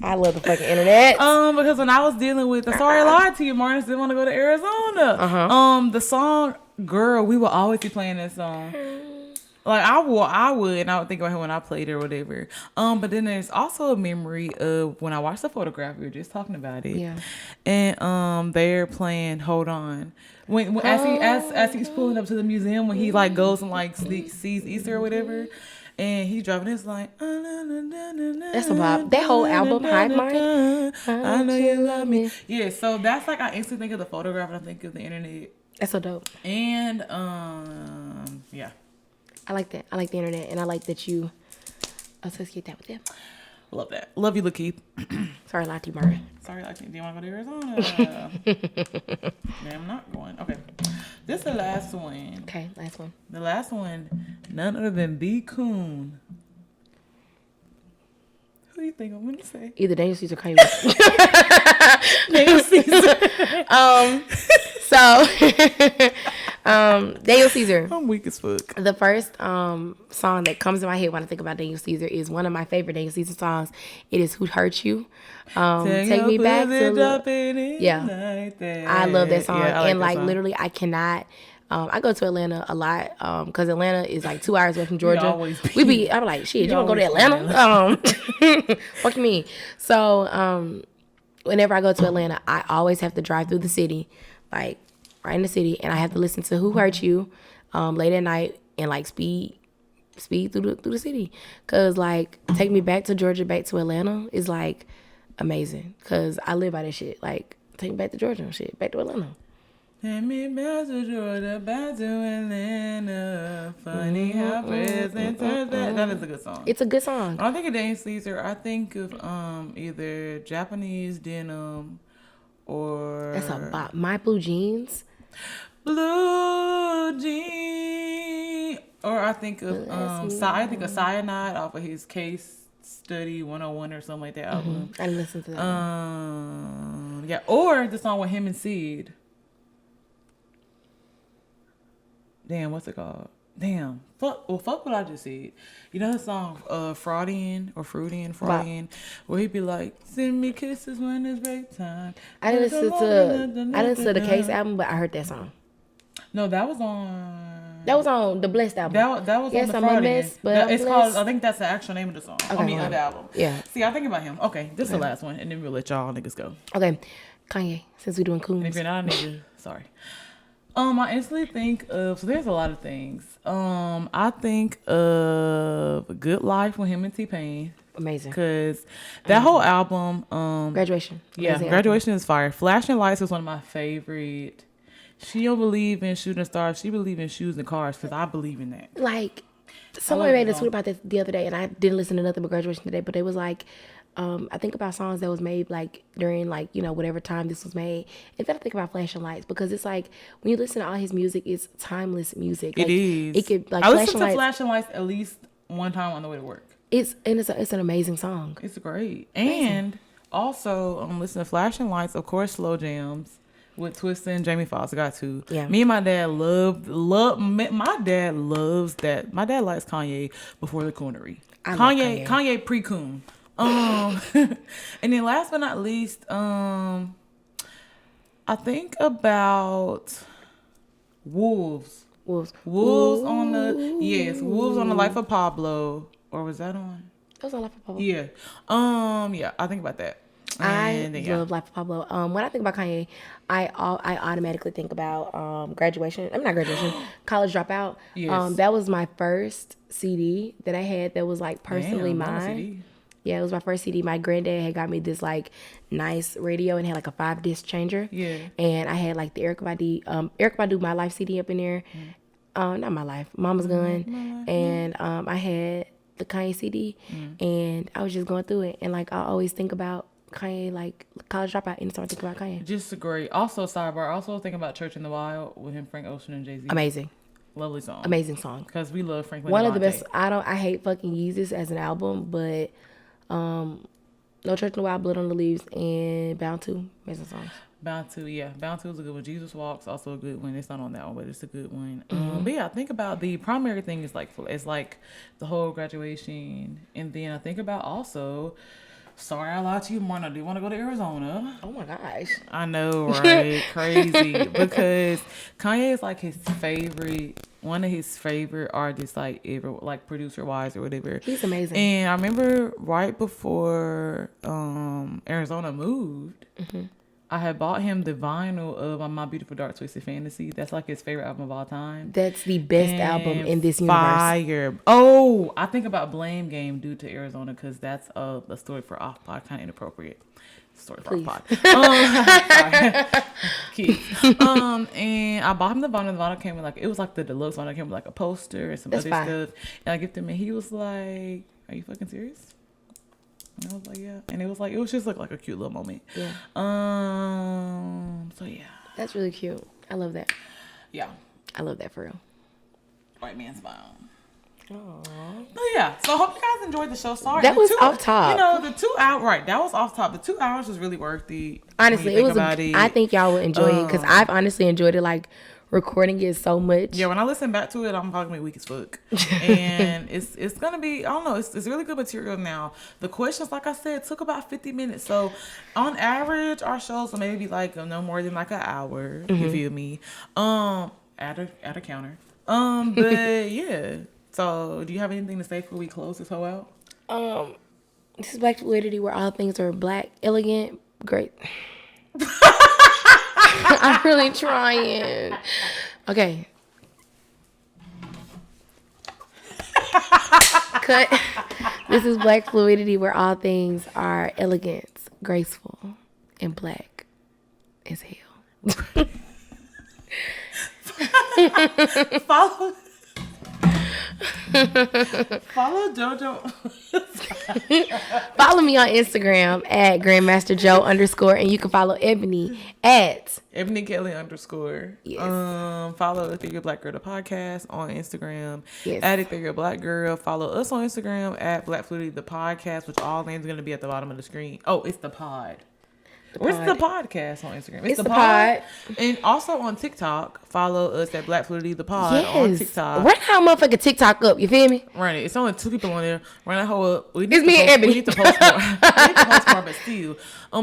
I love the fucking internet. Because when I was dealing with Sorry I Lied to You, Martin didn't want to go to Arizona. The song Girl, we will always be playing that song. Like I would, and I would think about it when I played it or whatever. But then there's also a memory of when I watched the photograph. We were just talking about it. Yeah. And they're playing Hold On. When as he's pulling up to the museum, when he like goes and like sees Easter or whatever. And he's driving this like That's a vibe. That whole album, Hive Mind. I know you love me. Yeah, so that's like I instantly think of the photograph and I think of the internet. That's so dope. And yeah. I like that. I like the internet, and I like that you associate that with them. Love that. Love you, Lakeith. Sorry, Lottie Martin. Sorry, Lakeith. Do you want to go to Arizona? No, I'm not going. Okay. This is the last one. Okay, last one. The last one, none other than B. Coon. Who do you think I'm going to say? Either Daniel Caesar or Kanye West. Daniel Caesar. Daniel Caesar. I'm weak as fuck. The first song that comes to my head when I think about Daniel Caesar is one of my favorite Daniel Caesar songs. It is "Who Hurt You." Take me back to yeah. Like that. I love that song, Yeah, and that like song. literally, I cannot. I go to Atlanta a lot because Atlanta is like 2 hours away from Georgia. always be- I'm like, shit, we you want to go to always Atlanta? Fuck me. So whenever I go to Atlanta, I always have to drive through the city, like right in the city, and I have to listen to "Who Hurt You" late at night and like speed through the city, cause like take me back to Georgia, back to Atlanta is like amazing, cause I live by that shit. Like take me back to Georgia and shit, back to Atlanta. Take me back to Georgia, back to Atlanta. Funny how present turns back. That is a good song. It's a good song. When I think of Daniel Caesar, I think of either Japanese denim or That's a bop. My Blue Jeans. blue jean. Or I think of Cyanide off of his Case Study 101 or something like that album. I listened to that. Yeah, or the song with him and Sid. Damn, what's it called? Damn. Fuck what I just said. You know the song Fraudian, where he be like, send me kisses when it's break time. I didn't listen to the Case album, but I heard that song. No, that was on the Blessed album. that was Yes, on the I'm a Fraudian. mess, but It's I'm called, blessed. I think that's the actual name of the song. Okay, Of the album. Yeah. See, I think about him. Okay, this is the last one, and then we'll let y'all niggas go. Okay, Kanye. Since we're doing And coons, if you're not a nigga, sorry. I instantly think of, so there's a lot of things. I think of Good Life with him and T-Pain. amazing. Cause that whole album, Graduation. yeah, Amazing Graduation is fire. Flashing Lights was one of my favorite. She don't believe in shooting stars. She believe in shoes and cars. Cause I believe in that. Like somebody love made that a song. tweet about this the other day, and I didn't listen to nothing but Graduation today. But it was like, I think about songs that was made like during like whatever time this was made, and then I think about Flashing Lights because it's like when you listen to all his music, it's timeless music. Like, It is. It could like I listen to Lights. Flashing Lights at least one time on the way to work. It's an amazing song. It's great. And also, listen to Flashing Lights, of course, Slow Jams with Twista and Jamie Foxx. Got to. Yeah. Me and my dad my dad loves that. My dad likes Kanye before the coonery. I love Kanye. Kanye pre-coon. And then last but not least, I think about Wolves. Wolves. Wolves on the Life of Pablo. Or was that on? That was on Life of Pablo. Yeah. Yeah, I think about that. And then, love Life of Pablo. When I think about Kanye, I automatically think about graduation. I'm not graduation. College Dropout. Yes. That was my first CD that I had that was like personally Damn, that was mine. CD. Yeah, it was my first CD. My granddad had got me this like nice radio and had like a 5-disc changer. Yeah. And I had like the Erykah Badu My Life CD up in there. Not My Life, Mama's Gun. And I had the Kanye CD, and I was just going through it, and like I always think about Kanye, like College Dropout, anytime I think about Kanye. Just great. Also, sidebar. Also, think about Church in the Wild with him, Frank Ocean, and Jay-Z. Amazing Lovely song. Because we love Franklin. one of the Devontae. best. I hate fucking Yeezus as an album, but No Church in the Wild, Blood on the Leaves, and Bound to, amazing songs. Bound to is a good one. Jesus Walks, also a good one. It's not on that one, but it's a good one. But yeah, I think about the primary thing is like the whole graduation, and then I think about also. Sorry, I lied to you, Martin. I do want to go to Arizona. Oh my gosh. I know, right? Crazy. Because Kanye is like one of his favorite artists, like ever, like producer wise or whatever. He's amazing. And I remember right before Arizona moved, I had bought him the vinyl of My Beautiful Dark Twisted Fantasy. That's like his favorite album of all time. That's the best album in this universe. Fire. Oh, I think about Blame Game due to Arizona because that's a story for off pod, kind of inappropriate. Story for off pod. Sorry. Kids. And I bought him the vinyl. The vinyl came with like, it was like the deluxe vinyl. It came with like a poster and some That's other fine. stuff. And I gifted him, and he was like, "Are you fucking serious?" And I was like, "Yeah." And it was just like a cute little moment. Yeah. So yeah. That's really cute. I love that. Yeah. I love that for real. White man's smile. But yeah, so I hope you guys enjoyed the show. Sorry, That was off top. The 2 hours, right? That was off top. The 2 hours was really worth it. Honestly, when you it was. think about it. I think y'all would enjoy it because I've honestly enjoyed it. Like recording it so much. Yeah, when I listen back to it, I'm probably weak as fuck. And it's gonna be, I don't know, it's really good material now. The questions, like I said, took about 50 minutes. So on average, our shows will maybe be like no more than like an hour. You feel me? At a counter. But yeah. So do you have anything to say before we close this whole out? This is Black Fluidity, where all things are black, elegant, great. I'm really trying. Okay. Cut. This is Black Fluidity, where all things are elegant, graceful, and black as hell. Follow JoJo. Follow me on Instagram at grandmasterjoe_, and you can follow Ebony at Ebony Kelly _. Yes. Follow Ethereal Black Girl the podcast on Instagram. Yes. At Ethereal Black Girl. Follow us on Instagram at Black Fluidity the podcast, which all names are gonna be at the bottom of the screen. Oh, it's the pod. Where's the podcast on Instagram? It's the pod. And also on TikTok, follow us at Black Fluidity the pod on TikTok. Run how motherfucking TikTok up, you feel me? Run it. It's only 2 people on there. Run that whole up. It's me and Ebony. We need to post more. We need to post more, but still.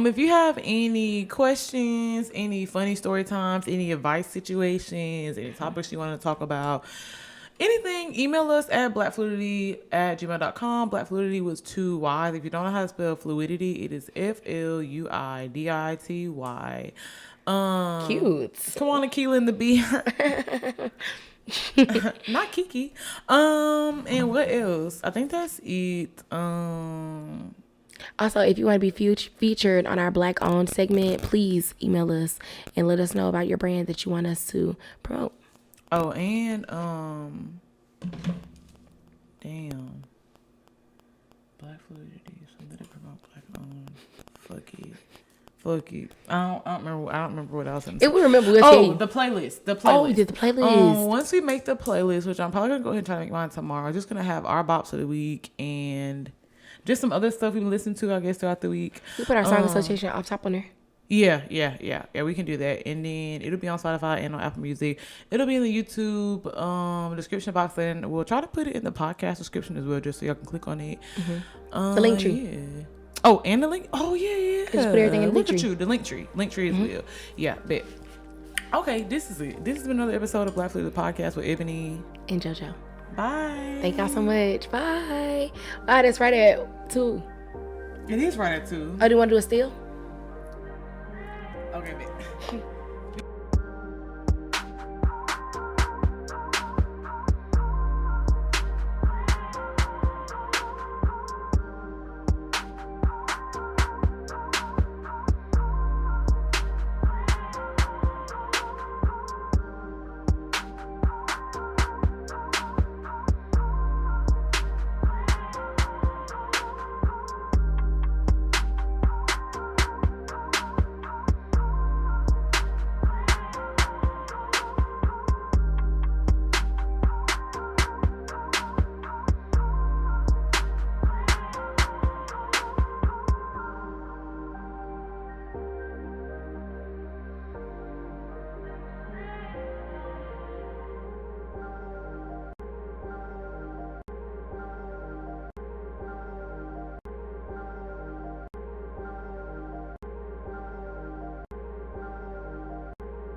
If you have any questions, any funny story times, any advice situations, any topics you want to talk about, anything, email us at blackfluidity@gmail.com. Black Fluidity was 2 Y's. If you don't know how to spell fluidity, it is FLUIDITY. Cute. Come on, Akila and the B. Not Kiki. And what else? I think that's it. Also, if you want to be featured on our Black Owned segment, please email us and let us know about your brand that you want us to promote. Oh, and damn, Black Fluidity, something to promote Black owned. Fuck it. I don't remember what else. If we remember, we'll oh, say the playlist. Oh, we did the playlist. Once we make the playlist, which I'm probably gonna go ahead and try to make mine tomorrow, I'm just gonna have our bops of the week and just some other stuff we can listen to, I guess, throughout the week. We put our song association up top on there. Yeah, we can do that. And then it'll be on Spotify and on Apple Music. It'll be in the YouTube description box, and we'll try to put it in the podcast description as well, just so y'all can click on it. The link tree. Yeah. Oh, and the link. Oh, yeah. Just put everything in the link Look at tree. you, the link tree as well. Yeah, bet. Okay, this is it. This has been another episode of Black Fluidity Podcast with Ebony And JoJo. Bye. Thank y'all so much. Bye. That's right at 2. It is right at 2. Oh, do you want to do a steal? Okay, bet.